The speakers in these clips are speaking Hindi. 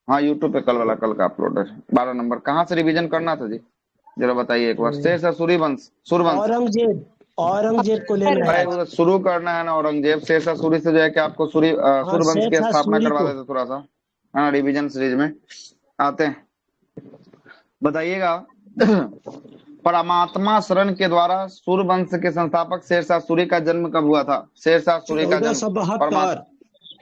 हाँ यूट्यूब पे कल वाला, कल का अपलोड है। 12 नंबर कहाँ से रिवीजन करना था जी, जरा बताइए एक बार। शेर शाह सूरीवंश, सूरवंश। औरंगजेब, औरंगजेब को लेना है अरे आज। वो तो शुरू करना है ना, औरंगजेब। शेर शाह सूरी से जो है कि आपको हाँ, सूरवंश शेर की शाह स्थापना सूरी करवा को। देते थोड़ा सा। हाँ रिवीजन सीरीज में आते हैं। बताइएगा। परमात्मा शरण के द्वारा सूर्यवंश के संस्थापक शेर शाह सूरी का जन्म कब हुआ था? शेर शाह सूरी का चौदह जन्म सौ परमा बहत्तर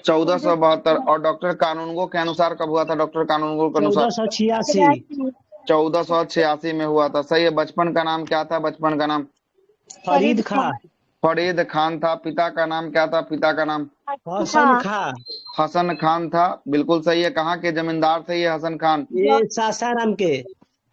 1472। और डॉक्टर कानूनगो के अनुसार कब हुआ था? डॉक्टर कानूनगो के अनुसार 1486। 1486 में हुआ था। सही है। बचपन का नाम क्या था? बचपन का नाम फरीद खां। फरीद खान था। पिता का नाम क्या था? पिता का नाम हसन खां। हसन खान था। बिल्कुल सही है। कहाँ के जमींदार थे ये हसन खान? ये सासाराम के।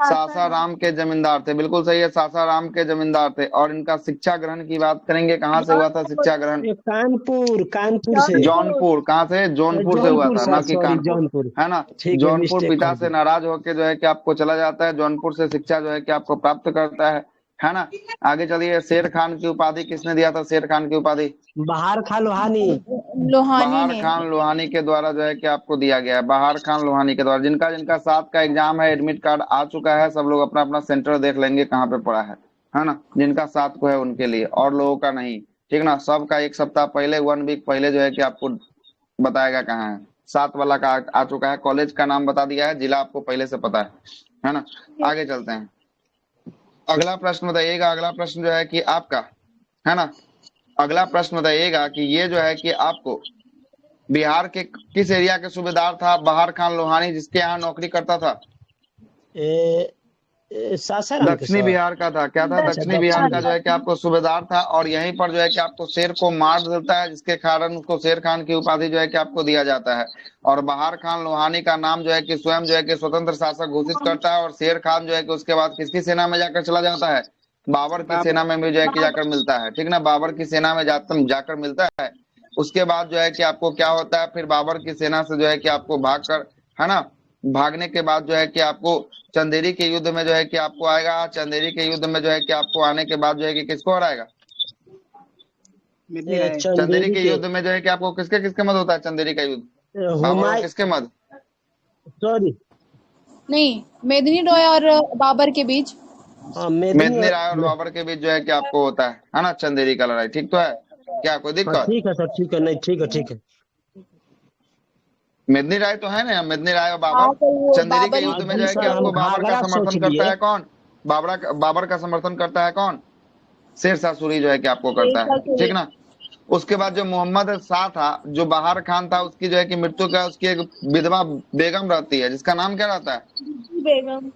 सासाराम के जमींदार थे। बिल्कुल सही है, सासाराम के जमींदार थे। और इनका शिक्षा ग्रहण की बात करेंगे, कहाँ से हुआ था शिक्षा ग्रहण? ये कानपुर, कानपुर से। जौनपुर। कहाँ से? जौनपुर से हुआ जौनपुर था, से, ना कि सॉरी, कानपुर। जौनपुर। है ना। ठीक है, जौनपुर मिस्टेक पिता कर से दी। नाराज होकर जो है कि आपको चला जाता है, जौनपुर से शिक्षा जो है कि आपको प्राप्त करता है ना। आगे चलिए। शेर खान की उपाधि किसने दिया था? शेर खान की उपाधि बहार खां लोहानी। लोहानी बहार ने। खान लोहानी के द्वारा जो है कि आपको दिया गया है। बहार खान लोहानी के द्वारा। जिनका जिनका 7 का एग्जाम है, एडमिट कार्ड आ चुका है, सब लोग अपना अपना सेंटर देख लेंगे कहाँ पे पड़ा है ना। जिनका 7 को है उनके लिए, और लोगों का नहीं। ठीक ना। सबका 1 सप्ताह पहले, 1 वीक पहले जो है कि आपको बताएगा कहाँ है। 7 वाला का आ चुका है। कॉलेज का नाम बता दिया है, जिला आपको पहले से पता है ना। आगे चलते हैं। अगला प्रश्न बताइएगा। अगला प्रश्न जो है कि आपका, है ना। अगला प्रश्न बताइएगा कि ये जो है कि आपको बिहार के किस एरिया के सूबेदार था बहार खान लोहानी, जिसके यहाँ नौकरी करता था? ए, सासाराम के दक्षिणी सर। बिहार का था। क्या था? अच्छा, दक्षिणी बिहार दक्षिण का जो है कि आपको सूबेदार था। और यहीं पर जो है कि आपको शेर को मार देता है, जिसके कारण उसको शेर खान की उपाधि जो है कि आपको दिया जाता है। और बहार खान लोहानी का नाम जो है कि स्वयं जो है कि स्वतंत्र शासक घोषित करता है। और शेर खान जो है कि उसके बाद किसकी सेना में जाकर चला जाता है? बाबर की सेना में भी जो है कि जाकर मिलता है। ठीक ना। बाबर की सेना में जाकर मिलता है। उसके बाद जो है कि आपको क्या होता है, फिर बाबर की सेना से जो है कि आपको भाग कर, है ना, भागने के बाद जो है कि आपको चंदेरी के युद्ध में जो है कि आपको आएगा। चंदेरी के युद्ध में जो है कि आपको आने के बाद जो है कि किसको हराएगा? चंदेरी चंदेरी के के। युद्ध में जो है कि आपको किसके किसके मध्य होता है चंदेरी का युद्ध? बाबर और हुमायूं। किसके मध्य? सॉरी। नहीं, मेदिनी रॉय और बाबर के बीच। हाँ, मेदिनी मेदिनी और राय और बाबर के बीच जो है कि आपको होता है ना, चंदेरी का लड़ाई। ठीक तो है? क्या कोई हाँ, दिक्कत? ठीक है सर, ठीक है, नहीं, ठीक है, ठीक है। मेदिनी राय तो है ना, मेदिनी राय और बाबर। हाँ, तो वो चंदेरी के बाबर ही युद्ध हाँ में जी जो है कि सर, हम आपको बाबर का घाघरा सोच समर्थन करता लिए। है कौन? बाबर का समर्थन करता है कौन? शेर शाह सूरी जो है कि आपको करता है। ठीक ना। उसके बाद जो मोहम्मद शाह था, जो बहार खान था, उसकी जो है कि मृत्यु का, उसकी एक विधवा बेगम रहती है, जिसका नाम क्या रहता है? बेगम।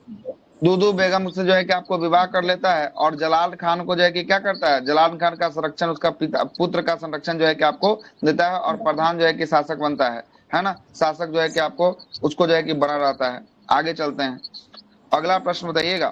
दूदू बेगम से जो है कि आपको विवाह कर लेता है। और जलाल खान को जो है कि क्या करता है? जलाल खान का संरक्षण, उसका पिता पुत्र का संरक्षण जो है कि आपको देता है। और प्रधान जो है कि शासक बनता है ना। शासक जो है कि आपको उसको जो है कि बना रहता है। आगे चलते हैं। अगला प्रश्न बताइएगा।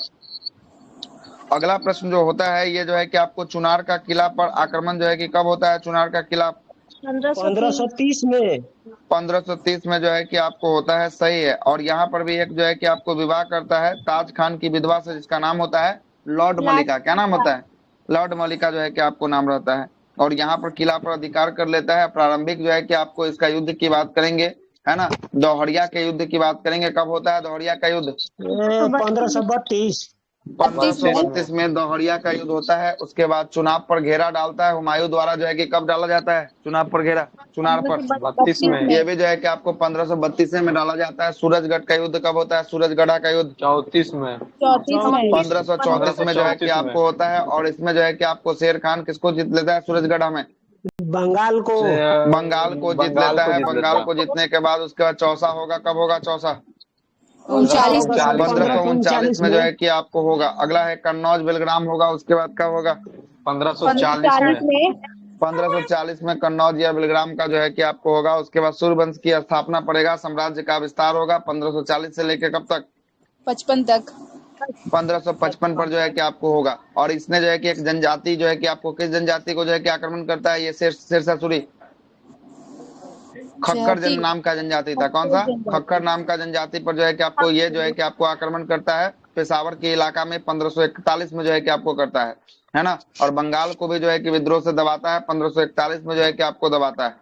अगला प्रश्न जो होता है, ये जो है कि आपको चुनार का किला पर आक्रमण जो है कि कब होता है? चुनार का किला 1530। 1530 में। 1530 में जो है कि आपको होता है। सही है। और यहाँ पर भी एक जो है कि आपको विवाह करता है ताज खान की विधवा से, जिसका नाम होता है लॉर्ड मलिका। क्या नाम होता है? लॉर्ड मलिका जो है कि आपको नाम रहता है। और यहाँ पर किला पर अधिकार कर लेता है। प्रारंभिक जो है कि आपको इसका युद्ध की बात करेंगे, है ना। दोहरिया के युद्ध की बात करेंगे। कब होता है दोहरिया का युद्ध? 1532। 1532 में दोहरिया का युद्ध होता है। उसके बाद चुनाव पर घेरा डालता है हुमायूं द्वारा, जो है कि कब डाला जाता है चुनाव पर घेरा? चुनार पर 32 में। ये भी जो है कि आपको 1532 में डाला जाता है। सूरजगढ़ का युद्ध कब होता है? सूरजगढ़ा का युद्ध 34 में। 34 में। 34। 1534 में जो है कि 1534 में। आपको होता है। और इसमें जो है कि आपको शेर खान किसको जीत लेता है सूरजगढ़ा में? बंगाल को। बंगाल को जीत बंगाल लेता को है। जीत लेता बंगाल है। को जीतने के बाद उसके बाद चौसा होगा। कब होगा चौसा? 39 होगा में। सर, 1539 1539 में जो में। है कि आपको होगा। अगला है कन्नौज बेलग्राम होगा। उसके बाद कब होगा? 1540 1540 में। में। 1540 में कन्नौज या बेलग्राम का जो है कि आपको होगा। उसके बाद सूर्यवंश की स्थापना पड़ेगा, साम्राज्य का विस्तार होगा 1540 से लेकर कब तक? 55 तक। 1555 पर जो है कि आपको होगा। और इसने जो है कि एक जनजाति जो है कि आपको, किस जनजाति को जो है कि आक्रमण करता है ये शेरशाह सूरी? खक्कर जन जाति। नाम का जनजाति था। कौन सा? खक्कर नाम का जनजाति पर जो है कि आपको, ये जो है कि आपको आक्रमण करता है पेशावर के इलाका में 1541 में जो है कि आपको करता है ना। और बंगाल को भी जो है कि विद्रोह से दबाता है 1541 में जो है कि आपको दबाता है।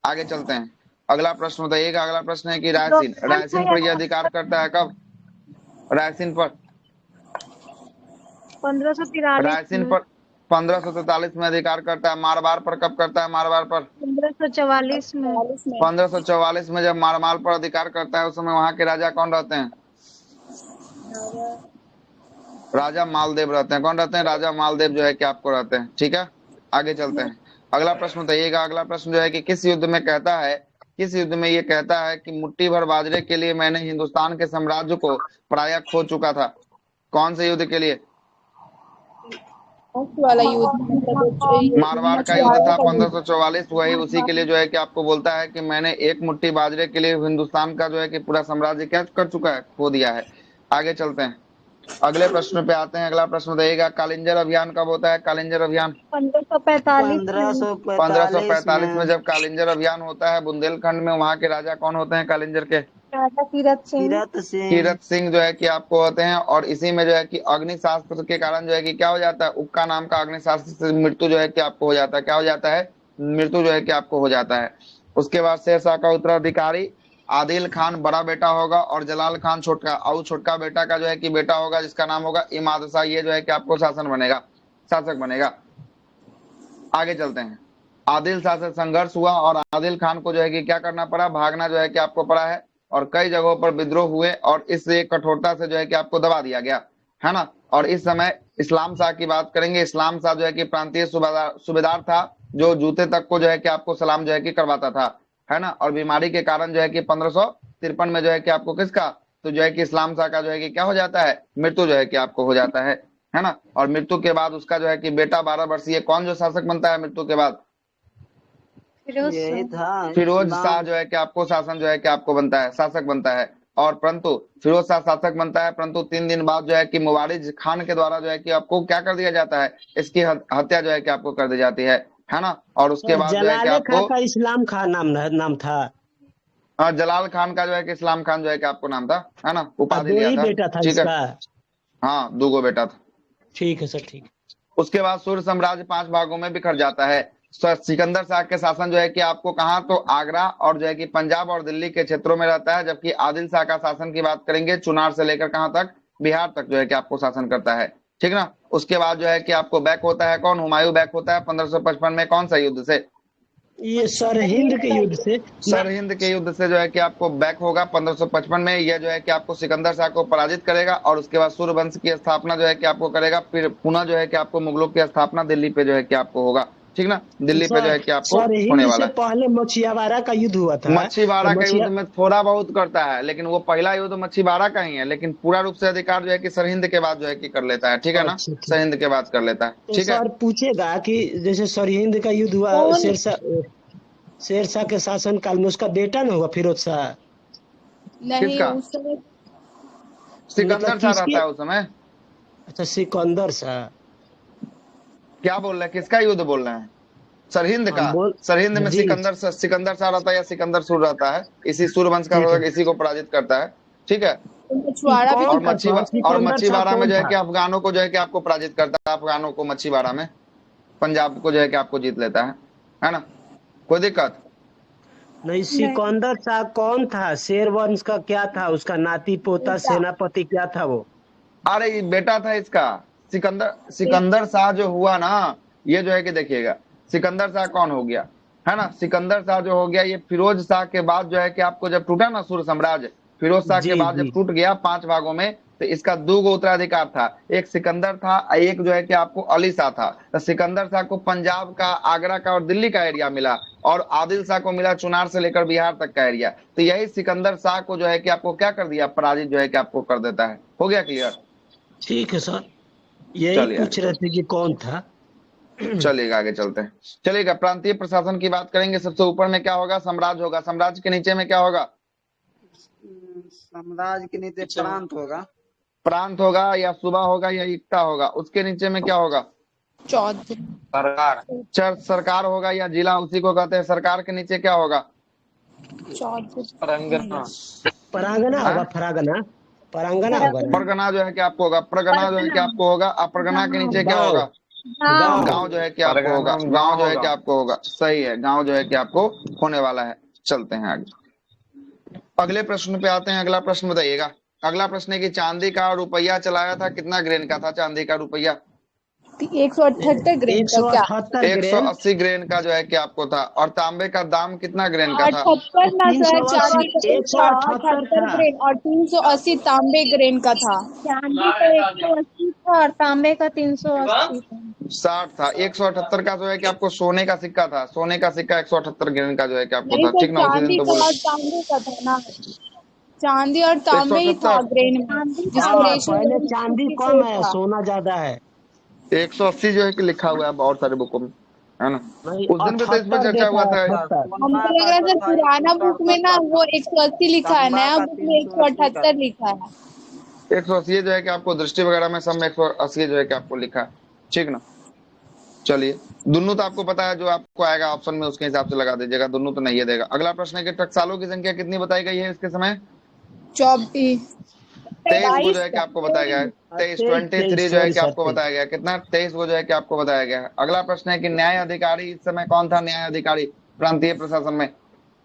आगे चलते हैं। अगला प्रश्न बताइएगा। अगला प्रश्न है कि रायसीन रायसीन पर यह अधिकार करता है कब? रायसीन पर 1543 रायसीन में। पर 1543 में अधिकार करता है। मारवाड़ पर कब करता है? मारवाड़ पर 1544 में। 1544 में जब मारवाड़ पर अधिकार करता है, उस समय वहां के राजा कौन रहते हैं? राजा मालदेव रहते हैं। कौन रहते हैं? राजा मालदेव जो है कि आपको रहते हैं। ठीक है, आगे चलते हैं। अगला प्रश्न बताइएगा। अगला प्रश्न जो है कि किस युद्ध में कहता है, किस युद्ध में ये कहता है कि मुट्ठी भर बाजरे के लिए मैंने हिंदुस्तान के साम्राज्य को प्राय खो चुका था? कौन से युद्ध के लिए? फर्स्ट वाला युद्ध, मतलब ये मारवाड़ का युद्ध मछुआरों था का युद्ध। 1544। वही उसी के लिए जो है कि आपको बोलता है कि मैंने एक मुट्ठी बाजरे के लिए हिंदुस्तान का जो है कि पूरा साम्राज्य क्या कर चुका है? खो दिया है। आगे चलते हैं, अगले प्रश्न पे आते हैं। अगला प्रश्न बताइएगा, कालिंजर अभियान कब होता है? कालिंजर अभियान 1545 में। 1545 में जब कालिंजर अभियान होता है बुंदेलखंड में, वहां के राजा कौन होते हैं कालिंजर के? राजा कीरत सिंह। कीरत सिंह जो है कि आपको होते हैं। और इसी में जो है कि अग्निशास्त्र के कारण जो है कि क्या हो जाता है? उक्का नाम का अग्निशास्त्र से मृत्यु जो है कि आपको हो जाता है। क्या हो जाता है? मृत्यु जो है कि आपको हो जाता है। उसके बाद शेरशाह का उत्तराधिकारी आदिल खान बड़ा बेटा होगा, और जलाल खान छोटका, और छोटका बेटा का जो है कि बेटा होगा जिसका नाम होगा इमाद शाह। ये जो है कि आपको शासन बनेगा, शासक बनेगा। आगे चलते हैं। आदिल शाह से संघर्ष हुआ और आदिल खान को जो है कि क्या करना पड़ा? भागना जो है कि आपको पड़ा है, और कई जगहों पर विद्रोह हुए, और इससे कठोरता से जो है कि आपको दबा दिया गया, है ना। और इस समय इस्लाम शाह की बात करेंगे। इस्लाम शाह जो है कि प्रांतीय सूबेदार था, जो जूते तक को जो है कि आपको सलाम जो है कि करवाता था, है ना। और बीमारी के कारण जो है कि 1553 में जो है कि आपको किसका, तो जो है कि इस्लाम शाह का जो है कि क्या हो जाता है? मृत्यु जो है कि आपको हो जाता है ना। और मृत्यु के बाद उसका जो है कि बेटा 12 वर्षीय कौन जो शासक बनता है मृत्यु के बाद? फिरोज शाह जो है कि आपको शासन जो है कि आपको बनता है, शासक बनता है। और परंतु फिरोज शाह शासक बनता है, परंतु 3 दिन बाद जो है कि मुवारिज खान के द्वारा जो है कि आपको क्या कर दिया जाता है? इसकी हत्या जो है कि आपको कर दी जाती है ना। और उसके बाद जो है कि जलाले खां आपको का इस्लाम खान नाम था। जलाल खान का जो है कि इस्लाम खान जो है कि आपको नाम था, है ना, और उपाधि दो दिया ही था। बेटा था ठीक है, इसका। हाँ, 2 बेटा था। ठीक है सर, ठीक। उसके बाद सूर्य साम्राज्य 5 भागों में बिखर जाता है। सिकंदर शाह के शासन जो है कि आपको कहाँ, तो आगरा और जो है कि पंजाब और दिल्ली के क्षेत्रों में रहता है। जबकि आदिल शाह का शासन की बात करेंगे, चुनार से लेकर कहाँ तक? बिहार तक जो है कि आपको शासन करता है। ठीक ना। उसके बाद जो है कि आपको बैक होता है कौन? हुमायूं बैक होता है 1555 में। कौन सा युद्ध से? ये सरहिंद के युद्ध से ना। सरहिंद के युद्ध से जो है कि आपको बैक होगा 1555 में। यह जो है कि आपको सिकंदर शाह को पराजित करेगा, और उसके बाद सूर्यवंश की स्थापना जो है कि आपको करेगा। फिर पुनः जो है कि आपको मुगलों की स्थापना दिल्ली पे जो है कि आपको होगा। ठीक ना, दिल्ली पे जो है कि आपको होने सरहिंद वाला से है। पहले मछियावाड़ा का युद्ध हुआ था। तो मच्छीवाड़ा का युद्ध में थोड़ा बहुत करता है, लेकिन वो पहला युद्ध मच्छीवाड़ा का ही है। लेकिन पूरा रूप से अधिकार जो है कि सरहिंद के बाद जो है कि कर लेता है। ठीक है ना, अच्छा, ठीक। सरहिंद के बाद कर लेता है। तो ठीक है। सर पूछेगा कि जैसे सरहिंद का युद्ध हुआ, कौन? शेरशाह के शासन काल में उसका बेटा न हुआ फिरोज शाह? नहीं, किसका? उस समय सिकंदर मतलब शाह किसके? रहता है उस समय। अच्छा, सिकंदर शाह। क्या बोल रहे हैं? किसका युद्ध बोल रहे हैं? सरहिंद का। हम बोल सरहिंद में जी। सिकंदर शाह रहता है, या सिकंदर सूर रहता है। इसी सूर्यवंश का ठीक है। शासक इसी को पराजित करता है। ठीक है। मछुआरा भी कौन था सर? और सिकंदर शाह मच्छीवाड़ा में कौन जो है था? कि अफगानों को जो है कि आपको पराजित करता है। अफगानों को मच्छीवाड़ा में, पंजाब को जो है कि आपको जीत लेता है ना। कोई दिक्कत नहीं, सिकंदर शाह कौन था? शेर वंश का क्या था? उसका नाती पोता सेनापति क्या था वो? अरे ये बेटा था इसका। सिकंदर शाह जो हुआ ना, ये जो है कि देखिएगा, सिकंदर शाह कौन हो गया, है ना। सिकंदर शाह जो हो गया, ये फिरोज शाह के बाद जो है कि आपको जब टूटा ना सूर्य साम्राज्य, फिरोज शाह के जी बाद जी। जब टूट गया 5 भागों में, तो इसका 2 गो उत्तराधिकार था। एक सिकंदर था, एक जो है कि आपको अली शाह था। तो सिकंदर शाह को पंजाब का, आगरा का और दिल्ली का एरिया मिला, और आदिल शाह को मिला चुनार से लेकर बिहार तक का एरिया। तो यही सिकंदर शाह को जो है कि आपको क्या कर दिया? पराजित जो है कि आपको कर देता है। हो गया क्लियर? ठीक है सर, यही चलिए पूछ रहे थे कि कौन था। चलिएगा, आगे चलते हैं। चलिएगा, प्रांतीय प्रशासन की बात करेंगे। सबसे ऊपर में क्या होगा? साम्राज्य होगा। साम्राज्य के नीचे में क्या होगा? साम्राज्य के नीचे प्रांत होगा। प्रांत होगा, या सूबा होगा, या इक्ता होगा। उसके नीचे में क्या होगा? चौधरी। सरकार। सरकार होगा, या जिला, उसी को कहते हैं। सरकार के नीचे क्या होगा? चौधरी। परंगना। परांगना होगा, परागना। परांगना होगा ना। परगना जो है कि आपको होगा। परगना जो है कि आपको होगा। और परगना के नीचे क्या गाँव। होगा? गाँव। गांव जो है कि आपको होगा। परगना गांव जो है कि होगा। आपको होगा। सही है, गांव जो है कि आपको होने वाला है। चलते हैं आगे। अगले प्रश्न पे आते हैं। अगला प्रश्न बताइएगा। अगला प्रश्न है कि चांदी का रुपया चलाया था, कितना ग्रेन का था चांदी का रुपया? 178 ग्रेन एक का सौ क्या? अठहत्तर ग्रेन 180 ग्रेन का जो है कि आपको था। और तांबे का दाम कितना ग्रेन का था? 78 ना तीन सर, सौ चांदी अस्सी का 178 178 था। ग्रेन और 380 तांबे ग्रेन का था। चांदी का 180 था और तांबे का 380 था। 60 था। 178 का जो है कि आपको सोने का सिक्का था। सोने का सिक्का 178 ग्रेन का जो है कि आपको नहीं था। सर, ठीक ना? उसी दिन चांदी तो का बोला और तांबे का था ना। चांदी और तांबे ही था 178। ग्रेन में, चांदी का जिसको हाँ, रेशियो पहले चांदी कम 1:54 है, था। सोना ज्यादा है। 180 जो है कि लिखा हुआ है बहुत सारे बुकों में, है ना? नहीं, उस दिन भी तो इस पर 78 चर्चा देखा हुआ है, था। 78। हमको लग रहा है सर, पुराना बुक में ना वो 180 लिखा है, नया बुक में 178 लिखा है। 180 जो है कि आपको दृष्टि वगैरह में सब में 180 जो है कि आपको लिखा है। ठीक ना? चलिए, दोनों तो आपको पता है, जो आपको आएगा ऑप्शन में उसके हिसाब से लगा दीजिएगा। दोनों तो नहीं है देगा। अगला प्रश्न है कि टकसालों की संख्या कितनी बताई गई है इसके समय? 24 23 को जो है कि आपको बताया गया है। 23 तेईस 23 तेईस, जो है सॉरी कि सर, आपको 23। बताया गया है। कितना? 23 को जो है कि आपको बताया गया है। अगला प्रश्न है कि न्याय अधिकारी इस समय कौन था? न्याय अधिकारी प्रांतीय प्रशासन में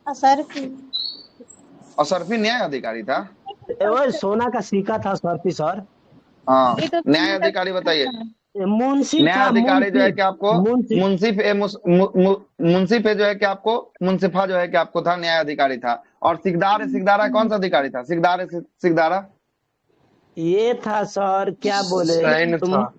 असर की। असरफी न्याय अधिकारी था। वो सोना का सिक्का था सर, सर। हाँ, ये तो न्याय सोने का अधिकारी बताइए। सिक्का है। मुंसिफ न्याय था, अधिकारी जो है मुंसिफ। कि आपको मुंसिफ। मुंसिफ मुंसिफ जो है कि आपको मुंसिफा जो है कि आपको था, न्याय अधिकारी था। और सिकदार सिकदारा कौन सा अधिकारी था? सिकदार सिकदारा ये था सर, क्या बोले सैन्य तुम? था।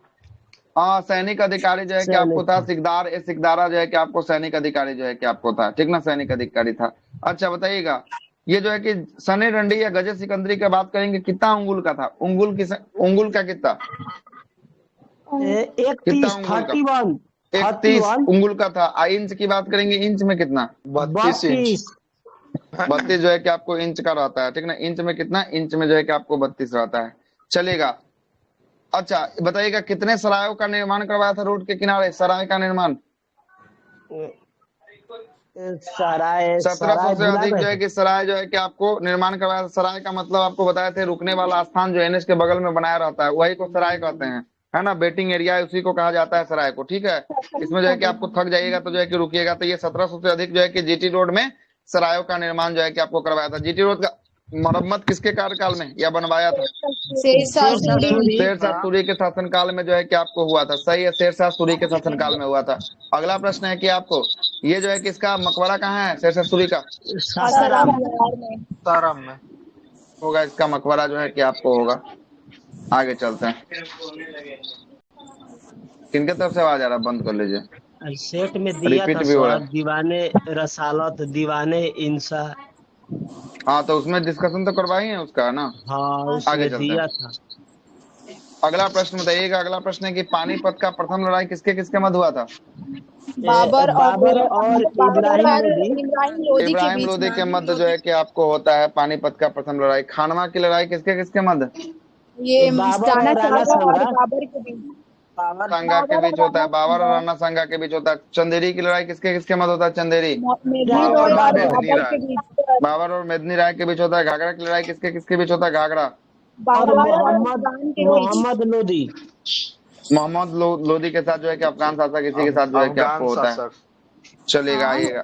हाँ, सैनिक अधिकारी जो है कि आपको सैनिक था। था। सिकदार सिकदारा जो है कि आपको सैनिक अधिकारी जो है कि आपको था। ठीक ना? सैनिक अधिकारी था। अच्छा बताइएगा, ये जो है कि सने रंडी या गजे सिकंदरी की बात करेंगे, कितना अंगुल का था? अंगुल का कितना? कितना 31, अंगुल का? 31, 31 31, अंगुल का था। इंच की बात करेंगे, इंच में कितना? 32 इंच। 32। 32 जो है कि आपको इंच का रहता है। ठीक ना? इंच में कितना? इंच में जो है कि आपको 32 रहता है। चलेगा। अच्छा बताइएगा, कितने सरायों का निर्माण करवाया था रोड के किनारे? सराय का निर्माण सराय 1700 सराय से भुला अधिक गए जो है थे। कि सराय जो है कि आपको निर्माण करवाया था। सराय का मतलब आपको बताए थे, रुकने वाला स्थान जो एनएच के बगल में बनाया रहता है, वही को सराय कहते हैं, है ना? वेटिंग एरिया उसी को कहा जाता है, सराय को। ठीक है? इसमें जो है कि आपको थक जाइएगा तो जो है कि रुकिएगा। तो ये 1700 से अधिक जो है कि जीटी रोड में सरायों का निर्माण जो है कि आपको करवाया था। जीटी रोड का मरम्मत किसके कार्यकाल में या बनवाया था? शेरशाह शेरशाह सूरी। सूरी। शेरशाह सूरी के शासनकाल में जो है कि आपको हुआ था। सही है, शेरशाह सूरी के शासनकाल में हुआ था। अगला प्रश्न है कि आपको ये जो है कि इसका मकबरा कहाँ है शेरशाह सूरी का? सासाराम। बिहार में। सासाराम में। होगा इसका मकबरा जो है कि आपको होगा। आगे चलते हैं। किनके तरफ से आवाज आ रहा है? बंद कर लीजिए। सेट में दिया था रिपीट भी हो रहा सर, है। दीवाने रसालत, दीवाने इंसा। हाँ, तो उसमें डिस्कशन तो करवाई है उसका, है ना? हाँ, आगे उसमें चलते दिया हैं। था। अगला प्रश्न बताइएगा। अगला प्रश्न है कि पानीपत का प्रथम लड़ाई किसके किसके मध्य हुआ था? बाबर और बाबर और बाबर इब्राहिम और लोधी। इब्राहिम लोधी के इब्राहिम बीच लोधी में। के मध्य जो है कि आपको होता है पानीपत का प्रथम लड़ाई। खानवा की लड़ाई किसके किसके मध्य? ये बाबर राणा और राणा सांगा और सांगा। बाबर के बीच। सांगा के बाबर और बीच होता है। राणा बाबर और सांगा। राणा सांगा के बीच होता है। चंदेरी की लड़ाई किसके किसके मध्य होता है? चंदेरी मेदिनी जहांगीर रॉय बाबर और और बाबर। मेदिनी बाबर राय। के बीच। बाबर और मेदिनी राय के बीच होता है। घाघरा की लड़ाई किसके किसके बीच होता है? घाघरा और बाबर और मोहम्मद अफगान के बीच। मोहम्मद लोधी। मोहम्मद लोधी के साथ जो है कि अफगान शासक इसी के साथ जो है कि अफगान आपको होता है। शासक। चलेगा, हाँ, आइएगा।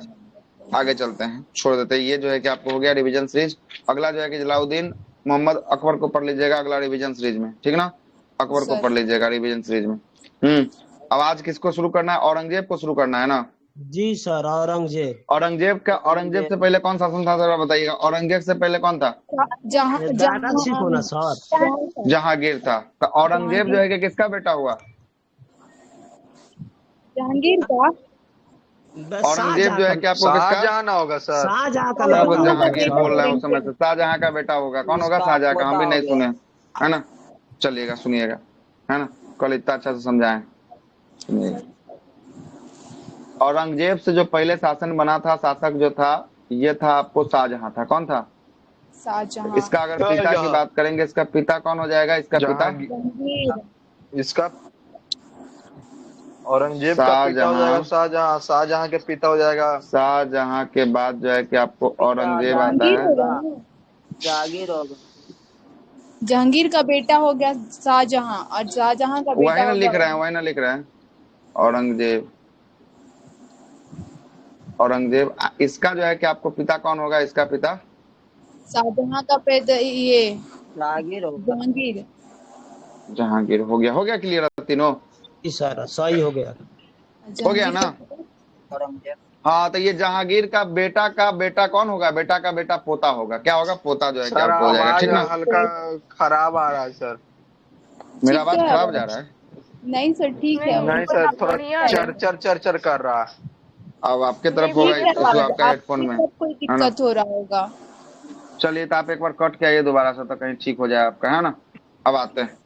आगे चलते हैं, छोड़ देते हैं। ये जो है कि आपको हो गया रिवीजन सीरीज। अगला जो है कि जलाउद्दीन मोहम्मद अकबर को पढ़ लीजिएगा अगला रिवीजन सीरीज में। ठीक ना? अकबर को सर। पढ़ लीजिएगा रिवीजन सीरीज में। अब आज किसको शुरू करना है? औरंगजेब को शुरू करना है ना? जी सर, औरंगजेब। औरंगजेब से पहले कौन शासन था जरा बताइएगा। औरंगजेब से पहले कौन था? जहाँ दादा जहाँ सिकोना सर। जहांगीर था। तो औरंगजेब जो है कि किसका बेटा हुआ? जहांगीर का। बस औरंगजेब शाहजहां जो का। है कि आपको किसका? शाहजहां ना होगा सर। शाहजहां का सब लड़का शाहजहां का होगा जहांगीर बेटा बोल सर। रहे हैं उस समय औरंगजेब। से। शाहजहां का बेटा होगा। कौन होगा? शाहजहां का। हम भी नहीं सुने, है ना? चलिएगा, सुनिएगा, है ना? कल इतना अच्छा से समझाएं, सुनिएगा। औरंगजेब से जो पहले शासन बना था, शासक जो था, ये था आपको शाहजहां था। कौन था? शाहजहां। इसका अगर पिता की शाहजहां। बात करेंगे, इसका पिता कौन हो जाएगा? इसका पिता जहांगीर। इसका औरंगजेब का पिता हो जाएगा शाहजहां। शाहजहां। शाहजहां के पिता हो जाएगा शाहजहां के बाद जो है कि आपको औरंगजेब आता जहांगीर है। होगा ना। जहांगीर का बेटा हो गया शाहजहां और शाहजहां का बेटा वही ना हो गया लिख रहे हैं, औरंगजेब। वही ना लिख रहे हैं। औरंगजेब। औरंगजेब। इसका जो है कि आपको पिता कौन होगा, इसका पिता? शाहजहां का पैदा ये जागीर होगा। जहांगीर। जहांगीर। हो गया क्लियर तीनों? इशारा सही हो गया। हो गया जहांगीर ना? का औरंगजेब। हाँ, तो ये जहांगीर का बेटा कौन होगा? बेटा का बेटा पोता होगा। क्या होगा? पोता जो है कि सर आपको हो जाएगा, आवाज ठीक ना? हल्का खराब आ रहा है सर। मेरा ठीक आवाज है खराब जा आवाज। रहा है? नहीं सर ठीक है, नहीं उनको सर, थोड़ा बढ़िया है। चर चर चर चर कर रहा है। अब आपके तरफ होगा ठीक है इशू, आवाज, आपका हेडफोन आपकी में, तरफ कोई है ना? दिक्कत हो रहा होगा। चलिए, तो आप एक बार कट के आइए दोबारा से, तो कहीं ठीक हो जाए आपका, है ना? अब आते हैं,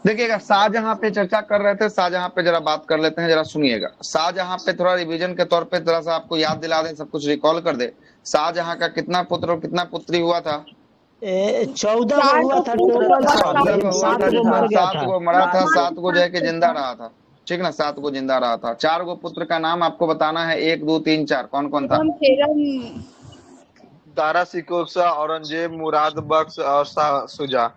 देखिएगा शाहजहां पे चर्चा कर रहे थे, शाहजहां पे जरा बात कर लेते हैं, जरा सुनिएगा। शाहजहां पे थोड़ा रिवीजन के तौर पे जरा सा आपको याद दिला दें, सब कुछ रिकॉल कर दे। शाहजहां का कितना पुत्र और कितना पुत्री हुआ था? 14 गो चार हुआ तो था पुत्र टोटल और सर, 14 लेकिन को हुआ 7 था, गो जिसमें मर गया 7 था। गो मरा था, 7 गो जो है कि जिंदा हाँ, रहा था, ठीक ना? 7 गो जिंदा रहा था। 4 गो पुत्र का नाम आपको बताना है, 1 2 3 4, कौन कौन था? खेरम दारा सिकोह शाह, औरंगजेब, मुराद बख्श और शाह सुजा।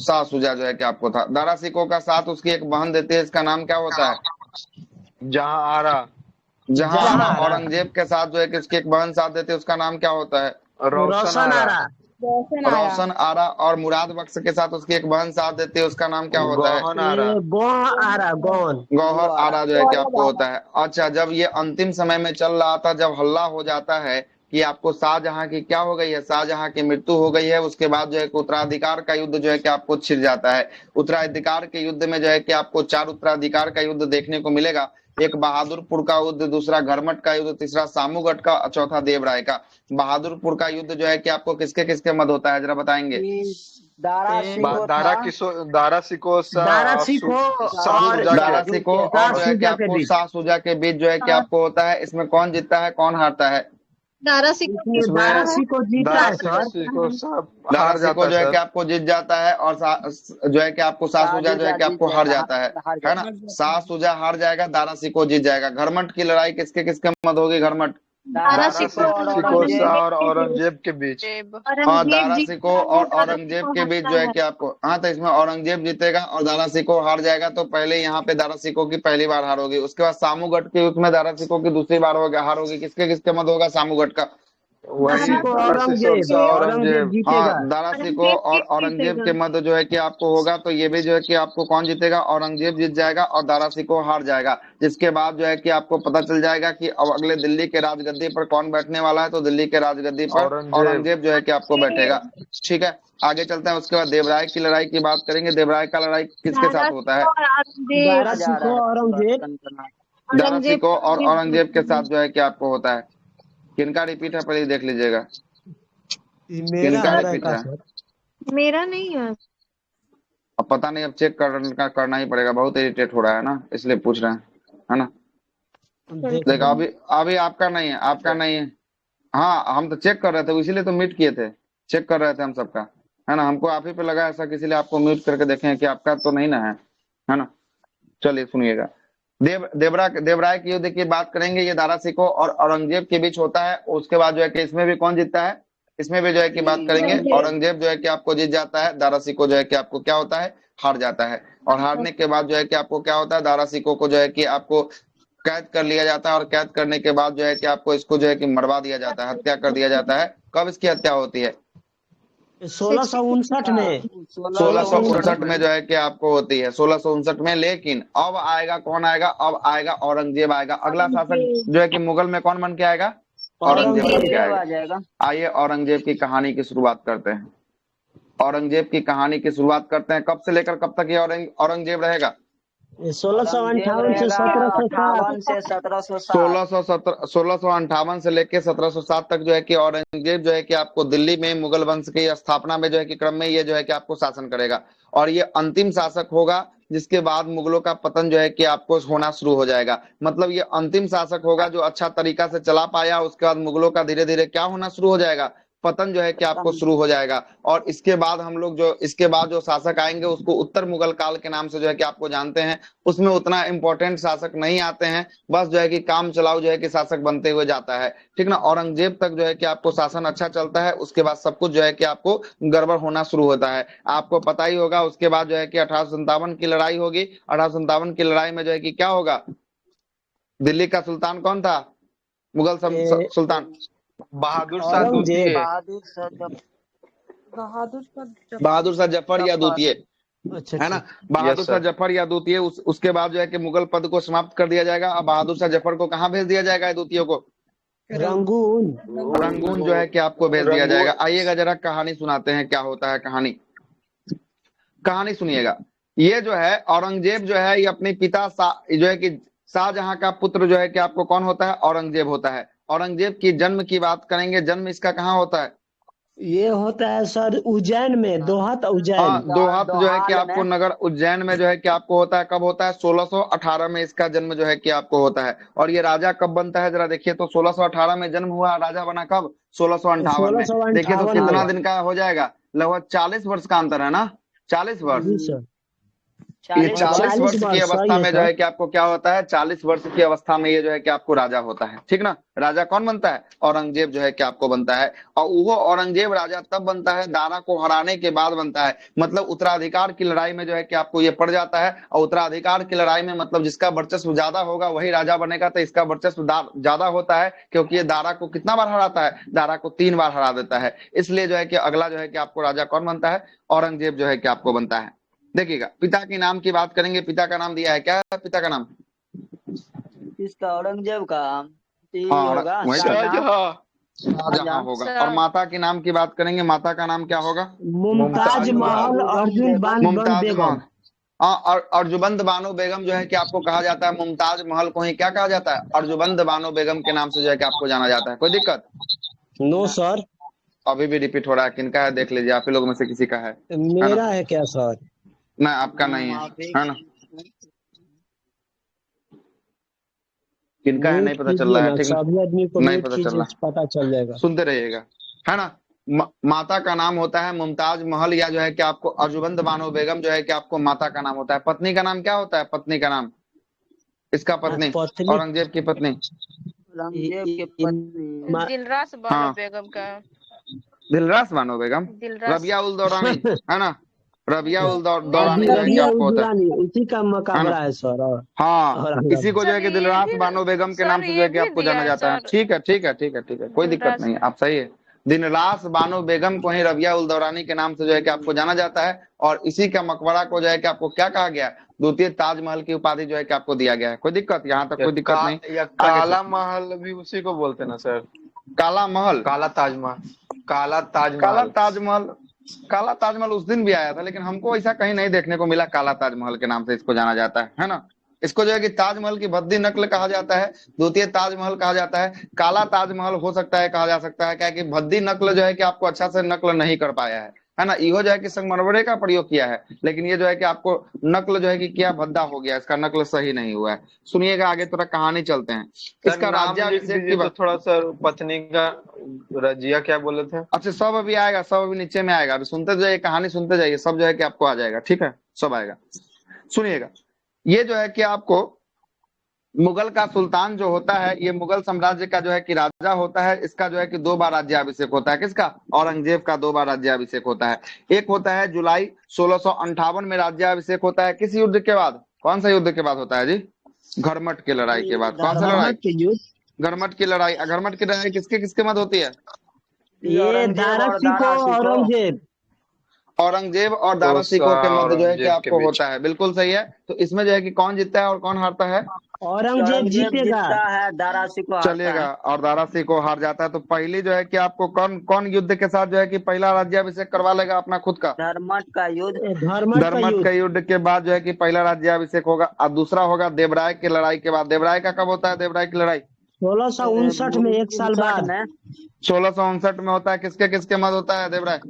शाह शुजा जो है कि आपको था। दारा सिकोह का साथ उसकी एक बहन देती है, इसका नाम क्या होता है? जहां आरा। जहां जहारा। औरंगजेब के साथ जो है कि उसकी एक बहन साथ देती है, उसका नाम क्या होता है? रोशन रोशन आरा। आरा। रोशन आरा। रोशन आरा। और मुराद बख्श के साथ उसकी एक बहन साथ देती है, उसका नाम क्या होता है? गौहन आरा। ये गो आरा गौन। गौहर गोवारा। आरा जो है कि गौरव आपको आरा। होता है। अच्छा, जब ये अंतिम समय में चल रहा था, जब हल्ला हो जाता है कि आपको शाहजहां की क्या हो गई है, शाहजहां की मृत्यु हो गई है, उसके बाद जो है कि उत्तराधिकार का युद्ध जो है कि आपको छिड़ जाता है। उत्तराधिकार के युद्ध में जो है कि आपको 4 उत्तराधिकार का युद्ध देखने को मिलेगा। एक बहादुरपुर का युद्ध, दूसरा घरमट का युद्ध, तीसरा सामूगढ़ का, चौथा देवराय का। बहादुरपुर का युद्ध जो है कि आपको किसके किसके मध्य होता है, जरा बताएंगे? ये दारा ए, सिकोह था। दारा सिकोह शाह दारा और सिखो शाह और सुजा के। दारा सिकोह शाह और जो है कि शुजा के आपको बीच। शाह शुजा के बीच जो है कि आपको होता है। इसमें कौन जीतता है, कौन हारता है? दारा सिकोह इसमें जीतता दारा इसमें है। सिको जीता दारा है सर। सिकोह शाह दारा हार सिकोह जाता है जो है कि सर। आपको जीत जाता है, और जो है कि आपको शाह शुजा जो है शाहजूजा कि जीत आपको हार जाएगा, जाता हार है ना? जाएगा। शाह शुजा हार जाएगा, दारा सिकोह जीत जाएगा। घरमट की लड़ाई किसके किसके मध्य होगी? घरमट। दारा दारा सिकोह और सिकोह शाह औरंगजेब। और औरंगजेब के बीच। हाँ, औरंगजेब दारा जीतता सिकोह है, और दारा औरंगजेब सिकोह के बीच हारता जो है है। कि आपको, हाँ, तो इसमें औरंगजेब जीतेगा और दारा सिकोह हार जाएगा। तो पहले यहाँ पे दारा सिकोह की पहली बार हार होगी, उसके बाद सामूगढ़ के युद्ध में दारा सिकोह की दूसरी बार होगा, हार होगी। किसके किसके मध्य होगा सामूगढ़ का? वही दारा को दारा सिकोह औरंगजेब शाह औरंगजेब औरंगजेब। जीतेगा। हाँ, दारा सिकोह औरंगजेब और औरंगजेब जीतेगा। के मध्य जो है कि आपको होगा, तो ये भी जो है कि आपको कौन जीतेगा? औरंगजेब जीत जाएगा और दारा सिकोह हार जाएगा। जिसके बाद जो है कि आपको पता चल जाएगा कि अब अगले दिल्ली के राजगद्दी पर कौन बैठने वाला है। तो दिल्ली के राजगद्दी पर औरंगजेब। औरंगजेब जो है कि आपको बैठेगा। ठीक है, आगे चलते हैं। उसके बाद देवराय की लड़ाई की बात करेंगे। देवराय का लड़ाई किसके दारा साथ होता सिकोह है? और औरंगजेब। दारा कहा जा सिको रहा है पूरा औरंगजेब। कनकना। दारा औरंगजेब सिकोह और जीत औरंगजेब के जाता साथ है। जो है कि आपको होता है। किनका रिपीट है, पहले देख लीजिएगा। ये मेरा किनका हो रहा है रिपीट का है? सर? मेरा नहीं है। अब पता नहीं, अब चेक करना ही पड़ेगा। बहुत इरिटेट हो रहा है ना, इसलिए पूछ रहे हैं, है ना? देख देखो, लो। अभी अभी आपका नहीं है, आपका नहीं है। हाँ, हम तो चेक कर रहे थे, इसीलिए तो म्यूट किए थे। चेक कर रहे थे हम सबका, है ना? हमको आप ही पे लगा ऐसा, किसी लिए आपको म्यूट करके देखें कि आपका तो नहीं ना है ना? चलिए सुनिएगा। देवराय की युद्ध की बात करेंगे। ये दारा सिकोह और औरंगजेब के बीच होता है। उसके बाद जो है कि इसमें भी कौन जीतता है? इसमें भी जो है कि बात करेंगे। औरंगजेब। औरंगजेब जो है कि आपको जीत जाता है, दारा सिकोह जो है कि आपको क्या होता है, हार जाता है। और हारने के बाद जो है कि आपको क्या होता है, दारा सिकोह को जो है कि आपको कैद कर लिया जाता है। और कैद करने के बाद जो है कि आपको इसको जो है कि मरवा दिया जाता है, हत्या कर दिया जाता है। कब इसकी हत्या होती है? 1659 में। 1659 1659 में जो है कि आपको होती है, 1659 में। लेकिन अब आएगा कौन आएगा? अब आएगा औरंगजेब आएगा। अगला शासक औरंगजेब। जो है कि मुगल में कौन बन के आएगा? औरंगजेब बन के औरंगजेब आएगा। आ जाएगा। आइए औरंगजेब की कहानी की शुरुआत करते हैं। औरंगजेब की कहानी की शुरुआत करते हैं। कब से लेकर कब तक ये औरंगजेब रहेगा? 1658 औरंगजेब से रहेगा 1707। 58 से 1707। 1658 से लेकर 1707 तक जो है कि औरंगजेब जो है कि आपको दिल्ली में मुगल वंश की स्थापना में जो है कि क्रम में ये जो है कि आपको शासन करेगा। और ये अंतिम शासक होगा, जिसके बाद मुगलों का पतन जो है कि आपको होना शुरू हो जाएगा। मतलब ये अंतिम शासक होगा जो अच्छा तरीका से चला पाया। उसके बाद मुगलों का धीरे धीरे क्या होना शुरू हो जाएगा, पतन जो है कि आपको शुरू हो जाएगा। और इसके बाद हम लोग जो इसके बाद जो शासक आएंगे उसको उत्तर मुगल काल के नाम से जो है कि आपको जानते हैं। उसमें उतना इंपॉर्टेंट शासक नहीं आते हैं, बस जो है कि काम चलाओ जो है कि शासक बनते हुए जाता है। ठीक ना? औरंगजेब तक जो है कि आपको शासन अच्छा चलता है। उसके बाद सब कुछ जो है कि आपको गड़बड़ होना शुरू होता है। आपको पता ही होगा, उसके बाद जो है कि 1857 की लड़ाई होगी। 1857 की लड़ाई में जो है कि क्या होगा? दिल्ली का सुल्तान कौन था? मुगल ए, सुल्तान? बहादुर शाह औरंगजेब। द्वितीय। बहादुर शाह बहादुर शाह जफर या जफर। द्वितीय, अच्छा है ना? ठीक। बहादुर यस शाह सर। जफर या द्वितीय। उसके बाद जो है कि मुगल पद को समाप्त कर दिया जाएगा। अब बहादुर शाह जफर को कहाँ भेज दिया जाएगा, द्वितीय को? रंगून। रंगून जो है कि आपको भेज दिया रंगून। जाएगा। आइएगा जरा कहानी सुनाते हैं, क्या होता है कहानी। कहानी सुनिएगा। ये जो है औरंगजेब जो है, ये अपने पिता जो है कि शाहजहां का पुत्र जो है कि आपको कौन होता है, औरंगजेब होता है। औरंगजेब की जन्म की बात करेंगे, जन्म इसका कहाँ होता है? ये होता है सर उज्जैन में, दोहत उज्जैन। हाँ, दोहत जो है कि दोहाल आपको में। नगर उज्जैन में जो है कि आपको होता है। कब होता है? 1618 में इसका जन्म जो है कि आपको होता है। और ये राजा कब बनता है, जरा देखिए तो। 1618 में जन्म हुआ, राजा बना कब? 1658 सोलह में। सौ देखिए तो अंठावन कितना में। दिन का हो जाएगा, लगभग 40 वर्ष का अंतर है ना, 40 वर्ष। जी सर। ये 40 40 वर्ष। 40 वर्ष की वर्ष अवस्था सही है में जो सर। है कि आपको क्या होता है, 40 वर्ष की अवस्था में ये जो है कि आपको राजा होता है, ठीक ना? राजा कौन बनता है? औरंगजेब जो है कि आपको बनता है। और वो औरंगजेब राजा तब बनता है, दारा को हराने के बाद बनता है। मतलब उत्तराधिकार की लड़ाई में जो है कि आपको ये पड़ जाता है। और उत्तराधिकार की लड़ाई में मतलब जिसका वर्चस्व ज्यादा होगा वही राजा बनेगा। तो इसका वर्चस्व ज्यादा होता है, क्योंकि ये दारा को कितना बार हराता है? दारा को 3 बार हरा देता है। इसलिए जो है कि अगला जो है कि आपको राजा कौन बनता है? औरंगजेब जो है कि आपको बनता है। देखिएगा, पिता के नाम की बात करेंगे। पिता का नाम दिया है, क्या है पिता का नाम? इसका औरंगजेब का यही हाँ, होगा वही तो। शाहजहां। शाहजहां होगा। और माता के नाम की बात करेंगे, माता का नाम क्या होगा? मुमताज मुमताज महल। महल बेगम अर्जुन बेगम। बान मुमताज बेगम। महल। हाँ, और अर्जुबंद बानो बेगम जो है कि आपको कहा जाता है। मुमताज महल को ही क्या कहा जाता है? अर्जुबंद बानो बेगम के नाम से जो है कि आपको जाना जाता है। कोई दिक्कत? No sir. अभी भी रिपीट हो रहा है। किनका है देख लीजिए, आप ही लोग में से किसी का है ना? मेरा है क्या सर? ना, आपका नहीं है ना? किनका है नहीं म्यूट पता चल कीजिए रहा है, ना, ठीक ना? सभी आदमी को नहीं म्यूट पता चल कीजिए, रहा है, पता चल जाएगा। सुनते रहिएगा, है ना? माता का नाम होता है मुमताज महल, या जो है कि आपको अर्जुबंद बानो बेगम जो है कि आपको माता का नाम होता है। पत्नी का नाम क्या होता है? पत्नी का नाम, इसका पत्नी, पत्नी। औरंगजेब की पत्नी। औरंगजेब की पत्नी। दिलरास बानो हाँ, बेगम का। दिलरास बानो बेगम, दिलरास। रबिया उल दौरानी, है ना? रबिया उल नहीं दौरानी जो है कि रबिया नहीं आपको होता है उदुरानी, उसी का है ना? मकबरा है सर। हाँ, इसी को जो सर है कि ये दिलरास भी, बानो बेगम के नाम सर से जो ये है कि भी आपको दिया जाना है जाता है। सर। ठीक है, ठीक है, ठीक है, ठीक है, कोई दिक्कत दिलरास। नहीं है, आप सही है। दिलरास बानो बेगम को ही रबिया उल दौरानी के नाम से जो है कि आपको जाना जाता है। और इसी का मकबरा को जो है कि आपको क्या कहा गया है? द्वितीय ताजमहल की उपाधि जो है कि आपको दिया गया है। कोई दिक्कत? यहाँ तक कोई दिक्कत नहीं, या आगे काला चलते हैं। महल भी उसी को बोलते हैं ना सर? काला महल, काला ताजमहल। काला काला ताजमहल। ताजमहल। काला ताजमहल उस दिन भी आया था, लेकिन हमको ऐसा कहीं नहीं देखने को मिला। काला ताजमहल के नाम से इसको जाना जाता है ना? इसको जो है कि ताजमहल की भद्दी नकल कहा जाता है, द्वितीय ताजमहल कहा जाता है। काला ताजमहल हो सकता है, कहा जा सकता है, क्या कि भद्दी नकल जो है कि आपको अच्छा से नकल नहीं कर पाया है ना? इहो जो है कि संगमरमरे का प्रयोग किया है, लेकिन ये जो है कि आपको नकल जो है कि किया भद्दा हो गया, इसका नकल सही नहीं हुआ है। सुनिएगा आगे, थोड़ा कहानी चलते हैं। सर इसका नाम लिख राज्याभिषेक दीजिए की तो थोड़ा। सर पत्नी का रजिया क्या बोले थे? अच्छा, सब अभी आएगा, सब अभी नीचे में आएगा। अभी सुनते जाइए, कहानी सुनते जाइए, सब जो है कि आपको आ जाएगा, ठीक है? सब आएगा, सुनिएगा। ये जो है कि आपको मुगल का सुल्तान जो होता है, ये मुगल साम्राज्य का जो है कि राजा होता है। इसका जो है कि 2 बार राज्याभिषेक होता है। किसका? औरंगजेब का 2 बार राज्याभिषेक होता है। एक होता है जुलाई 1658 में राज्याभिषेक होता है। किस युद्ध के बाद? कौन सा युद्ध के बाद होता है जी? घरमट की लड़ाई के बाद। कौन सा लड़ाई? धर्मत के युद्ध। घरमट की लड़ाई। घरमट की लड़ाई किसके किसके मध्य होती है? ये औरंगजेब दारा और सिको दारा सिको। औरंगजेब। औरंगजेब और दारा सिकों के मध्य जो है कि औरंगजेब के आपको बीच। होता है, बिल्कुल सही है। तो इसमें जो है कि कौन जीतता है और कौन हारता है? औरंगजेब औरंगजेब जीतेगा। जीतता है, दारा सिको हारता चलिएगा, है। और दारा सिको हार जाता है। तो पहली जो है कि आपको कौन कौन युद्ध के साथ जो है कि पहला राज्याभिषेक करवा लेगा अपना खुद का? धर्मट का युद्ध। धर्मत का धर्मत युद्ध। का युद्ध के बाद जो है कि पहला राज्याभिषेक होगा। और दूसरा होगा देवराय की लड़ाई के बाद। देवराय का कब होता है? देवराय की लड़ाई 1659 में, 1 साल 59 बाद। में। 1659 में होता है। किसके किसके मध्य होता है देवराय?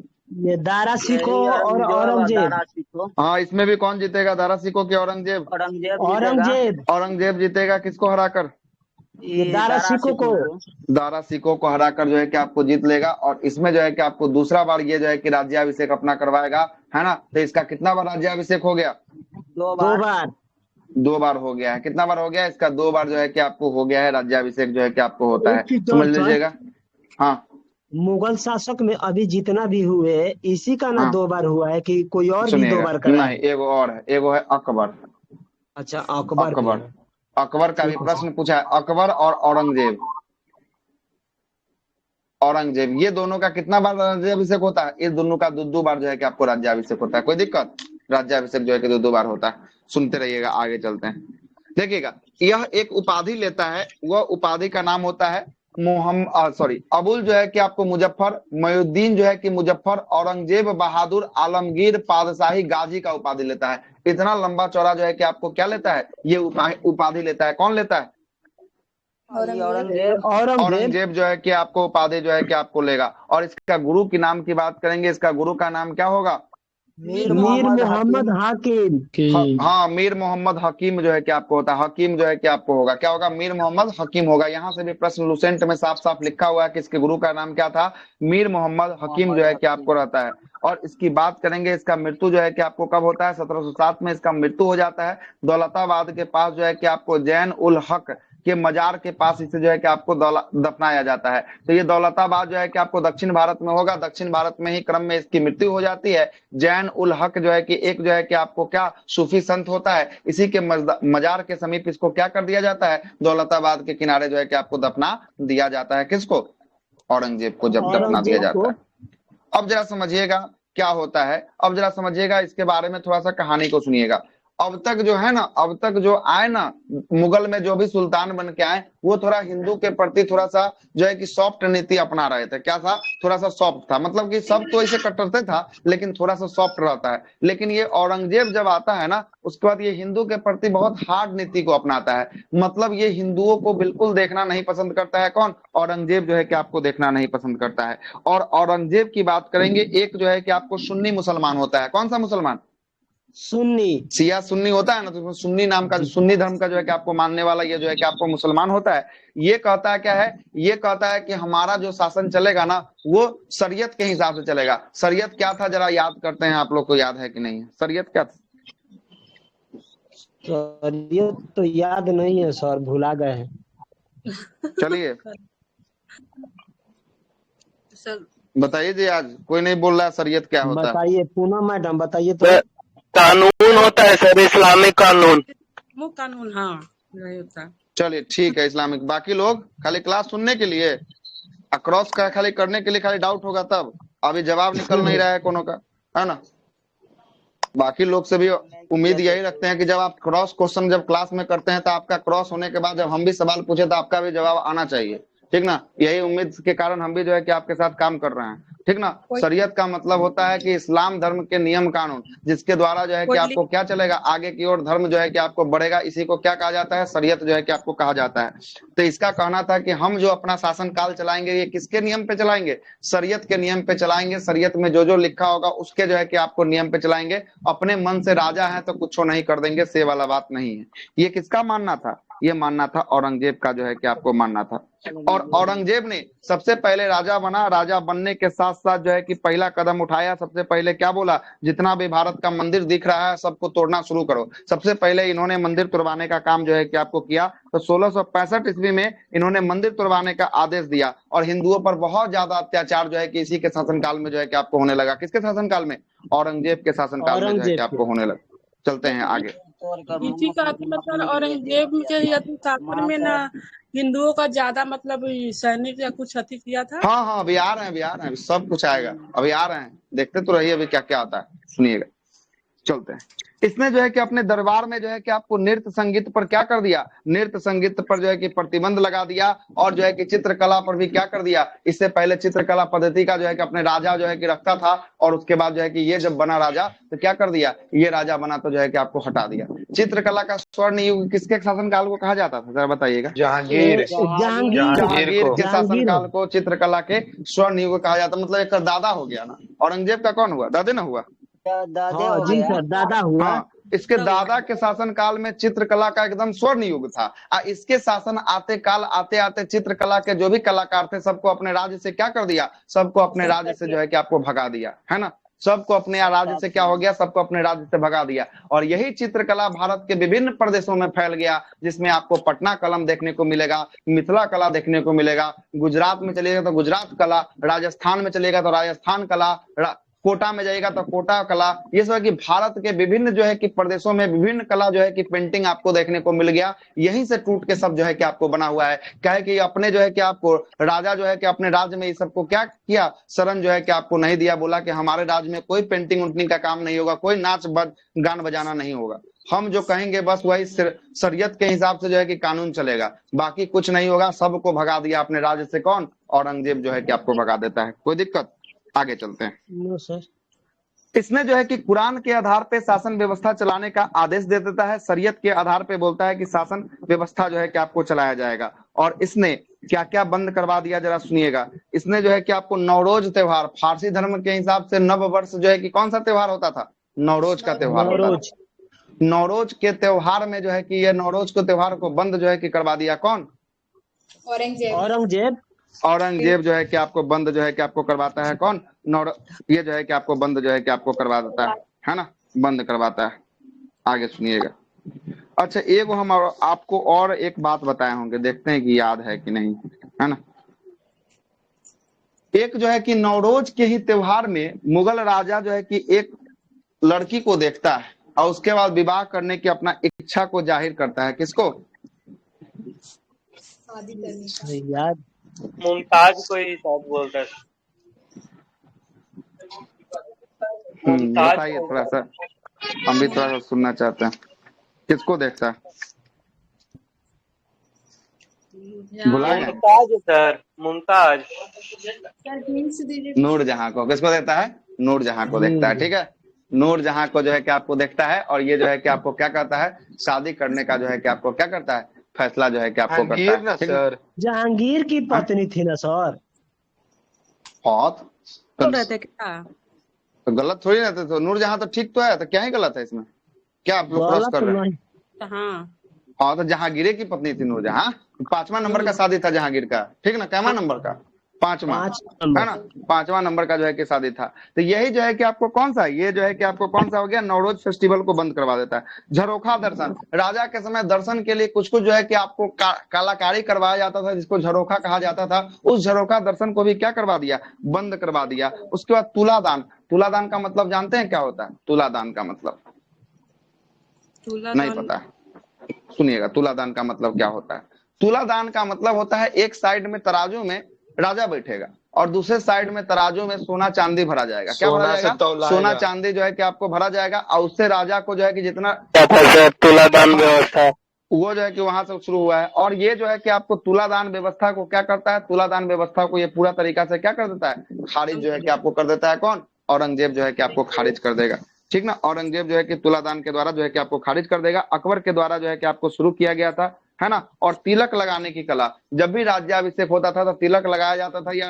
ये दारा सिको यही और औरंगजेब और औरंगजेब। दारा सिको। हाँ, इसमें भी कौन जीतेगा? दारा सिको की औरंगजेब? औरंगजेब जीतेगा। औरंगजेब औरंगजेब जीतेगा, किसको हराकर? ये ये दारा दारा सिको को। सिको को। दारा सिकों को हराकर जो है कि आपको जीत लेगा। और इसमें जो है कि आपको दूसरा बार ये जो है कि राज्याभिषेक अपना करवाएगा, है ना? तो इसका कितना बार राज्याभिषेक हो गया? 2 2 बार। बार। 2 बार हो गया है। कितना बार हो गया इसका? 2 बार जो है कि आपको हो गया है राज्याभिषेक जो है कि आपको होता है। एक चीज और समझ सर, लीजिएगा। हाँ, मुगल शासक में अभी जितना भी हुए, इसी का ना हाँ, 2 बार हुआ है कि कोई और भी 2 सुनिएगा, बार करा नहीं, है? एगो और है, एगो है अकबर। अच्छा, अकबर भी अकबर, है। अकबर का भी ठीक है। प्रश्न पूछा है, अकबर और औरंगजेब। औरंगजेब। ये दोनों का कितना बार राज्याभिषेक होता है? इस दोनों का दो बार जो है कि आपको राज्याभिषेक होता है। कोई दिक्कत? राज्याभिषेक जो है कि दो बार होता है। सुनते रहिएगा, आगे चलते हैं। देखिएगा, यह एक उपाधि लेता है, वह उपाधि का नाम होता है अबुल जो है कि आपको मुजफ्फर, मयुद्दीन जो है कि मुजफ्फर, औरंगजेब बहादुर आलमगीर पादशाही गाजी का उपाधि लेता है। इतना लंबा चौड़ा जो है कि आपको क्या लेता है? ये उपाधि लेता है। कौन लेता है? औरंगजेब। औरंगजेब जो है कि आपको उपाधि जो है कि आपको लेगा। और इसका गुरु की नाम की बात करेंगे, इसका गुरु का नाम क्या होगा? मीर मीर मोहम्मद मोहम्मद हकीम। हाकिम। हाँ, मीर मोहम्मद हकीम जो है कि आपको होता है। हकीम जो है कि आपको होगा, क्या होगा? मीर मोहम्मद हकीम होगा। यहाँ से भी प्रश्न लुसेंट में साफ साफ लिखा हुआ है कि इसके गुरु का नाम क्या था? मीर मोहम्मद हकीम जो है कि आपको रहता है। और इसकी बात करेंगे, इसका मृत्यु जो है कि आपको कब होता है? 1707 में इसका मृत्यु हो जाता है। दौलताबाद के पास जो है कि आपको जैन उल हक के मजार के पास इसे जो है कि आपको दफनाया जाता है। तो ये दौलताबाद जो है कि आपको दक्षिण भारत में होगा। दक्षिण भारत में ही क्रम में इसकी मृत्यु हो जाती है। जैन उल हक जो है कि एक जो है कि आपको क्या सूफी संत होता है, इसी के मजार के समीप इसको क्या कर दिया जाता है? दौलताबाद के किनारे जो है कि आपको दफना दिया जाता है। किसको? औरंगजेब को जब दफना दिया जाता है। अब जरा समझिएगा क्या होता है। अब जरा समझिएगा इसके बारे में, थोड़ा सा कहानी को सुनिएगा। अब तक जो है ना, अब तक जो आए ना मुगल में, जो भी सुल्तान बन के आए, वो थोड़ा हिंदू के प्रति थोड़ा सा जो है कि सॉफ्ट नीति अपना रहे थे। क्या था? थोड़ा सा सॉफ्ट था। मतलब कि सब तो ऐसे कट्टरते था, लेकिन थोड़ा सा सॉफ्ट रहता है। लेकिन ये औरंगजेब जब आता है ना, उसके बाद ये हिंदू के प्रति बहुत हार्ड नीति को अपनाता है। मतलब ये हिंदुओं को बिल्कुल देखना नहीं पसंद करता है। कौन? औरंगजेब जो है कि आपको देखना नहीं पसंद करता है। और औरंगजेब की बात करेंगे, एक जो है कि आपको सुन्नी मुसलमान होता है। कौन सा मुसलमान? सुन्नी। शिया सुन्नी होता है ना, तो सुन्नी नाम का, सुन्नी धर्म का जो है कि आपको मानने वाला ये जो है कि आपको मुसलमान होता है। ये कहता है क्या है? ये कहता है कि हमारा जो शासन चलेगा ना, वो शरीयत के हिसाब से चलेगा। शरीयत क्या था जरा याद करते हैं, आप लोग को याद है कि नहीं? शरीयत क्या था? शरीयत तो याद नहीं है सर, भुला गए हैं। चलिए बताइए जी, आज कोई नहीं बोल रहा है शरीयत क्या होता है। बताइए पूनम मैडम, बताइए तो। कानून होता है सर, इस्लामिक कानून। वो कानून, हाँ नहीं होता। चलिए ठीक है, इस्लामिक। बाकी लोग खाली क्लास सुनने के लिए, अक्रॉस का खाली करने के लिए खाली डाउट होगा तब। अभी जवाब निकल नहीं रहा है कोनो का, है ना? बाकी लोग से भी उम्मीद यही रखते हैं कि जब आप क्रॉस क्वेश्चन जब क्लास में करते हैं, तो आपका क्रॉस होने के बाद जब हम भी सवाल पूछे तो आपका भी जवाब आना चाहिए। ठीक ना? यही उम्मीद के कारण हम भी जो है कि आपके साथ काम कर रहे हैं। ठीक ना? शरीयत का मतलब होता है कि इस्लाम धर्म के नियम कानून, जिसके द्वारा जो है कि आपको क्या चलेगा, आगे की ओर धर्म जो है कि आपको बढ़ेगा। इसी को क्या कहा जाता है? शरीयत जो है कि आपको कहा जाता है। तो इसका कहना था कि हम जो अपना शासन काल चलाएंगे, ये किसके नियम पे चलाएंगे? शरीयत के नियम पे चलाएंगे। शरीयत में जो जो लिखा होगा उसके जो है कि आपको नियम पे चलाएंगे। अपने मन से राजा है तो कुछ नहीं कर देंगे, से वाला बात नहीं है। ये किसका मानना था? ये मानना था औरंगजेब का जो है कि आपको मानना था। और औरंगजेब ने सबसे पहले राजा बना। राजा बनने के साथ साथ जो है कि पहला कदम उठाया। सबसे पहले क्या बोला? जितना भी भारत का मंदिर दिख रहा है सबको तोड़ना शुरू करो। सबसे पहले इन्होंने मंदिर तोड़वाने का काम जो है कि आपको किया। तो 1665 ईस्वी में इन्होंने मंदिर तोड़वाने का आदेश दिया। और हिंदुओं पर बहुत ज्यादा अत्याचार जो है कि इसी के शासनकाल में जो है कि आपको होने लगा। किसके शासनकाल में? औरंगजेब के शासनकाल में जो है कि आपको होने लगा। चलते हैं आगे। इसी का मतलब औरंगजेब के शासन में ना हिंदुओं का ज्यादा मतलब सैनिक या कुछ अति किया था। हाँ हाँ, अभी आ रहे हैं, अभी आ रहे हैं, सब कुछ आएगा, अभी आ रहे हैं, देखते तो रहिए अभी क्या क्या आता है, सुनिएगा। चलते हैं। इसने जो है कि अपने दरबार में जो है कि आपको नृत्य संगीत पर क्या कर दिया? नृत्य संगीत पर जो है कि प्रतिबंध लगा दिया। और जो है कि चित्रकला पर भी क्या कर दिया? इससे पहले चित्रकला पद्धति का जो है कि अपने राजा जो है कि रखता था। और उसके बाद जो है कि ये जब बना राजा तो क्या कर दिया? ये राजा बना तो जो है कि आपको हटा दिया। चित्रकला का स्वर्ण युग किसके शासनकाल को कहा जाता था? जरा बताइएगा। जहांगीर के शासनकाल को चित्रकला के स्वर्ण युग कहा जाता। मतलब एक दादा हो गया ना। औरंगजेब का कौन हुआ? दादे ना हुआ? जी सर, दादा हुआ। हाँ, इसके दादा के शासन काल में चित्रकला का एकदम स्वर्ण युग था। इसके शासन आते काल आते आते चित्रकला के जो भी कलाकार थे सबको अपने राज्य से क्या कर दिया? सबको अपने राज्य से जो है कि आपको भगा दिया, है ना? सबको अपने राज्य से क्या हो गया? सबको अपने राज्य से भगा दिया। और यही चित्रकला भारत के विभिन्न प्रदेशों में फैल गया, जिसमें आपको पटना कलम देखने को मिलेगा, मिथिला कला देखने को मिलेगा। गुजरात में चलिएगा तो गुजरात कला, राजस्थान में चलिएगा तो राजस्थान कला, कोटा में जाइएगा तो कोटा कला, ये सब है कि भारत के विभिन्न जो है कि प्रदेशों में विभिन्न कला जो है कि पेंटिंग आपको देखने को मिल गया। यहीं से टूट के सब जो है कि आपको बना हुआ है। क्या है कि अपने जो है कि आपको राजा जो है कि अपने राज्य में इस सबको क्या किया, शरण जो है कि आपको नहीं दिया, बोला कि हमारे राज्य में कोई पेंटिंग उंटिंग का काम नहीं होगा, कोई नाच गान बजाना नहीं होगा, हम जो कहेंगे बस वही शरीयत के हिसाब से जो है कि कानून चलेगा, बाकी कुछ नहीं होगा। सबको भगा दिया अपने राज्य से। कौन? औरंगजेब जो है कि आपको भगा देता है। कोई दिक्कत? आगे चलते हैं। No sir. इसने जो है कि कुरान के आधार पे शासन व्यवस्था चलाने का आदेश दे देता है, शरीयत के आधार पे बोलता है कि शासन व्यवस्था जो है कि आपको चलाया जाएगा। और इसने क्या क्या बंद करवा दिया जरा सुनिएगा। इसने जो है कि आपको नवरोज त्योहार, फारसी धर्म के हिसाब से नव वर्ष जो है कि कौन सा त्योहार होता था? नवरोज का त्योहार होता नवरोज। था। नवरोज के त्योहार में जो है कि ये नवरोज के त्योहार को बंद जो है कि करवा दिया। कौन? औरंगजेब। औरंगजेब जो है कि आपको बंद जो है कि आपको करवाता है। कौन? ये जो है कि आपको बंद जो है कि आपको करवा देता है ना, बंद करवाता है। आगे सुनिएगा। अच्छा, एक हम आपको और एक बात बताए होंगे, देखते हैं कि याद है कि नहीं, है ना। एक जो है कि नवरोज के ही त्योहार में मुगल राजा जो है कि एक लड़की को देखता है और उसके बाद विवाह करने की अपना इच्छा को जाहिर करता है। किसको? याद मुमताज को ही शायद बोलता है। बताइए थोड़ा सा, हम भी थोड़ा सा सुनना चाहते हैं। किसको देखता है? भुला गए? मुमताज सर, मुमताज। नूरजहां को। किसको देखता है? नूरजहां को देखता है। ठीक है, नूरजहां को जो है कि आपको देखता है और ये जो है कि आपको क्या करता है, शादी करने का जो है कि आपको क्या करता है, फैसला जो है कि आपको करता है। ना सर, जहांगीर की पत्नी थी ना सर। बहुत रहते क्या? तो गलत थोड़ी रहते। तो नूरजहां तो ठीक तो है, तो क्या ही गलत है इसमें? क्या आप लोग क्रॉस गलत कर रहे हैं? नहीं। हाँ, हाँ, तो जहांगीर की पत्नी थी नूरजहां। 5वां नंबर का शादी था जहांगीर का। ठीक ना? कैवा नंबर का? 5वां, 5 है नंबर। ना। 5वां नंबर का जो है कि शादी था। तो यही जो है कि आपको कौन सा, ये जो है कि आपको कौन सा हो गया, नवरोज फेस्टिवल को बंद करवा देता है। झरोखा दर्शन, राजा के समय दर्शन के लिए कुछ कुछ जो है कि आपको कलाकारी करवाया जाता था, जिसको झरोखा कहा जाता था। उस झरोखा दर्शन को भी क्या करवा दिया, बंद करवा दिया। उसके बाद तुलादान। तुलादान का मतलब जानते हैं क्या होता है? तुलादान का मतलब नहीं पता है? सुनिएगा, तुलादान का मतलब क्या होता है। तुलादान का मतलब होता है एक साइड में तराजू में राजा बैठेगा और दूसरे साइड में तराजू में सोना चांदी भरा जाएगा। क्या भरा जाएगा? सोना चांदी जो है कि आपको भरा जाएगा और उससे राजा को जो है कि जितना तुलादान व्यवस्था, वो जो है कि वहां से शुरू हुआ है। और ये जो है कि आपको तुलादान व्यवस्था को क्या करता है, तुलादान व्यवस्था को ये पूरा तरीका से क्या कर देता है, खारिज जो है कि आपको कर देता है। कौन? औरंगजेब जो है कि आपको खारिज कर देगा। ठीक ना, औरंगजेब जो है कि तुलादान के द्वारा जो है कि आपको खारिज कर देगा। अकबर के द्वारा जो है कि आपको शुरू किया गया था, है ना। और तिलक लगाने की कला, जब भी राज्याभिषेक होता था तो तिलक लगाया जाता था, या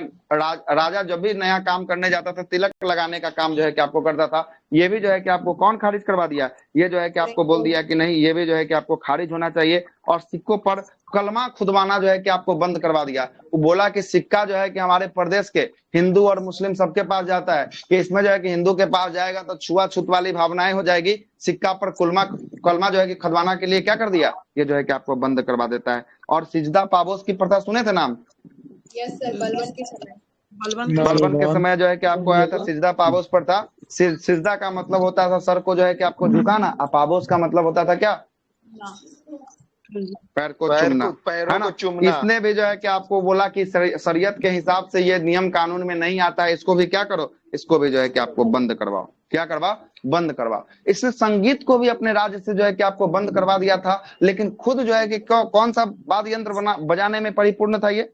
राजा जब भी नया काम करने जाता था तिलक लगाने का काम जो है कि आपको करता था। ये भी जो है कि आपको कौन खारिज करवा दिया, ये जो है कि आपको बोल दिया कि नहीं, ये भी जो है कि आपको खारिज होना चाहिए। और सिक्कों पर कलमा खुदवाना जो है कि आपको बंद करवा दिया। वो बोला कि सिक्का जो है कि हमारे प्रदेश के हिंदू और मुस्लिम सबके पास जाता है, कि इसमें जो है कि हिंदू के पास जाएगा तो छुआछूत वाली भावनाएं हो जाएगी। सिक्का पर कलमा जो है कि खुदवाना के लिए क्या कर दिया, ये जो है कि आपको बंद करवा देता है। और सिजदा पाबोस की प्रथा सुने थे नाम? यस सर, बलबन के समय। बलबन के समय जो है कि आपको आया था सिजदा पाबोस प्रथा। सिजदा का मतलब होता था सर को जो है कि आपको झुकाना, और पाबोस का मतलब होता था क्या, पैर को चूमना, है ना। इसने भी जो है कि आपको बोला कि शरीयत के हिसाब से ये नियम कानून में नहीं आता है, इसको भी क्या करो, इसको भी जो है कि आपको बंद करवाओ। क्या करवा? बंद करवाओ। इसने संगीत को भी अपने राज्य से जो है कि आपको बंद करवा दिया था, लेकिन खुद जो है कि कौन सा वाद्य यंत्र बजाने में परिपूर्ण था? ये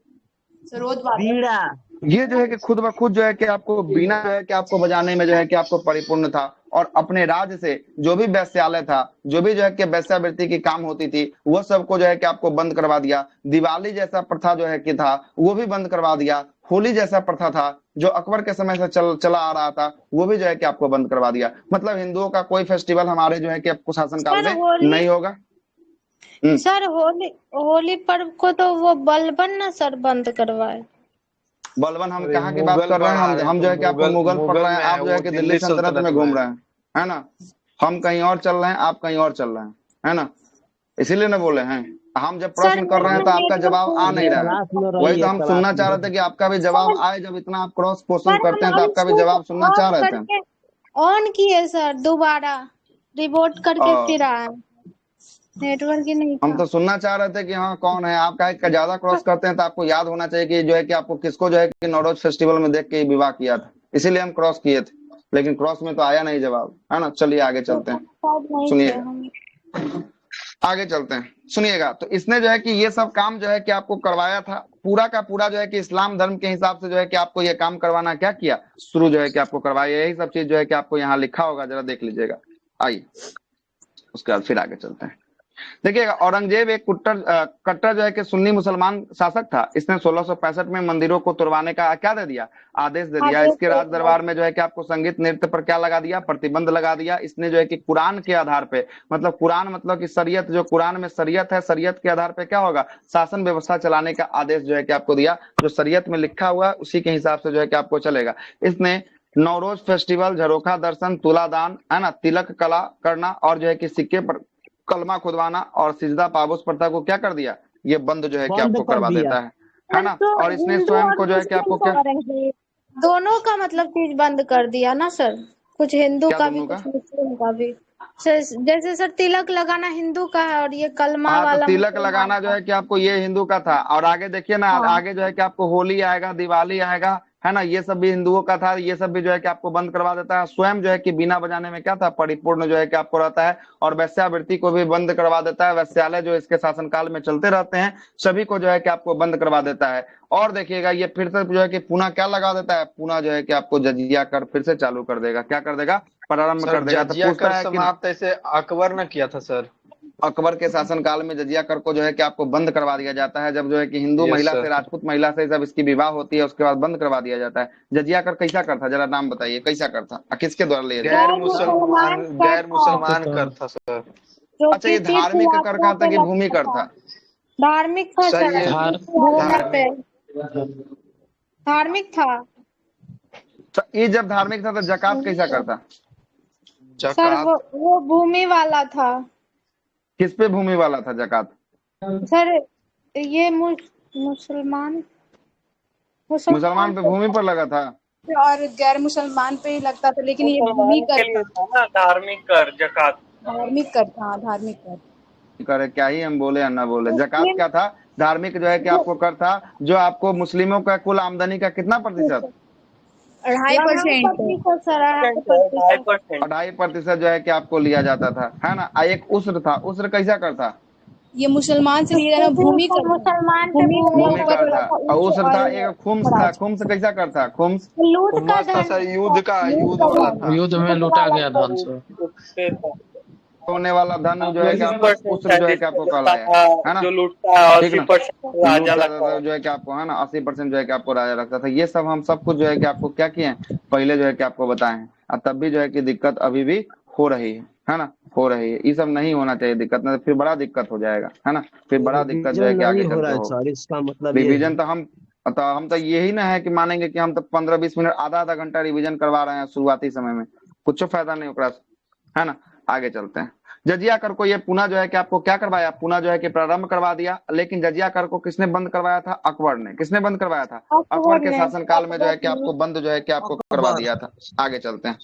बीड़ा। ये जो है कि खुद ब खुद जो है कि आपको बीना जो है कि आपको बजाने में जो है कि आपको परिपूर्ण था। और अपने राज्य से जो भी वैश्यालय था, जो भी जो है कि वैश्यावृत्ति की काम होती थी, वो सबको जो है कि आपको बंद करवा दिया। दिवाली जैसा प्रथा जो है कि था, वो भी बंद करवा दिया। होली जैसा प्रथा था जो अकबर के समय से चला आ रहा था, वो भी जो है कि आपको बंद करवा दिया। मतलब हिंदुओं का कोई फेस्टिवल हमारे जो है कि आपको शासनकाल में नहीं होगा। सर होली पर्व को तो वो बलबन ना सर बंद करवाए। बलबन हम कहाँ की बात कर रहे हैं? हम जो है कि आपको मुगल पढ़ रहे हैं, आप जो है कि दिल्ली सल्तनत में घूम रहे हैं, है ना। हम कहीं और चल रहे हैं, आप कहीं और चल रहे हैं, है ना। इसीलिए ना बोले हैं। हम जब प्रश्न कर रहे हैं तो आपका जवाब आ नहीं रहा है। क्लास में वही रहिए, तो हम क्लास सुनना में चाह रहे थे कि आपका भी जवाब आए। जब इतना आप क्रॉस क्वेश्चन करते हैं तो आपका भी जवाब सुनना चाह रहे थे। ऑन किए सर, दोबारा रिपोर्ट करके और फिर आए, नेटवर्क ही नहीं हम था। तो सुनना चाह रहे थे कि हाँ कौन है। आप का ज्यादा क्रॉस करते हैं तो आपको याद होना चाहिए कि जो है कि आपको किसको जो है कि नवरोज फेस्टिवल में देख के विवाह किया था, इसीलिए हम क्रॉस किए थे। लेकिन क्रॉस में तो आया नहीं जवाब, है ना। चलिए आगे चलते हैं, शायद नहीं थे सुनिएगा, हम। आगे चलते हैं, सुनिएगा। तो इसने जो है कि ये सब काम जो है कि आपको करवाया था, पूरा का पूरा जो है कि इस्लाम धर्म के हिसाब से जो है कि आपको ये काम करवाना क्या किया, शुरू जो है कि आपको करवाया। यही सब चीज जो है कि आपको यहाँ लिखा होगा, जरा देख लीजिएगा। आइए उसके बाद फिर आगे चलते हैं। देखिएगा, औरंगजेब एक कट्टर जो है कि सुन्नी मुसलमान शासक था। इसने 1665 में मंदिरों को तुड़वाने का क्या दे दिया, आदेश दे दिया। इसके राज दरबार में जो है कि आपको संगीत नृत्य पर क्या लगा दिया, प्रतिबंध लगा दिया। इसने जो है कि कुरान के आधार पे, मतलब कुरान मतलब कि शरीयत, जो कुरान में शरीयत है, शरीयत के आधार पे क्या होगा, शासन व्यवस्था चलाने का आदेश जो है कि आपको दिया। जो शरीयत में लिखा हुआ है उसी के हिसाब से जो है कि आपको चलेगा। इसने नवरोज फेस्टिवल, झरोखा दर्शन, तुलादान, है ना, तिलक कला करना और जो है कि सिक्के पर कलमा खुदवाना और सिजदा पाबूस प्रथा को क्या कर दिया, ये बंद जो है कि बंद आपको कर करवा दिया। देता है ना। तो और इसने हिंदू स्वयं और को जो है कि आपको मुस्लिम क्या, का रहेंगे, दोनों का मतलब चीज बंद कर दिया ना सर, कुछ हिंदू क्या का भी दोनों का, कुछ मुस्लिम का भी। जैसे सर तिलक लगाना हिंदू का है और ये कलमा हाँ तो वाला तिलक मुसलमान लगाना जो का। है कि आपको ये हिंदू का था। और आगे देखिए ना, हाँ आगे जो है कि आपको होली आएगा, दिवाली आएगा, है ना, ये सब भी हिंदुओं का था। ये सब भी जो है कि आपको बंद करवा देता है। स्वयं जो है कि बिना बजाने में क्या था, परिपूर्ण जो है कि आपको रहता है। और वैश्यावृत्ति को भी बंद करवा देता है। वैश्यालय जो इसके शासनकाल में चलते रहते हैं, सभी को जो है कि आपको बंद करवा देता है। और देखिएगा ये फिर से जो है कि पुनः क्या लगा देता है, पुनः जो है कि आपको जजिया कर फिर से चालू कर देगा। क्या कर देगा, प्रारंभ सर कर देगा। तो जजिया पूछता कर है कि समाप्त ऐसे अकबर ने किया था सर। अकबर के शासनकाल में जजिया कर को जो है कि आपको बंद करवा दिया जाता है। जब जो है कि हिंदू यस महिला सर। से, राजपूत महिला से जब इसकी विवाह होती है, उसके बाद बंद करवा दिया जाता है। जजिया कर कैसा कर था, जरा नाम बताइए, कैसा कर था, किसके द्वारा लिया गया। गैर मुसलमान का गैर था, मुसलमान कर था सर। जो अच्छा, कि ये तीर्थ धार्मिक कर यात्रा था पे कि भूमि लगता कर था। था। धार्मिक था सर सर, ये तीर्थ यात्रा पे धार्मिक था। तो ये जब धार्मिक था तो जकात कैसा करता, सर जकात वो भूमि वाला था किस पे भूमि वाला था जकात। सर। ये मुसलमान मुसलमान पे भूमि पर लगा था। और गैर मुसलमान पे ही लगता था, लेकिन ये भूमि मुसलमानों के कर लिए था, था ना धार्मिक कर, जकात। धार्मिक कर था, धार्मिक कर। करे क्या ही हम बोले या ना बोले, जकात मुस्लिम क्या था, धार्मिक जो है कि आपको कर था। जो आपको मुस्लिमों का कुल आमदनी का कितना प्रतिशत, 2.5%। सर 2.5%। 2.5% जो है कि आपको लिया जाता था, है ना। एक उस्र था, उस्र कैसा करता, ये मुसलमान से लिया जाना भूमि कर था, मुसलमान पे भूमि भूमि का भूमि ऊपर कर था। वाला था, और ऊंच उस्र था, और एक खुम्स बड़ा। था। खुम्स कैसा करता, खुम्स लूट का मस्त था धन सर, युद्ध का, युद्ध वाला था। युद्ध में लूटा गया धन सर। उससे था। होने वाला धन जो है कि आपको 80% उस्र जो है कि जिसको आपको लगता कहलाया, था, है ना। जो लूटता है, ठीक ना, 80% राजा लूटता लगता था है। जो है कि आपको, है ना, 80% जो है कि आपको राजा लगता था। ये सब हम सब कुछ जो है कि आपको क्या किए हैं, पहले जो है कि आपको बताए हैं। और तब भी जो है कि दिक्कत अभी भी हो रही है ना, हो रही है। ये सब नहीं होना चाहिए दिक्कत, नहीं तो फिर बड़ा दिक्कत हो जाएगा, है ना। फिर बड़ा दिक्कत जो है रिवीजन कि आगे नहीं हो चल रहा के है होगा। सर, इसका मतलब ये रिवीजन है। तो हम तो यही ना है कि मानेंगे कि हम तो 15-20 मिनट, आधा आधा घंटा रिवीजन करवा रहे हैं शुरुआती समय में, कुछ फायदा नहीं होगा, है ना। आगे चलते हैं। जजिया कर को ये पुनः जो है कि आपको क्या करवाया, पुनः जो है कि प्रारंभ करवा दिया। लेकिन जजिया कर को किसने बंद करवाया था, अकबर ने। किसने बंद करवाया था, अकबर के शासनकाल में जो है कि आपको बंद जो है कि आपको करवा दिया था। आगे चलते हैं।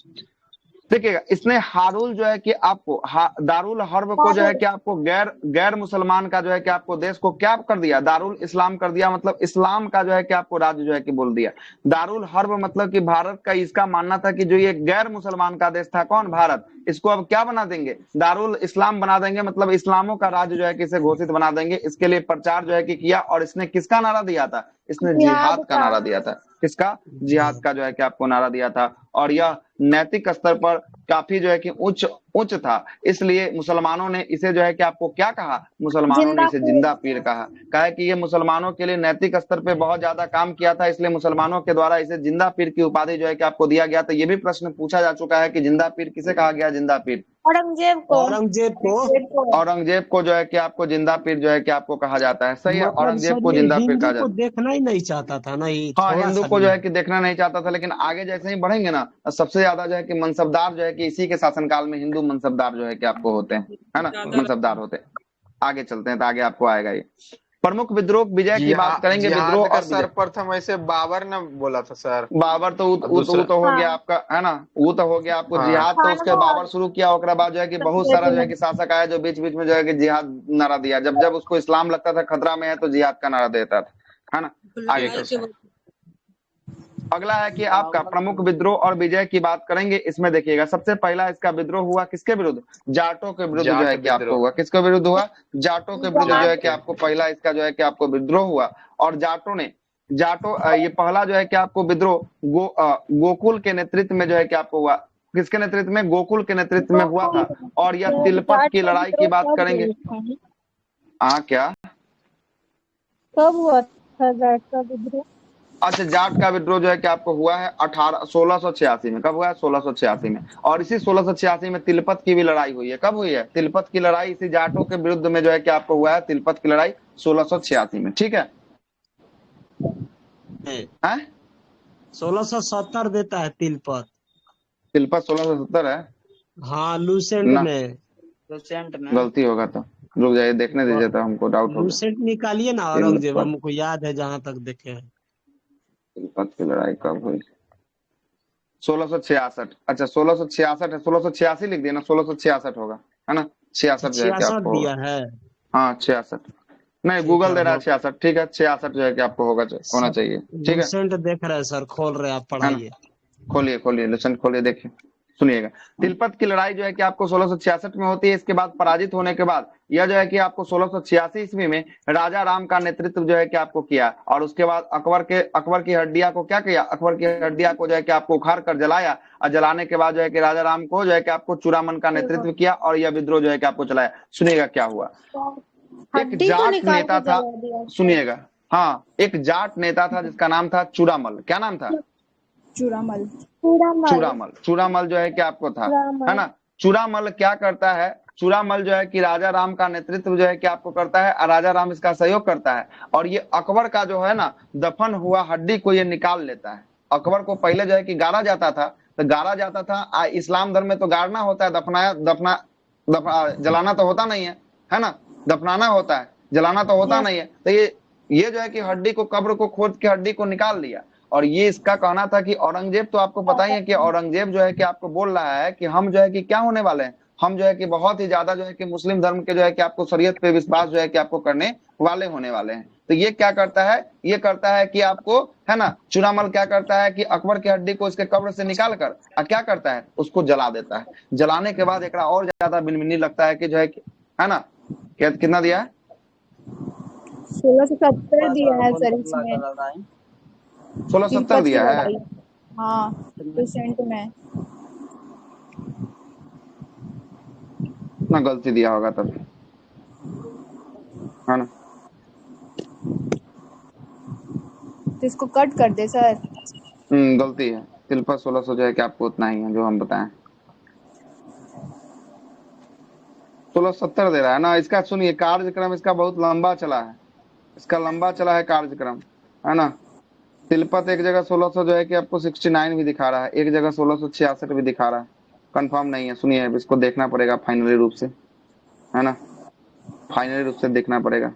देखिएगा, इसने हारुल जो है कि आपको दारुल हर्ब को जो है कि आपको गैर मुसलमान का जो है कि आपको देश को क्या कर दिया, दारुल इस्लाम कर दिया। मतलब इस्लाम का जो है कि आपको राज्य जो है कि बोल दिया। दारुल हर्ब मतलब कि भारत का, इसका मानना था कि जो ये गैर मुसलमान का देश था, कौन, भारत, इसको अब क्या बना देंगे, दारुल इस्लाम बना देंगे। मतलब इस्लामों का राज्य जो है कि इसे घोषित बना देंगे। इसके लिए प्रचार जो है कि किया। और इसने किसका नारा दिया था, इसने जिहाद का नारा दिया था। किसका, जिहाद का जो है कि आपको नारा दिया था। और यह नैतिक स्तर पर काफी जो है कि उच्च था। इसलिए मुसलमानों ने इसे जो है कि आपको क्या कहा, मुसलमानों ने इसे जिंदा पीर कहा कि ये मुसलमानों के लिए नैतिक स्तर पे बहुत ज्यादा काम किया था। इसलिए मुसलमानों के द्वारा इसे जिंदा पीर की उपाधि जो है कि आपको दिया गया था। ये भी प्रश्न पूछा जा चुका है कि जिंदा पीर किसे कहा गया, जिंदा पीर औरंगजेब को जो है कि आपको जिंदा पीर जो है कि आपको कहा जाता है। सही है, मतलब औरंगजेब सर को ये जिंदा पीर हिंदू कहा को जाता है। देखना ही नहीं चाहता था ना, ये हाँ, थोड़ा हिंदू सा को भी। जो है कि देखना नहीं चाहता था। लेकिन आगे जैसे ही बढ़ेंगे ना, सबसे ज्यादा जो है कि मनसबदार जो है कि इसी के शासनकाल में हिंदू मनसबदार जो है कि आपको होते हैं, है ना, मनसबदार होते हैं। आगे चलते हैं तो आगे आपको आएगा ये। प्रमुख विद्रोह विजय की बात करेंगे, जिहाद विद्रोह का और विजय। सर्वप्रथम ऐसे बाबर ने बोला था सर। बाबर तो वो तो हो गया आपका, है ना, वो तो हो गया आपको। हाँ। जिहाद तो उसके बाबर शुरू किया, ओकरा बाद जो है कि बहुत सारा जो है हाँ। कि शासक आया जो बीच बीच में जो है कि जिहाद नारा दिया, जब जब उसको इस्लाम लगता था खतरा में है तो जिहाद का नारा देता था, है ना। आगे लड़ाई चलते के हैं। अगला है कि आपका प्रमुख विद्रोह और विजय की बात करेंगे। इसमें देखिएगा सबसे पहला इसका विद्रोह हुआ किसके विरुद्ध? जाटों के विरुद्ध जो है कि आपको हुआ। किसके विरुद्ध हुआ? जाटों के विरुद्ध जो है कि आपको पहला इसका जो है कि आपको विद्रोह हुआ। और ये पहला जो है कि आपको विद्रोह गोकुल के नेतृत्व में जो है कि आपको हुआ। किसके नेतृत्व में? गोकुल के नेतृत्व में हुआ था। और यह तिलपत की लड़ाई की बात करेंगे। हाँ क्या? कब हुआ था जाट का विद्रोह? अच्छा, जाट का विद्रोह जो है कि आपको हुआ है 1686 में। कब हुआ है? 1686 में। और इसी 1686 में तिलपत की भी लड़ाई हुई है। कब हुई है? तिलपत की लड़ाई इसी जाटों के विरुद्ध में जो है कि आपको हुआ है तिलपत की लड़ाई 1686 में। ठीक है, 1670 देता है तिलपत। तिलपत 1670 है। हाँ, लूसेंट ना, में। लूसेंट में गलती होगा तो रुक जाइए, देखने दीजिए, तो हमको डाउट हो गया। लूसेंट निकालिए ना औरंगजेब, तिलपत हमको याद है जहां तक देखे हैं। तिलपत की लड़ाई कब हुई? 1666। अच्छा 1666 है, 1686 लिख दिया ना, 1666 होगा, है ना। 66 जो है कि 66 आपको दिया होगा। है। हाँ 66, नहीं ठीक गूगल है, दे रहा है हो 66। ठीक है, 66 जो है कि आपको होना चाहिए। ठीक है, लूसेंट देख रहे हैं सर, खोल रहे हैं, आप है ना। पढ़ाइए। खोलिए खोलिए, लेसन खोलिए, देखिए सुनिएगा। तिलपत की लड़ाई जो है कि आपको 1666 में होती है। इसके बाद पराजित होने के बाद यह जो है कि आपको 1686 ईस्वी में राजा राम का नेतृत्व जो है कि आपको किया। और उसके बाद अकबर की हड्डियां को क्या किया? अकबर की हड्डियां को जो है कि आपको उखाड़ कर जलाया। और जलाने के बाद जो है कि राजा राम को जो है कि आपको चूड़ामन का नेतृत्व किया और यह विद्रोह जो है कि आपको चलाया। सुनिएगा क्या हुआ। एक हड्डी को जाट निकाल नेता के था, जला दिया। सुनिएगा। हाँ, एक जाट नेता था जिसका नाम था चूड़ामल। क्या नाम था? चूड़ामल। चूड़ामल जो है कि आपको था, चूड़ामल। है ना। चूड़ामल क्या करता है? चूड़ामल जो है कि राजा राम का नेतृत्व जो है कि आपको करता है और राजा राम इसका सहयोग करता है। और ये अकबर का जो है ना दफन हुआ हड्डी को ये निकाल लेता है। अकबर को पहले जो है कि गाड़ा जाता था, तो गाड़ा जाता था। इस्लाम धर्म में तो गाड़ना होता है, जलाना तो होता नहीं है ना। दफनाना होता है, जलाना तो होता नहीं है। तो ये जो है कि हड्डी को, कब्र को खोद के हड्डी को निकाल लिया। और ये इसका कहना था कि औरंगजेब, तो आपको पता ही है कि औरंगजेब जो है कि आपको बोल रहा है कि हम जो है कि क्या होने वाले हैं, हम जो है कि बहुत ही ज्यादा जो है कि मुस्लिम धर्म के जो है कि आपको शरीयत पे विश्वास जो है कि आपको करने वाले होने वाले हैं। तो ये क्या करता है? ये करता है कि आपको, है ना, चूड़ामल क्या करता है कि अकबर की हड्डी को इसके कब्र से निकाल कर क्या करता है? उसको जला देता है। जलाने के बाद एक और ज्यादा बिनबिनी लगता है कि जो है ना, कितना दिया है? 1670 दिया है सर इसमें। 1670 दिया है। हाँ, परसेंट में ना गलती दिया होगा तब, है ना। तो इसको कट कर दे सर। गलती है। तिलपत 1600 जो है कि आपको उतना ही है जो हम बताएं। 1670 दे रहा है ना। इसका सुनिए, कार्यक्रम इसका बहुत लंबा चला है। इसका लंबा चला है कार्यक्रम, है ना। तिलपत एक जगह 1600 जो है कि आपको 69 भी दिखा रहा है, एक जगह 1666 भी दिखा रहा है। कंफर्म नहीं है, सुनिए इसको देखना पड़ेगा फाइनली रूप से, है ना। फाइनली रूप से देखना पड़ेगा।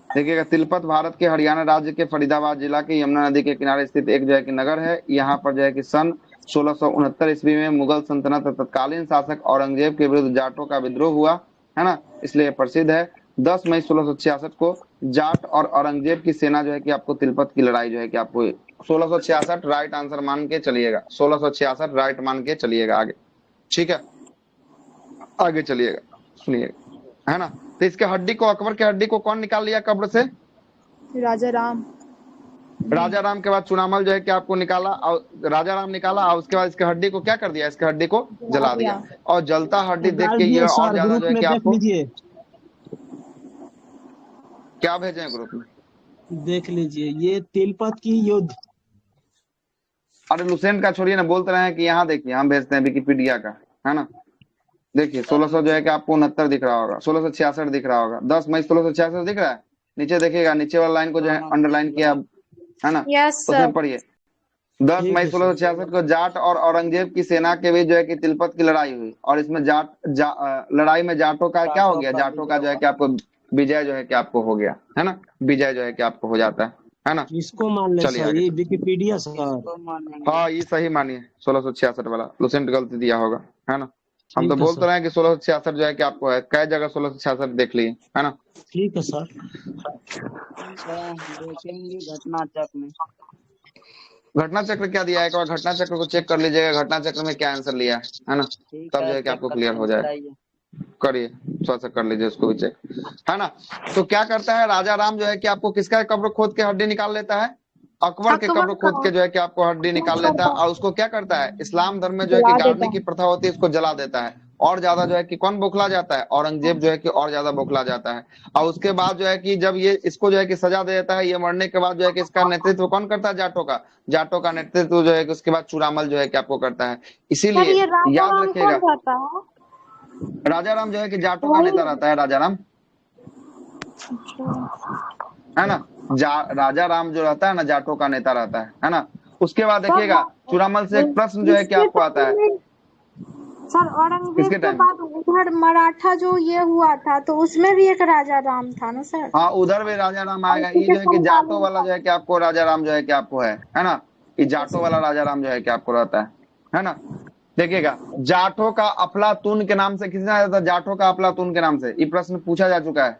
देखिएगा, तिलपत भारत के हरियाणा राज्य के फरीदाबाद जिला के यमुना नदी के किनारे स्थित एक जो है कि नगर है। यहाँ पर जो है कि सन 1669 ईस्वी में मुगल सल्तनत तत्कालीन शासक औरंगजेब के विरुद्ध जाटों का विद्रोह हुआ, है ना, इसलिए प्रसिद्ध है। 10 मई 1666 को जाट और औरंगजेब की सेना जो है कि आपको तिलपत की लड़ाई जो है कि आपको 1666 राइट आंसर मान के चलिएगा। 1666 राइट मान के चलिएगा आगे। ठीक है, आगे चलिएगा, सुनिएगा, है ना। तो इसके हड्डी को, अकबर के हड्डी को कौन निकाल लिया कब्र से? राजा राम। राजा राम के बाद चूड़ामल जो है कि आपको निकाला, और राजा राम निकाला, और उसके बाद इसके हड्डी को क्या कर दिया? इसके हड्डी को जला दिया। और जलता हड्डी देख के ये और ज्यादा जो है कि आपको क्या भेजे ग्रुप में देख लीजिए, ये तिलपत की युद्ध। अरे लुसेंट का छोड़िए ना, बोलते रहे कि यहाँ देखिए हम भेजते हैं विकिपीडिया का, है ना। देखिए 1600 जो है कि आपको 69 दिख रहा होगा, 1666 दिख रहा होगा, 10 मई 1666 दिख रहा है। नीचे देखिएगा, नीचे वाला लाइन को जो है अंडरलाइन किया, है ना। यस उसमें सर। पढ़िए 10 ठीक मई है सर। 1666 को जाट और औरंगजेब की सेना के बीच जो है कि तिलपत की लड़ाई हुई और इसमें लड़ाई में जाटों का क्या हो गया, जाटों का जो है कि आपको विजय जो है कि आपको हो गया, है ना, विजय जो है कि आपको हो जाता है ना। किसको मान ले चलिए सर, आगे। ये विकिपीडिया सर? इसको मानेंगे। हाँ ये सही मानिए, 1666 वाला लुसेंट गलती दिया होगा, है ना। हम तो ठीक है बोल तो सर। रहे हैं कि 1666 जो है कि आपको है, कई जगह 1666 देख लिए, है ना। ठीक है सर। देखेंगे घटना चक्र में। घटना चक्र क्या दिया है, एक बार घटना चक्र को चेक कर लीजिएगा, घटना चक्र में क्या आंसर लिया है ना, ठीक तब जो है, है कि चेक आपको करते क्लियर हो हैं, जाए। बताइए। करिए, थोड़ा सा कर लीजिए उसको भी चेक, है ना। तो क्या करता है राजा राम जो है कि आपको किसका कब्र खोद के हड्डी निकाल लेता है, अकबर के कब्र खोद के जो है कि आपको हड्डी निकाल लेता है, और उसको क्या करता है, इस्लाम धर्म में जो है कि जला देता गाड़ने की प्रथा होती है, इसको जला देता है। और ज्यादा जो है कि कौन बौखला जाता है, औरंगजेब जो है कि और ज्यादा बौखला जाता है। और उसके बाद जो है कि जब ये इसको जो है कि सजा दे देता है, ये मरने के बाद जो है कि इसका नेतृत्व कौन करता है, जाटों का नेतृत्व जो है कि उसके बाद चूड़ामल जो है कि आपको करता है। सर इसीलिए ये राजा याद राम रखिएगा, कौन रहता है? राजा राम जो है कि जाटों का नेता रहता है, राजा राम, है ना। राजा राम जो रहता है ना, जाटों का नेता रहता है ना। उसके बाद देखिएगा चूड़ामल से एक प्रश्न जो है कि आपको आता है, सर औरंगजेब किसके के टाइम, बाद उधर मराठा जो ये हुआ था तो उसमें भी एक राजा राम था ना सर? हाँ उधर भी राजा राम आएगा। उसी ये के जो है कि जाटों समकालीन वाला था। जो है कि आपको राजा राम जो है कि आपको है ना, ये जाटों वाला राजा राम जो है कि आपको रहता है ना। देखिएगा, जाटों का अफलातून के नाम से किसने आया था, जाटों का अफलातून के नाम से ये प्रश्न पूछा जा चुका है।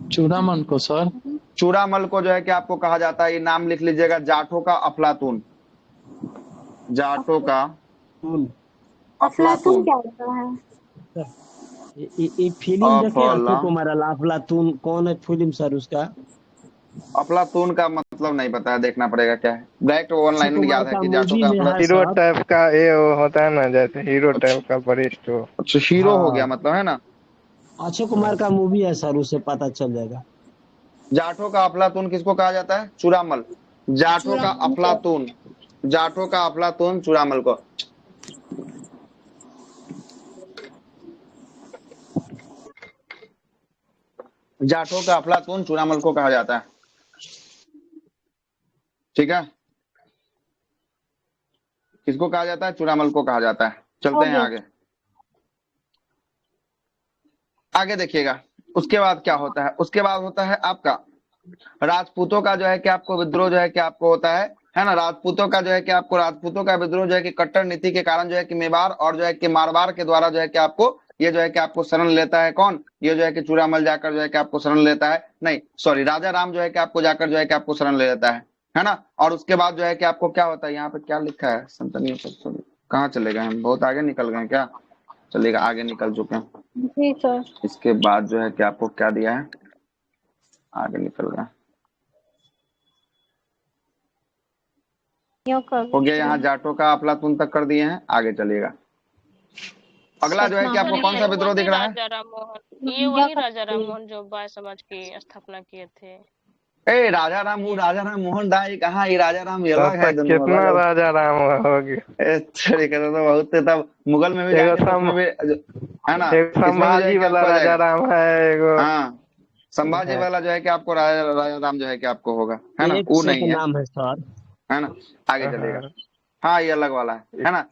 चूड़ामन को सर। चूड़ामल को जो है कि आपको कहा जाता है, ये नाम लिख लीजिएगा, जाटों का अफलातून, जाटों का अफलातून अफलातून। क्या होता है? ये फिल्म देखे अक्षय कुमार अफलातून, कौन है फिल्म सर उसका? अफलातून का मतलब नहीं पता है, देखना पड़ेगा क्या है, डायरेक्ट अक्षय ऑनलाइन कुमार याद है का कि जाटों मूवी का में है अफलातून। Hero sir. टाइप का ये वो होता है ना, जैसे हीरो टाइप का वरिष्ठ हो। अच्छा हीरो हो गया हाँ, मतलब, है ना। अक्षय कुमार का मूवी है सर, उससे पता चल जाएगा। जाटों का अफलातून किसको कहा जाता है, चूड़ामल। जाटों का चूड़ामल को। अफलातून, जाटों का अफलातून चूड़ामल को। जाटों का अफलातून चूड़ामल को कहा जाता है, ठीक है। किसको कहा जाता है, चूड़ामल को कहा जाता है। चलते हैं आगे, आगे देखिएगा। उसके बाद क्या होता है, उसके बाद होता है आपका राजपूतों का जो है कि आपको विद्रोह जो है कि आपको होता है ना। राजपूतों का जो है कि आपको राजपूतों का विद्रोह जो है कि कट्टर नीति के कारण जो है कि मेवाड़ और जो है कि मारवाड़ के द्वारा जो है कि आपको ये जो है कि आपको शरण लेता है कौन, ये जो है कि चूड़ामल जाकर जो है कि आपको शरण लेता है, नहीं सॉरी, राजा राम जो है कि आपको जाकर जो है कि आपको शरण ले लेता है ना। और उसके बाद जो है कि आपको क्या होता है, यहाँ पे क्या लिखा है, संतनियों पर कहाँ चले गए हम, बहुत आगे निकल गए क्या, चलिएगा आगे निकल चुके हैं। जी सर। इसके बाद जो है कि आपको क्या दिया है, आगे निकल गए, हो गया। यहाँ जाटों का अफलातून तक कर दिए हैं, आगे चलिएगा। अगला जो है कि आपको कौन सा विद्रोह दिख रहा है, राजा राम मोहन, ये वही राजा राम मोहन जो बाय समाज की स्थापना किए थे। ए राजा राम, वो राजा राम मोहन राय कहाँ, ये राजा राम ये अलग है, दोनों कितना अलग। राजा राम हो गया, तो बहुत, तब मुगल में भी जाएंगे तो उसमें भी है ना, एक संभाजी वाला राजा राम है एगो। हाँ संभाजी वाला जो है कि आपको राजा राम जो है कि आपको होगा, है ना, वो नहीं है, नाम है सर, है ना। आगे चलेगा, हाँ ये अलग वाला है ना।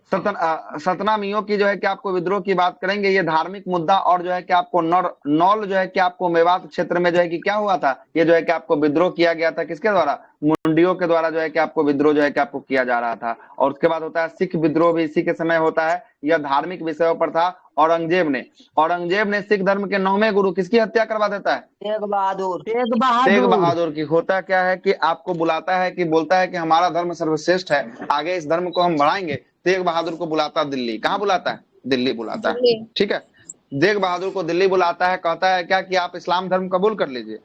सतनामियों की जो है कि आपको विद्रोह की बात करेंगे, ये धार्मिक मुद्दा और जो है कि आपको नौल जो है कि आपको मेवात क्षेत्र में जो है कि क्या हुआ था, ये जो है कि आपको विद्रोह किया गया था, किसके द्वारा, मुंडियों के द्वारा जो है कि आपको विद्रोह जो है कि आपको किया जा रहा था। और उसके बाद होता है सिख विद्रोह, भी इसी के समय होता है, यह धार्मिक विषयों पर था। औरंगजेब ने सिख धर्म के 9वें गुरु किसकी हत्या करवा देता है, तेग बहादुर की। होता क्या है कि आपको बुलाता है कि बोलता है कि हमारा धर्म सर्वश्रेष्ठ है, आगे इस धर्म को हम बढ़ाएंगे। तेग बहादुर को बुलाता दिल्ली, कहाँ बुलाता है, दिल्ली बुलाता है, ठीक है। तेग बहादुर को दिल्ली बुलाता है, कहता है क्या कि आप इस्लाम धर्म कबूल कर लीजिए।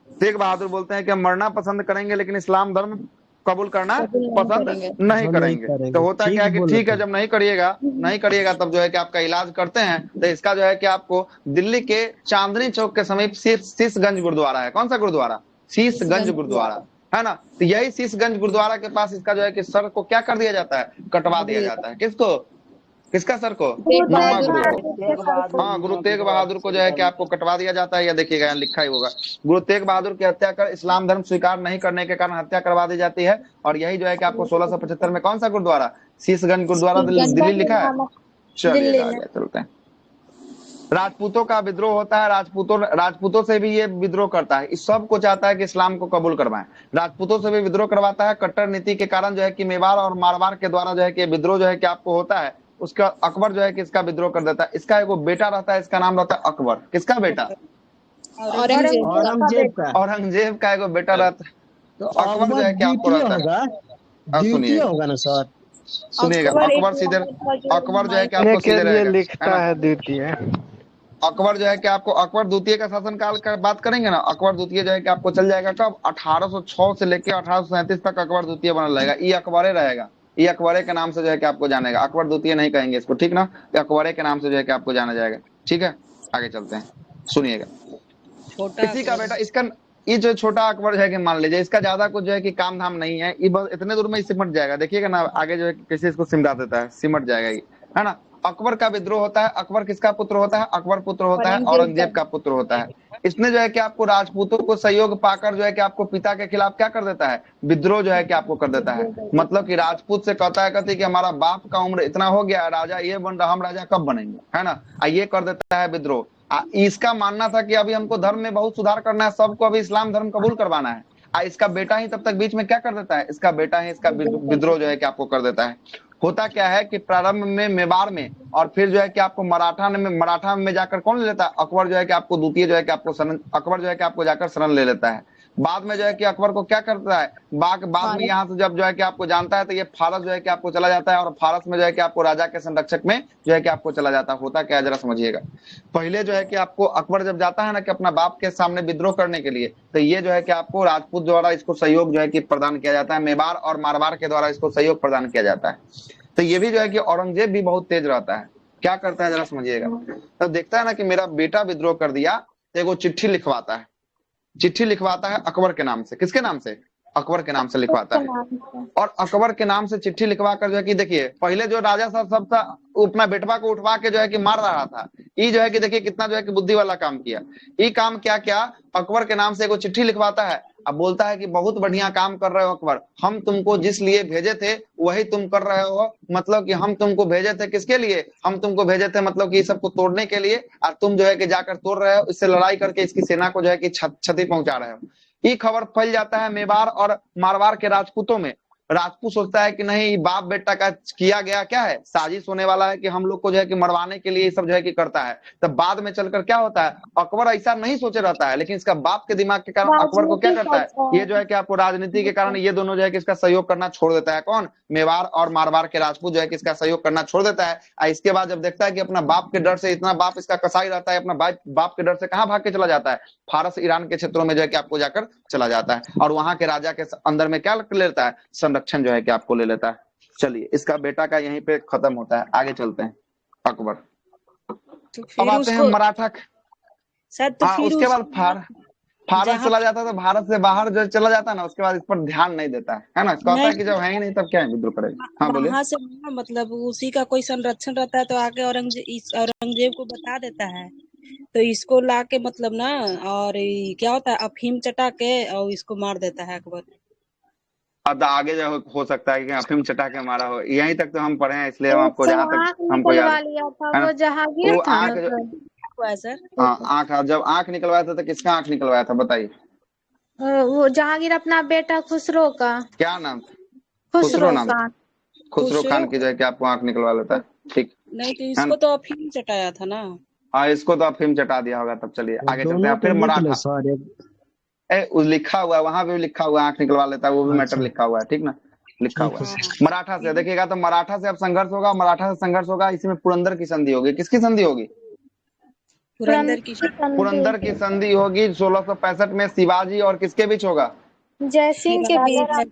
तेग बहादुर बोलते हैं कि हम मरना पसंद करेंगे लेकिन इस्लाम धर्म कबूल करना पसंद नहीं करेंगे। तो होता क्या है कि ठीक है, जब नहीं करिएगा तब जो है कि आपका इलाज करते हैं। तो इसका जो है कि आपको दिल्ली के चांदनी चौक के समीप शीशगंज गुरुद्वारा है, कौन सा गुरुद्वारा, शीशगंज गुरुद्वारा, है ना। तो यही शीशगंज गुरुद्वारा के पास इसका जो है कि सर को क्या कर दिया जाता है, कटवा दिया जाता है। किसका सर को? तेग मुन्ना बहादुर गुरु का। को। तेग बहादुर हाँ, जी गुरु हैं तेग जो बहादुर को जो है कि आपको कटवा दिया जाता है, या देखिएगा यहाँ लिखा ही होगा, गुरु तेग बहादुर की हत्या कर इस्लाम धर्म स्वीकार नहीं करने के कारण हत्या करवा दी जाती है। और यही जो है कि आपको 1675 में कौन सा गुरुद्वारा? शीशगंज गुरुद्वारा दिल्ली लिखा है। चलिए दिल्ली आगे में। चलते हैं। राजपूतों का विद्रोह होता है, राजपूतों से भी ये विद्रोह करता है, इस सब को चाहता है कि इस्लाम को कबूल करवाएं। राजपूतों से भी विद्रोह करवाता है, कट्टर नीति के कारण जो है कि मेवाड़ और मारवाड़ के द्वारा जो है कि विद्रोह जो है कि आपको होता है, उसका अकबर जो है कि इसका विद्रोह कर देता है। इसका एक बेटा रहता है, इसका नाम रहता है अकबर। किसका बेटा? औरंगजेब का। औरंगजेब का। औरंगजेब का एक बेटा रहता है। तो अकबर जो है कि आपको द्वितीय रहता है। होगा, अब द्वितीय सुनिएगा, होगा ना सर? सुनिएगा, अकबर एक अकबर सीधे, राजा था जो अकबर जो है कि हमारे आपको सीधे रहेगा, है लिखता ना? है द्वितीय। अकबर जो है कि आपको अकबर द्वितीय का शासन काल का बात करेंगे ना, अकबर द्वितीय जो है कि आपको चल जाएगा कब? 1806 से लेके 1837 तक अकबर द्वितीय बनल रहेगा। ये अकबरे रहेगा, ये अकबरे के नाम से जो है कि आपको जानेगा। अकबर द्वितीय नहीं कहेंगे इसको, ठीक ना? ये अकबरे के नाम से जो है कि आपको जाना जाएगा। ठीक है, आगे चलते हैं, सुनिएगा। इसी का बेटा, इसका ये जो छोटा अकबर जो है कि मान लीजिए इसका ज्यादा कुछ जो है कि काम धाम नहीं है, ये बस इतने दूर में ही सिमट जाएगा। देखिएगा ना आगे जो है कैसे इसको सिमटा देता है, सिमट जाएगा ये, है ना? अकबर का विद्रोह होता है। अकबर किसका पुत्र होता है? अकबर पुत्र होता है औरंगजेब का पुत्र होता है। इसने जो है कि आपको राजपूतों को सहयोग पाकर जो है कि आपको पिता के खिलाफ क्या कर देता है? विद्रोह जो है कि आपको कर देता है। मतलब कि राजपूत से कहता है कहते कि हमारा बाप का उम्र इतना हो गया, राजा ये बन रहा, हम राजा कब बनेंगे, है ना? ये कर देता है विद्रोह। इसका मानना था कि अभी हमको धर्म में बहुत सुधार करना है, सबको अभी इस्लाम धर्म कबूल करवाना है। इसका बेटा ही तब तक बीच में क्या कर देता है? इसका बेटा ही इसका विद्रोह जो है कि आपको कर देता है। होता क्या है कि प्रारंभ में मेवाड़ में, और फिर जो है कि आपको मराठा में जाकर कौन ले लेता है? अकबर जो है कि आपको द्वितीय जो है कि आपको अकबर जो है कि आपको जाकर शरण ले लेता है। बाद में जो है कि अकबर को क्या करता है? बाद में यहाँ से जब जो है कि आपको जानता है तो ये फारस जो है कि आपको चला जाता है, और फारस में जो है कि आपको राजा के संरक्षक में जो है कि आपको चला जाता है। होता क्या है जरा समझिएगा। पहले जो है कि आपको अकबर जब जाता है ना कि अपना बाप के सामने विद्रोह करने के लिए, तो ये जो है कि आपको राजपूत द्वारा इसको सहयोग जो है कि प्रदान किया जाता है, मेवाड़ और मारवाड़ के द्वारा इसको सहयोग प्रदान किया जाता है। तो ये भी जो है कि औरंगजेब भी बहुत तेज रहता है। क्या करता है जरा समझिएगा। तो देखता है ना कि मेरा बेटा विद्रोह कर दिया, तो एगो चिट्ठी लिखवाता है। चिट्ठी लिखवाता है अकबर के नाम से। किसके नाम से? अकबर के नाम से लिखवाता है। और अकबर के नाम से चिट्ठी लिखवा कर जो है कि देखिए, पहले जो राजा सब था अपना बेटवा को उठवा के जो है कि मार रहा था। ये जो है कि देखिए कितना जो है कि बुद्धि वाला काम किया। ये काम क्या किया? अकबर के नाम से एगो चिट्ठी लिखवाता है। अब बोलता है कि बहुत बढ़िया काम कर रहे हो अकबर, हम तुमको जिस लिए भेजे थे वही तुम कर रहे हो। मतलब कि हम तुमको भेजे थे किसके लिए? हम तुमको भेजे थे मतलब कि सबको तोड़ने के लिए, और तुम जो है कि जाकर तोड़ रहे हो, इससे लड़ाई करके इसकी सेना को जो है कि क्षति पहुंचा रहे हो। ये खबर फैल जाता है मेवाड़ और मारवाड़ के राजपूतों में। राजपूत सोचता है कि नहीं, बाप बेटा का किया गया क्या है, साजिश होने वाला है कि हम लोग को जो है कि मरवाने के लिए ये सब जो है कि करता है। तब बाद में चलकर क्या होता है, अकबर ऐसा नहीं सोचे रहता है, लेकिन इसका बाप के दिमाग के कारण अकबर को क्या करता है, ये जो है कि आपको राजनीति के कारण ये दोनों जो है कि इसका सहयोग करना छोड़ देता है। कौन? मेवाड़ और मारवाड़ के राजपूत जो है कि इसका सहयोग करना छोड़ देता है। और इसके बाद जब देखता है कि अपना बाप के डर से, इतना बाप इसका कसाई रहता है, अपना बाप के डर से कहाँ भाग के चला जाता है? फारस ईरान के क्षेत्रों में जो है कि आपको जाकर चला जाता है, और वहां के राजा के अंदर में क्या लेता है? संरक्षण जो है कि आपको ले लेता है। चलिए, इसका बेटा का यहीं पे खत्म होता है। आगे चलते हैं अकबर। तो अब फिर आते हैं उसको मराठा। सर तो हाँ, फिर उसके बाद उसको फारस जहाँ चला जाता है, तो भारत से बाहर जो चला जाता है ना, उसके बाद इस पर ध्यान नहीं देता है ना? कहता है नहीं कि जब है ही नहीं तब क्या है विद्रोह करेगा। हाँ बोलिए। वहां से ना, मतलब उसी का कोई संरक्षण रहता है तो आके औरंगजेब को बता देता है, तो इसको ला के मतलब ना, और क्या होता है, अफीम चटा के और इसको मार देता है अकबर। अब आगे जो हो सकता है कि अफीम चटा के मारा हो, यहीं तक तो हम पढ़े हैं, इसलिए हम आपको तो जहां तक आँख हमको याद निकलवा है लिया था है ना? वो जहांगीर वो था आंख ना सर? हुआ है सर। आंख, जब आंख निकलवाया था तो किसका आंख निकलवाया था बताइए? वो जहांगीर अपना बेटा खुसरो का। क्या नाम था? खुसरो खुसरो नाम का। था। खुसरो खान की जो है कि आपको आंख निकलवा लेता है, ठीक नहीं तो है इसको ना? तो अफीम चटाया था ना। हाँ, इसको तो अफीम चटा दिया होगा। तब चलिए आगे चलते दोनों हैं। को फिर लिख लो मराठा। सर। लिखा हुआ है वहां पे भी, लिखा हुआ है आंख निकलवा लेता है, वो भी मैटर अच्छा, लिखा हुआ है, ठीक ना? लिखा ठीक हुआ है है। सर। मराठा से देखिएगा तो मराठा से अब संघर्ष होगा। मराठा से संघर्ष होगा, इसमें पुरंदर की संधि होगी। किसकी संधि होगी? पुरंदर की पुरंदर की संधि होगी 1665 में। शिवाजी और किसके बीच होगा? जय सिंह के बीच।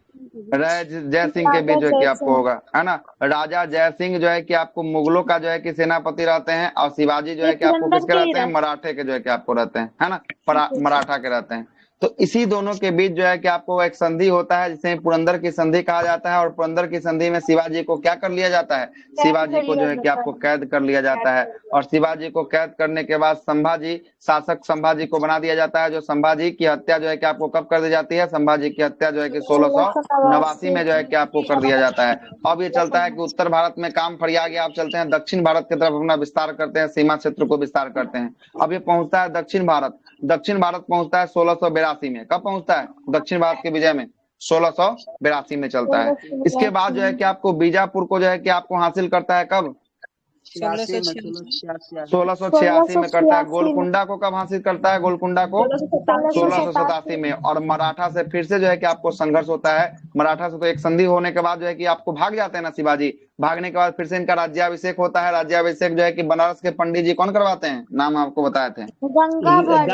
जय सिंह के बीच जो है कि आपको होगा, है ना? राजा जय सिंह जो है कि आपको मुगलों का जो है कि सेनापति रहते हैं, और शिवाजी जो ये है कि आपको पुरंदर किसके के ही रहते हैं? मराठे के जो है कि आपको रहते हैं, है ना? मराठा के रहते हैं। तो इसी दोनों के बीच जो है कि आपको एक संधि होता है जिसे पुरंदर की संधि कहा जाता है। और पुरंदर की संधि में शिवाजी को क्या कर लिया जाता है, शिवाजी को जो है कि आपको कैद कर लिया जाता है। और शिवाजी को कैद करने के बाद संभाजी, शासक संभाजी को बना दिया जाता है। जो संभाजी की हत्या जो है कि आपको कब कर दी जाती है, संभाजी की हत्या जो है कि 1689 में जो है कि आपको कर दिया जाता है। अब ये चलता है कि उत्तर भारत में काम फरिया गया, अब चलते हैं दक्षिण भारत की तरफ अपना विस्तार करते हैं, सीमा क्षेत्र को विस्तार करते हैं। अब ये पहुंचता है दक्षिण भारत। दक्षिण भारत पहुंचता है 1682 में। कब पहुंचता है दक्षिण भारत के विजय में, 1682 में चलता है। इसके बाद जो है कि आपको बीजापुर को जो है कि आपको हासिल करता है कब, 1686 में करता है। गोलकुंडा को कब हासिल करता है, गोलकुंडा को 1687 में। और मराठा से फिर से जो है कि आपको संघर्ष होता है। मराठा से तो एक संधि होने के बाद जो है कि आपको भाग जाते हैं ना शिवाजी, भागने के बाद फिर से इनका राज्याभिषेक होता है। राज्याभिषेक जो है कि बनारस के पंडित जी कौन करवाते हैं, नाम आपको बताए थे, गंगा भट्ट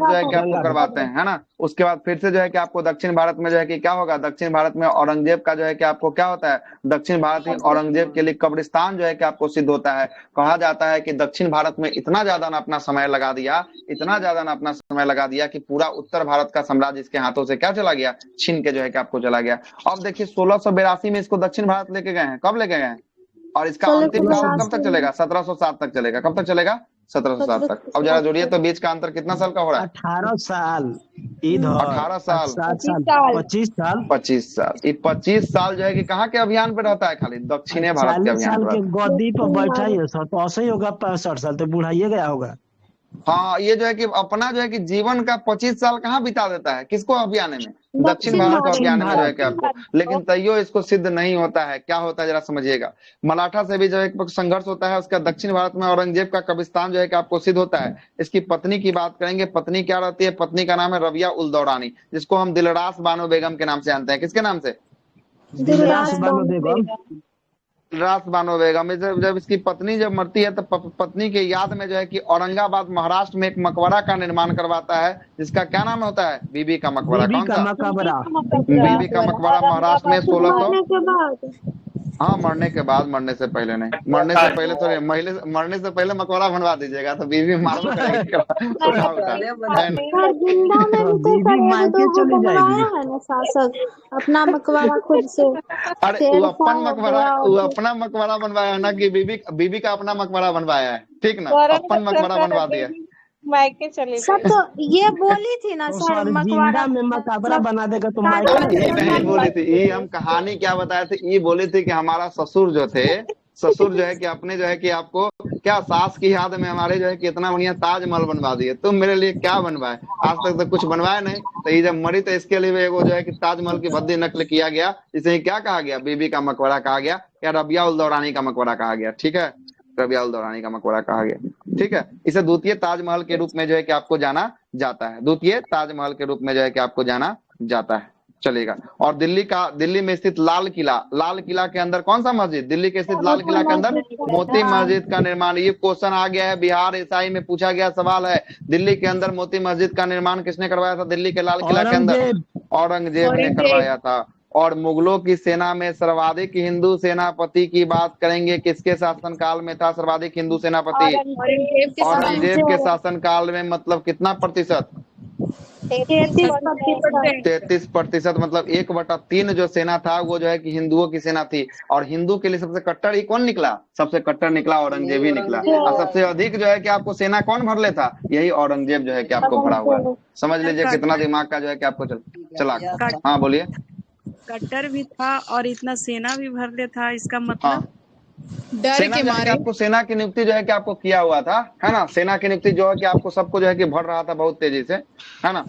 जो है कि आपको करवाते हैं, है ना। उसके बाद फिर से जो है कि आपको दक्षिण भारत में जो है कि क्या होगा, दक्षिण भारत में औरंगजेब का जो है कि आपको क्या होता है, दक्षिण भारत ही औरंगजेब के लिए कब्रिस्तान जो है कि आपको सिद्ध होता है। कहा जाता है कि दक्षिण भारत में इतना ज्यादा ना अपना समय लगा दिया, इतना ज्यादा ना अपना समय लगा दिया कि पूरा उत्तर भारत का साम्राज्य इसके हाथों से क्या चला गया, छीन के जो है कि आपको चला गया। अब देखिए 1682 में इसको दक्षिण भारत लेके गए हैं। कब लेके गए हैं, और इसका अंतिम काल कब तक चलेगा, 1707 तक चलेगा। कब तक चलेगा, 1707 तक। अब जरा जोड़िए तो बीच का अंतर कितना साल का हो रहा है, 18 साल इधर, 18 साल, 7 साल, 25 साल, 25 साल। ये 25 साल जो है कि कहाँ के अभियान पे रहता है, खाली दक्षिणी भारत के 40 अभियान साल पे के रहता है। गद्दी पर बैठा ही है सर, तो ऐसे ही होगा 65 साल तो बुढ़ाइए गया होगा। हाँ, ये जो है कि अपना जो है कि जीवन का 25 साल कहाँ बिता देता है, किसको अभियाने में, दक्षिण भारत को अभियाने में जो है कि आपको। लेकिन तैयो इसको सिद्ध नहीं होता है। क्या होता है जरा समझिएगा, मराठा से भी जो है संघर्ष होता है। उसका दक्षिण भारत में औरंगजेब का कब्रिस्तान जो है कि आपको सिद्ध होता है। इसकी पत्नी की बात करेंगे, पत्नी क्या रहती है, पत्नी का नाम है रबिया उल दौरानी, जिसको हम दिलरास बानो बेगम के नाम से जानते हैं। किसके नाम से, दिलरास बानो बेगम। रास बानो बेगम। जब इसकी पत्नी जब मरती है तो पत्नी के याद में जो है कि औरंगाबाद महाराष्ट्र में एक मकबरा का निर्माण करवाता है, जिसका क्या नाम होता है, बीबी का मकबरा। बीबी कौन का सा, मकबरा। बीबी का मकबरा महाराष्ट्र में 1600। हाँ, मरने के बाद, मरने से पहले नहीं, मरने से पहले तो मरने से पहले मकबरा बनवा दीजिएगा तो बीवी मारबो करेगी। बीबी मायके चली जाएगी। शासक अपना मकबरा खुद से, अरे वो अपना मकबरा बनवाया ना कि बीबी का अपना मकबरा बनवाया है, ठीक ना, अपन मकबरा बनवा दिया। मायके चले सब तो ये बोली थी ना तो सर, सर मकबरा जिंदा में मकबरा बना देगा तो मायके ये नहीं बोली थी, ये हम कहानी क्या बताए थे, ये बोली थी कि हमारा ससुर जो थे, ससुर जो है कि अपने जो है कि आपको क्या सास की याद में हमारे जो है कि इतना बढ़िया ताजमहल बनवा दिए। तुम मेरे लिए क्या बनवाए, आज तक तो कुछ बनवाया नहीं। तो ये जब मरी तो इसके लिए वो जो है कि ताजमहल की भद्दी नकल किया गया, इसे क्या कहा गया, बीबी का मकबरा कहा गया, या रबिया उल दौरानी का मकबरा कहा गया। ठीक है, रबिया उल दौरानी का मकबरा कहा गया। ठीक है, इसे द्वितीय ताजमहल के रूप में जो है कि आपको जाना जाता है, द्वितीय ताजमहल के रूप में जो है कि आपको जाना जाता है। चलेगा। और दिल्ली में स्थित लाल किला के अंदर कौन सा मस्जिद, दिल्ली के स्थित लाल किला के अंदर मोती मस्जिद का निर्माण। ये क्वेश्चन आ गया है, बिहार ईसाई में पूछा गया सवाल है, दिल्ली के अंदर मोती मस्जिद का निर्माण किसने करवाया था, दिल्ली के लाल किला के अंदर औरंगजेब ने करवाया था। और मुगलों की सेना में सर्वाधिक हिंदू सेनापति की बात करेंगे, किसके शासनकाल में था सर्वाधिक हिंदू सेनापति, औरंगजेब के शासनकाल में। मतलब कितना प्रतिशत, 33%। मतलब 1/3 जो सेना था वो जो है कि हिंदुओं की सेना थी। और हिंदू के लिए सबसे कट्टर ही कौन निकला, सबसे कट्टर निकला औरंगजेब ही निकला। और सबसे अधिक जो है कि आपको सेना कौन भर लेता, यही औरंगजेब जो है कि आपको भरा हुआ है। समझ लीजिए कितना दिमाग का जो है कि आपको चला। हाँ बोलिए। कट्टर भी था और इतना सेना भी भर ले था, इसका मतलब डर के मारे आपको सेना की नियुक्ति जो है कि आपको किया हुआ था, है ना। सेना की नियुक्ति जो है कि आपको सबको जो है कि भर रहा था बहुत तेजी से, है ना।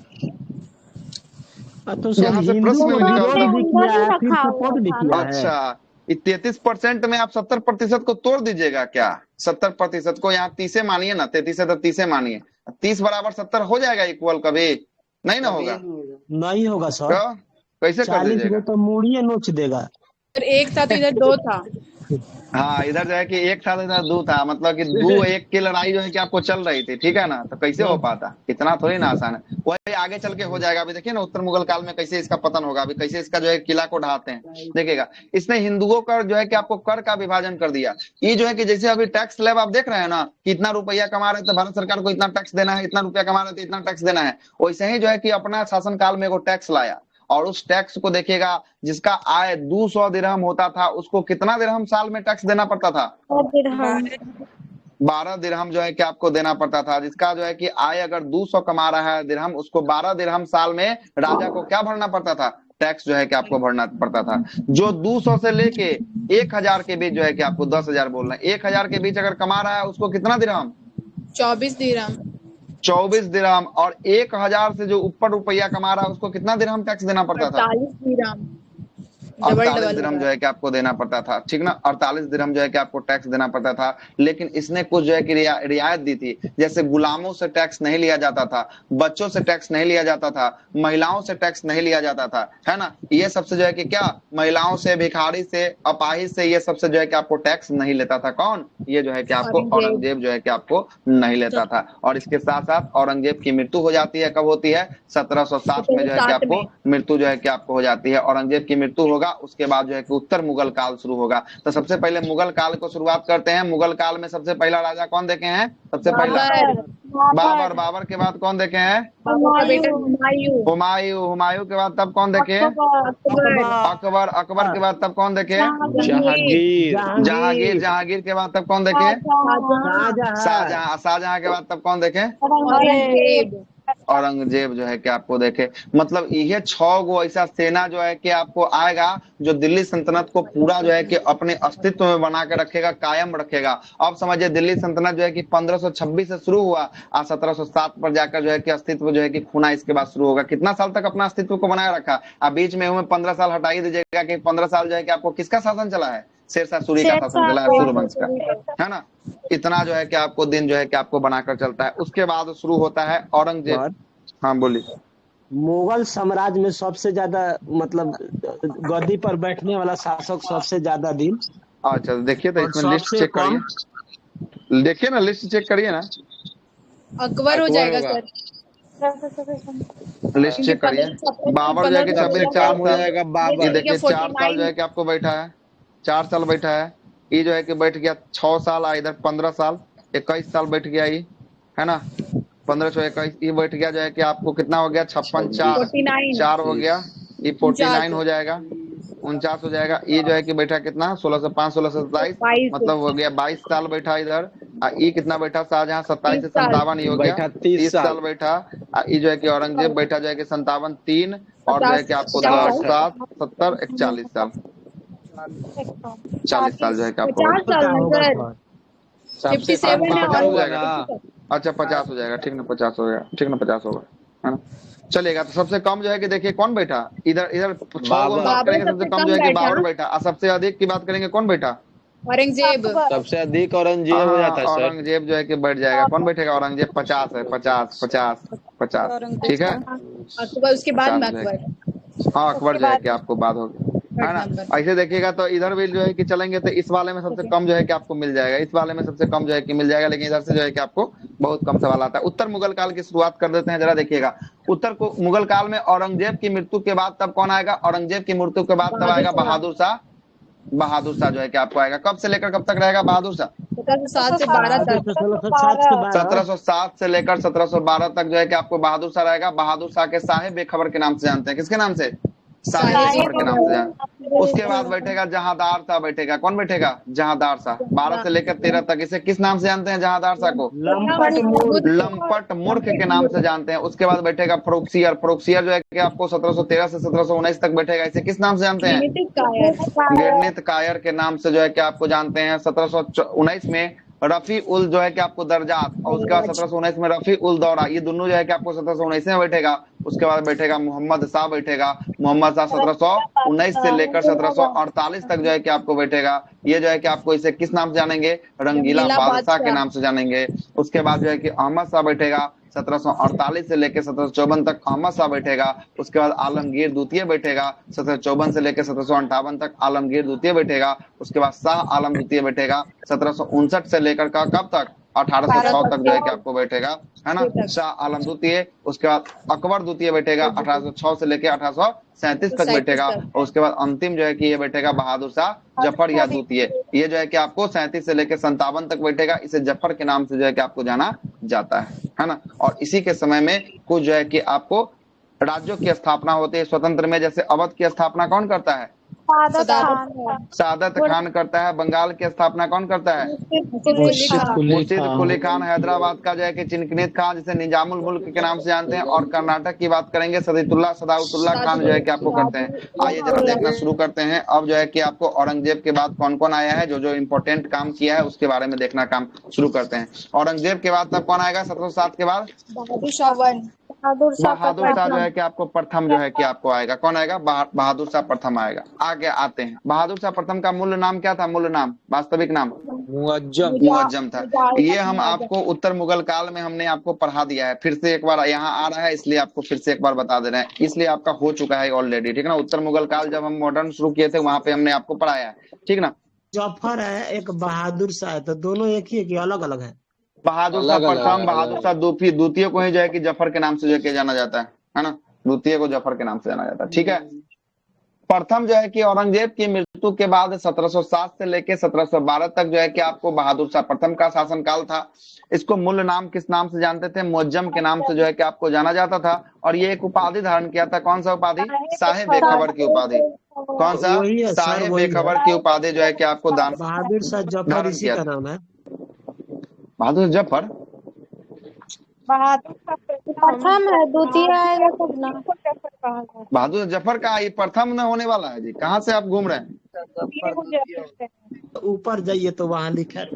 तो यहाँ से प्रश्न भी किया है, फिर सपोर्ट भी किया है। अच्छा, 33% में आप 70% को तोड़ दीजिएगा क्या, 70% को यहाँ 30 मानिए ना, 33 है तो 30 मानिए, 30 बराबर 70 हो जाएगा इक्वल, कभी नहीं ना होगा, नहीं होगा सर। कैसे कर दीजिएगा, तो मूड़िए नोच देगा। एक था तो इधर 2 था। हाँ, इधर जो है कि एक था, इधर दो था, मतलब कि दो एक की लड़ाई जो है कि आपको चल रही थी, ठीक है ना, तो कैसे हो पाता, इतना थोड़ी ना आसान है। वही आगे चल के हो जाएगा। अभी देखिए ना उत्तर मुगल काल में कैसे इसका पतन होगा, अभी कैसे इसका जो है किला को ढाते हैं, देखिएगा। इसने हिंदुओं का जो है कि आपको कर का विभाजन कर दिया। ये जो है कि जैसे अभी टैक्स स्लैब आप देख रहे हैं ना, कि इतना रुपया कमा रहे थे भारत सरकार को इतना टैक्स देना है, इतना रुपया कमा रहे थे इतना टैक्स देना है, वैसे ही जो है कि अपना शासन काल में वो टैक्स लाया। और उस टैक्स को देखिएगा, जिसका आय 200 दिरहम होता था, उसको कितना दिरहम साल में टैक्स देना पड़ता था? 12 दिरहम जो है कि आपको देना पड़ता था। जिसका जो है कि आय अगर 200 कमा रहा है दिरहम, उसको 12 दिरहम साल में राजा को क्या भरना पड़ता था? टैक्स जो है कि आपको भरना पड़ता था। जो 200 से लेके 1000 के बीच जो है कि आपको 10,000 बोल रहे हैं, 1000 के बीच अगर कमा रहा है उसको कितना दिरहम? 24 दिरहम। 24 दिरहम। और 1000 से जो ऊपर रुपया कमा रहा है उसको कितना दिरहम टैक्स देना पड़ता था? 48 दिरहम। 48 दिरहम जो है कि आपको देना पड़ता था, ठीक ना। 48 दिरहम जो है कि आपको टैक्स देना पड़ता था। लेकिन इसने कुछ जो है कि रियायत दी थी, जैसे गुलामों से टैक्स नहीं लिया जाता था, बच्चों से टैक्स नहीं लिया जाता था, महिलाओं से टैक्स नहीं लिया जाता था, है ना। ये सबसे जो है कि क्या, महिलाओं से, भिखारी से, अपाहिज से, ये सबसे जो है कि आपको टैक्स नहीं लेता था। कौन? ये जो है कि आपको औरंगजेब जो है कि आपको नहीं लेता था। और इसके साथ साथ औरंगजेब की मृत्यु हो जाती है। कब होती है? 1707 में जो है कि आपको मृत्यु जो है कि आपको हो जाती है। औरंगजेब की मृत्यु होगा, उसके बाद जो है कि उत्तर मुगल काल शुरू होगा। तो सबसे पहले मुगल काल को शुरुआत करते हैं। मुगल काल में सबसे पहला राजा कौन देखे हैं? सबसे पहला बाबर। बाबर के बाद कौन देखे हैं? हुमायूं। हुमायूं के बाद तब कौन देखे? अकबर। अकबर के बाद तब कौन देखे? जहांगीर। जहांगीर के बाद तब कौन देखे? शाहजहां। शाहजहां के बाद तब कौन देखे? औरंगजेब जो है कि आपको देखे। मतलब ये 6 गो ऐसा सेना जो है कि आपको आएगा, जो दिल्ली सल्तनत को पूरा जो है कि अपने अस्तित्व में बना के रखेगा, कायम रखेगा। अब समझिए दिल्ली सल्तनत जो है कि 1526 से शुरू हुआ और 1707 पर जाकर जो है कि अस्तित्व जो है कि खुना इसके बाद शुरू होगा। कितना साल तक अपना अस्तित्व को बनाए रखा? अब बीच में 15 साल हटा ही दीजिएगा कि 15 साल जो है कि आपको किसका शासन चला है? शेरशाह सूरी का शासन चला है, सूर्यवंश का, है ना। इतना जो है कि आपको दिन जो है कि आपको बनाकर चलता है। उसके बाद शुरू होता है औरंगजेब। हाँ बोलिए। मुगल साम्राज्य में सबसे ज्यादा मतलब गद्दी पर बैठने वाला शासक सबसे ज्यादा दिन। अच्छा देखिए, तो इसमें लिस्ट चेक करिए, देखिए ना, लिस्ट चेक करिए ना। अकबर हो जाएगा सर। लिस्ट चेक करिए। बाबर जो है कि 26 4 हो जाएगा। बाबर ये देखिए 4 साल जो है कि आपको बैठा है, 4 साल बैठा है। ये जो है कि बैठ गया 6 साल, इधर 15 साल, 21 साल बैठ गया ये, है ना। 15 से 21 ये बैठ गया जो है कि आपको कितना हो गया? 56 4 हो गया, ये 49 हो जाएगा, 49 हो जाएगा। ये जो है कि बैठा कितना? 16 से 5 16 से 27, मतलब हो गया 22 साल बैठा इधर। ये कितना बैठा? शाहजहां 27 से 57 ही हो गया, 30 साल बैठा। ये जो है कि औरंगजेब बैठा जो है कि 57 3, और जो है कि आपको 10 7 70 41 साल, 40 साल जो है कि आपको 50 हो जाएगा। अच्छा 50 हो जाएगा, ठीक ना, 50 हो जाएगा, ठीक ना, 50 होगा, है ना। चलेगा। तो सबसे कम जो है कि देखिए कौन बैठा इधर, इधर 6 गो बात करेंगे, सबसे कम जो है कि बाबर बैठा, और सबसे अधिक की बात करेंगे कौन बैठा? औरंगजेब। सबसे अधिक औरंगजेब हो जाता है सर। औरंगजेब जो है कि बैठ जाएगा। कौन बैठेगा? औरंगजेब 50 है, 50 50 50, ठीक है। अकबर, उसके बाद में अकबर। हाँ अकबर जो है कि आपको बाद होगी, है ना। ऐसे देखिएगा तो इधर भी जो है कि चलेंगे तो इस वाले में सबसे कम जो है कि आपको मिल जाएगा, इस वाले में सबसे कम जो है कि मिल जाएगा, लेकिन इधर से जो है कि आपको बहुत कम सवाल आता है। उत्तर मुगल काल की शुरुआत कर देते हैं, जरा देखिएगा। उत्तर को मुगल काल में औरंगजेब की मृत्यु के बाद तब कौन आएगा? औरंगजेब की मृत्यु के बाद तब आएगा बहादुर शाह। बहादुर शाह जो है कि आपको आएगा। कब से लेकर कब तक रहेगा बहादुर शाह? 1707 से 12 तक। 1707 से लेकर 1712 तक जो है कि आपको बहादुर शाह रहेगा। बहादुर शाह के साहेब बेखबर के नाम से जानते हैं। किसके नाम से? साहेब बेखबर के नाम से जानते। उसके बाद बैठेगा जहांदार शाह बैठेगा। कौन बैठेगा? जहांदार शाह। 12 से लेकर 13 तक। इसे किस नाम से जानते हैं जहांदार शाह को? लंपट मूर्ख के नाम से जानते हैं। उसके बाद बैठेगा फरोख्सियर। फरोख्सियर जो है कि आपको 1713 से 1719 तक बैठेगा। इसे किस नाम से जानते हैं? गिरनित कायर के नाम से जो है कि आपको जानते हैं। 1719 में रफी उल जो है कि आपको दर्जात, और उसके बाद 1719 में रफी उल दौरा, ये दोनों जो है कि आपको 1719 में बैठेगा। उसके बाद बैठेगा मोहम्मद शाह बैठेगा। मोहम्मद शाह 1719 से लेकर 1748 तक जो है कि आपको बैठेगा। ये जो है कि आपको इसे किस नाम से जानेंगे? रंगीला बादशाह के नाम से जानेंगे। उसके बाद जो है कि अहमद शाह बैठेगा 1748 से लेकर 1754 तक अहमद शाह बैठेगा। उसके बाद आलमगीर द्वितीय बैठेगा। 1754 से लेकर 1758 तक आलमगीर द्वितीय बैठेगा। उसके बाद शाह आलम द्वितीय बैठेगा। 1759 से लेकर का कब तक 1806 तक जो है कि आपको बैठेगा, है ना, शाह आलम द्वितीय। उसके बाद अकबर द्वितीय बैठेगा 1806 से लेकर 1837 तक बैठेगा। और उसके बाद अंतिम जो है कि ये बैठेगा बहादुर शाह जफर या द्वितीय। ये जो है कि आपको 37 से लेकर 57 तक बैठेगा। इसे जफर के नाम से जो है कि आपको जाना जाता है ना। और इसी के समय में कुछ जो है कि आपको राज्यों की स्थापना होती है स्वतंत्र में। जैसे अवध की स्थापना कौन करता है? सादत खान करता है। बंगाल की स्थापना कौन करता है? मुर्शिद कुली खान। हैदराबाद का जो है कि चिनकिनित खान, जिसे निजामुल मुल्क के नाम से जानते हैं। और कर्नाटक की बात करेंगे सदाउतुल्ला खान जो है कि आपको करते हैं। आइए जरा देखना शुरू करते हैं। अब जो है कि आपको औरंगजेब के बाद कौन कौन आया है, जो जो इम्पोर्टेंट काम किया है उसके बारे में देखना काम शुरू करते हैं। औरंगजेब के बाद तब कौन आएगा? 1707 के बाद बहादुर शाह जो है कि आपको प्रथम जो है कि आपको आएगा। कौन आएगा? बहादुर शाह प्रथम आएगा। आगे आते हैं। बहादुर शाह प्रथम का मूल नाम क्या था? मूल नाम, वास्तविक नाम मुअज्जम था। ये हम आपको उत्तर मुगल काल में हमने आपको पढ़ा दिया है। फिर से एक बार यहाँ आ रहा है, इसलिए आपको फिर से एक बार बता दे रहे हैं। इसलिए आपका हो चुका है ऑलरेडी, ठीक है ना। उत्तर मुगल काल जब हम मॉडर्न शुरू किए थे वहां पे हमने आपको पढ़ाया है, ठीक ना। जफर है, एक बहादुर शाह है, तो दोनों एक ही है कि अलग अलग है? बहादुर शाह प्रथम, बहादुर शाह द्वितीय को ही जो है कि जफर के नाम से जो है जाना जाता है ना। द्वितीय को जफर के नाम से जाना जाता है, ठीक है। प्रथम जो है कि औरंगजेब की मृत्यु के बाद 1707 से लेकर 1712 तक जो है कि आपको बहादुर शाह प्रथम का शासनकाल था। इसको मूल नाम किस नाम से जानते थे? मुअज्जम के नाम से जो है कि आपको जाना जाता था। और ये एक उपाधि धारण किया था। कौन सा उपाधि? साहेब बेखबर की उपाधि। कौन सा? साहेब बेखबर की उपाधि जो है कि आपको दान बहादुर शाह जफर इसी का नाम है। बहादुर जफर प्रथम है, द्वितीय आएगा तब ना। बहादुर जफर का ये प्रथम न होने वाला है जी। कहाँ से आप घूम रहे हैं? ऊपर जाइए तो वहां लिखा है।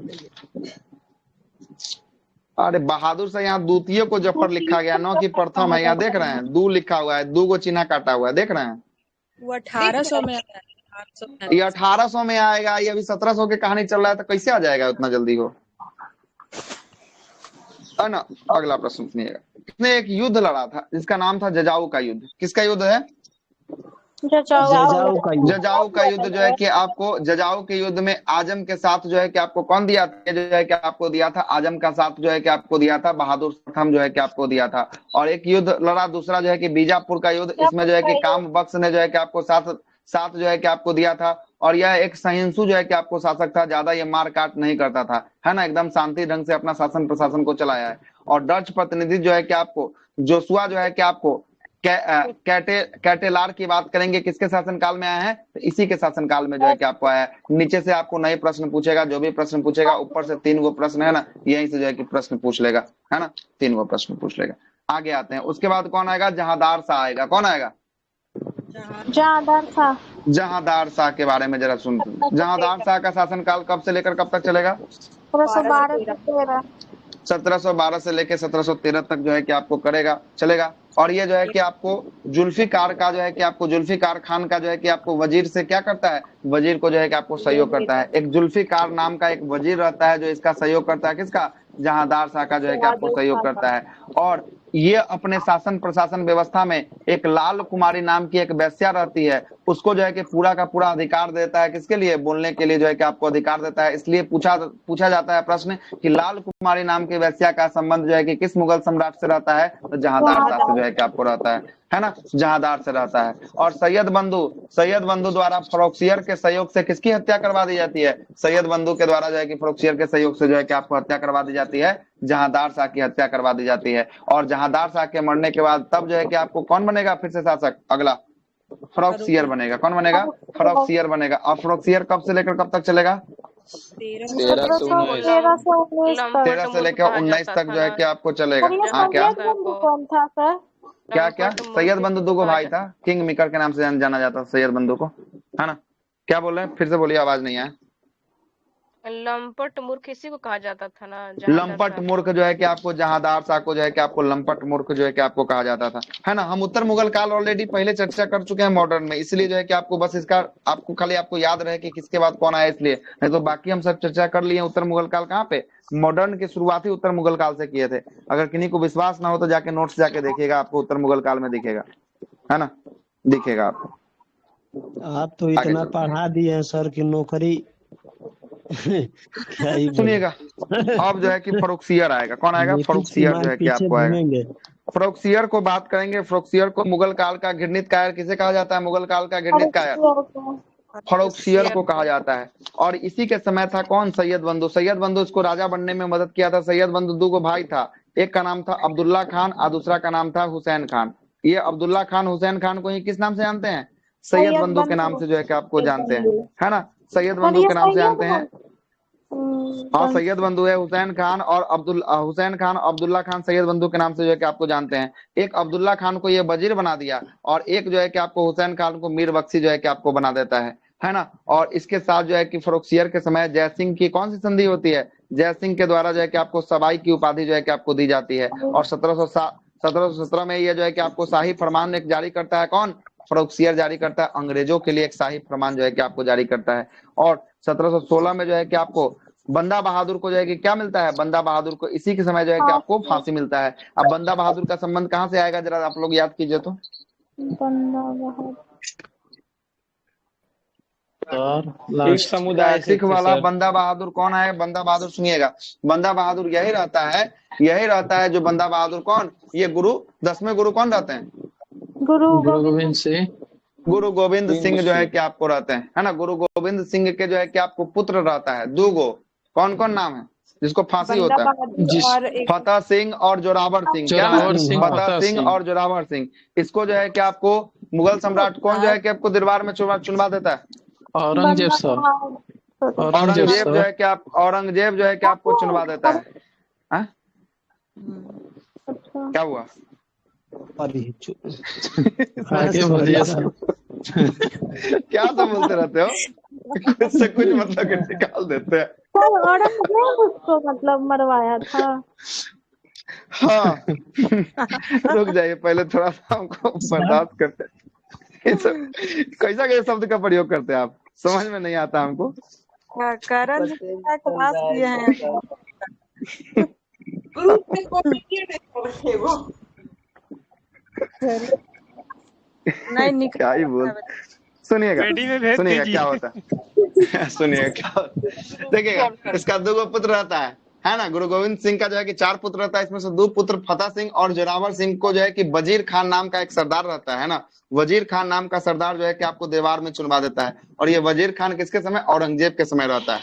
अरे बहादुर से यहाँ द्वितीय को जफर लिखा गया, न कि प्रथम है। यहाँ देख रहे हैं दू लिखा हुआ है, दू को चिन्ह काटा हुआ है, देख रहे हैं। वो 1800 में आता है। ये 1800 में आएगा। ये अभी 1700 की कहानी चल रहा है, तो कैसे आ जाएगा उतना जल्दी हो, है ना। अगला प्रश्न सुनिएगा। किसने एक युद्ध लड़ा था जिसका नाम था जजाऊ का युद्ध? किसका युद्ध है? जजाऊ का युद्ध जो है कि आपको जजाऊ के युद्ध में आजम के साथ जो है कि आपको कौन दिया था? जो है कि आपको दिया था आजम का साथ जो है कि आपको दिया था बहादुर प्रथम जो है कि आपको दिया था। और एक युद्ध लड़ा दूसरा जो है कि बीजापुर का युद्ध। इसमें जो है कि काम बख्श ने जो है कि आपको साथ जो है कि आपको दिया था। और यह एक सहिंसु जो है कि आपको शासक था। ज्यादा ये मार काट नहीं करता था, है ना। एकदम शांति ढंग से अपना शासन प्रशासन को चलाया है। और डच प्रतिनिधि जो है कि आपको जोशुआ जो है कि आपको कैटेलार की बात करेंगे, किसके शासनकाल में आया है? तो इसी के शासनकाल में जो है कि आपको आया है। नीचे से आपको नए प्रश्न पूछेगा। जो भी प्रश्न पूछेगा ऊपर से 3 गो प्रश्न है ना, यहीं से जो है कि प्रश्न पूछ लेगा, है ना। 3 गो प्रश्न पूछ लेगा। आगे आते हैं। उसके बाद कौन आएगा? जहांदार शाह आएगा। कौन आएगा? जहांदार शाह के बारे में जरा सुनते हैं। जहांदार शाह का शासनकाल कब से लेकर कब तक चलेगा? 1712 से लेकर 1713 तक जो है कि आपको चलेगा। और ये जो है कि आपको जुल्फिकार का जो है कि आपको जुल्फिकार खान का जो है कि आपको वजीर से क्या करता है? वजीर को जो है कि आपको सहयोग करता है। एक जुल्फिकार नाम का एक वजीर रहता है जो इसका सहयोग करता है। किसका? जहांदार शाह का जो है कि आपको सहयोग करता है। और ये अपने शासन प्रशासन व्यवस्था में एक लाल कुमारी नाम की एक वेश्या रहती है। उसको जो है कि पूरा का पूरा अधिकार देता है। किसके लिए? बोलने के लिए जो है कि आपको अधिकार देता है। इसलिए पूछा जाता है प्रश्न कि लाल कुमारी नाम की वेश्या का संबंध जो है कि किस मुगल सम्राट से रहता है? तो जहांदार शाह से जो है कि आपको रहता है ना। जहांदार से रहता है। और सैयद बंधु द्वारा फरोख्सियर के सहयोग से किसकी हत्या करवा दी जाती है? सैयद बंधु के द्वारा जो है कि फरोख्सियर के सहयोग से जो है कि आपको हत्या करवा दी जाती है। जहांदार शाह की हत्या करवा दी जाती है। और जहांदार शाह के मरने के बाद तब जो है कि आपको कौन बनेगा फिर से शासक? अगला फरोख्सियर बनेगा। कौन बनेगा? फरोख्सियर बनेगा। और फरोख्सियर कब से लेकर कब तक चलेगा? 13 से लेकर 19 तक जो है कि आपको चलेगा। हाँ क्या सैयद बंधु दुगो भाई था। किंग मेकर के नाम से जाना जाता सैयद बंधु को, है ना। क्या बोल रहे हैं? फिर से बोलिए, आवाज नहीं आया। लंपट मूर्ख इसी को कहा जाता था ना, जहादार लंपट शाह। मूर्ख जो है कि आपको जहादार शाह को जो है कि आपको लंपट मूर्ख जो है कि आपको कहा जाता था, है ना। हम उत्तर मुगल काल ऑलरेडी पहले चर्चा कर चुके हैं मॉडर्न में, इसलिए जो है कि आपको बस इसका आपको खाली आपको याद रहे कि किसके बाद कौन आया, इसलिए। नहीं तो बाकी हम सब चर्चा कर लिए उत्तर मुगल काल कहाँ पे, मॉडर्न के शुरुआती उत्तर मुगल काल से किए थे। अगर किन्हीं को विश्वास ना हो तो जाके नोट्स जाके देखिएगा, आपको उत्तर मुगल काल में दिखेगा, है ना, दिखेगा आपको। आप तो आगे इतना चलते हैं। पढ़ा दिए हैं सर की नौकरी क्या ही बोले। सुनिएगा, अब जो है कि फरुखसियर आएगा। कौन आएगा? नीतीश फरुखसियर कुमार जो है कि पीछे आपको आएगा। घूमेंगे। फरुखसियर को बात करेंगे। फरुखसियर को मुगल काल का घृणित कायर किसे कहा जाता है? मुगल काल का घृणित कायर फरुखसियर को कहा जाता है। और इसी के समय था कौन? सैयद बंधु। सैयद बंधु इसको राजा बनने में मदद किया था। सैयद बंधु दो को भाई था, एक का नाम था अब्दुल्ला खान और दूसरा का नाम था हुसैन खान। ये अब्दुल्ला खान हुसैन खान को ही किस नाम से जानते हैं? सैयद बंधु के नाम से जो है कि आपको जानते हैं, है ना, सैयद बंधु के नाम से जानते हैं। हाँ, सैयद बंधु है हुसैन खान और हुसैन खान अब्दुल्ला खान सैयद बंधु के नाम से जो है कि आपको जानते हैं। एक अब्दुल्ला खान को ये वजीर बना दिया और एक जो है कि आपको हुसैन खान को मीर बख्शी जो है कि आपको बना देता है ना। और इसके साथ जो है कि फरुखसियर के समय जय सिंह की कौन सी संधि होती है? जय सिंह के द्वारा जो है कि आपको सवाई की उपाधि जो है कि आपको दी जाती है। और 1717 में ये जो है कि आपको शाही फरमान एक जारी करता है। कौन? फरुखसियर जारी करता है, अंग्रेजों के लिए एक शाही फरमान जो है कि आपको जारी करता है। और 1716 में जो है कि आपको बंदा बहादुर को जो है कि क्या मिलता है? बंदा बहादुर को इसी के समय जो है कि आपको फांसी मिलता है। अब बंदा बहादुर का संबंध कहाँ से आएगा, जरा आप लोग याद कीजिए तो। सिख समुदाय से सिख थे वाला सर। बंदा बहादुर कौन है? बंदा बहादुर सुनिएगा, बंदा बहादुर यही रहता है जो बंदा बहादुर कौन? ये गुरु 10वें गुरु कौन रहते हैं? गुरु गोविंद सिंह। गुरु गोविंद सिंह जो है कि आपको रहते हैं, है ना। गुरु गोविंद सिंह के जो है कि आपको पुत्र रहता है दो गो। कौन कौन नाम है जिसको फांसी होता है? फतेह सिंह और जोरावर सिंह। क्या नाम? जोरावर सिंह, फतेह फतेह सिंह सिंह। और जोरावर सिंह। इसको जो है कि आपको मुगल सम्राट कौन जो है कि आपको दरबार में चुनवा देता है? औरंगजेब सर। औरंगजेब जो है कि औरंगजेब जो है कि आपको चुनवा देता है। हाँ? क्या हुआ? आगे बोलिए सर। क्या सब बोलते रहते हो? कुछ से कुछ मतलब कि निकाल देते हैं। औरंगजेब उसको मतलब मरवाया था। हाँ रुक जाइए, पहले थोड़ा सा हमको बर्दाश्त करते हैं। कैसा शब्द का प्रयोग करते हैं आप? समझ में नहीं आता हमको। करण क्लास किए हैं। नहीं क्या ही बोल। सुनिएगा क्या होता है सुनिएगा क्या होता है। देखिएगा, इसका दो पुत्र रहता है ना। गुरु गोविंद सिंह का जो है कि 4 पुत्र रहता है, इसमें से 2 पुत्र फतेह सिंह और जोरावर सिंह को जो है कि वजीर खान नाम का एक सरदार रहता है ना। वजीर खान नाम का सरदार जो है कि आपको दरबार में चुनवा देता है। और ये वजीर खान किसके समय? औरंगजेब के समय रहता है,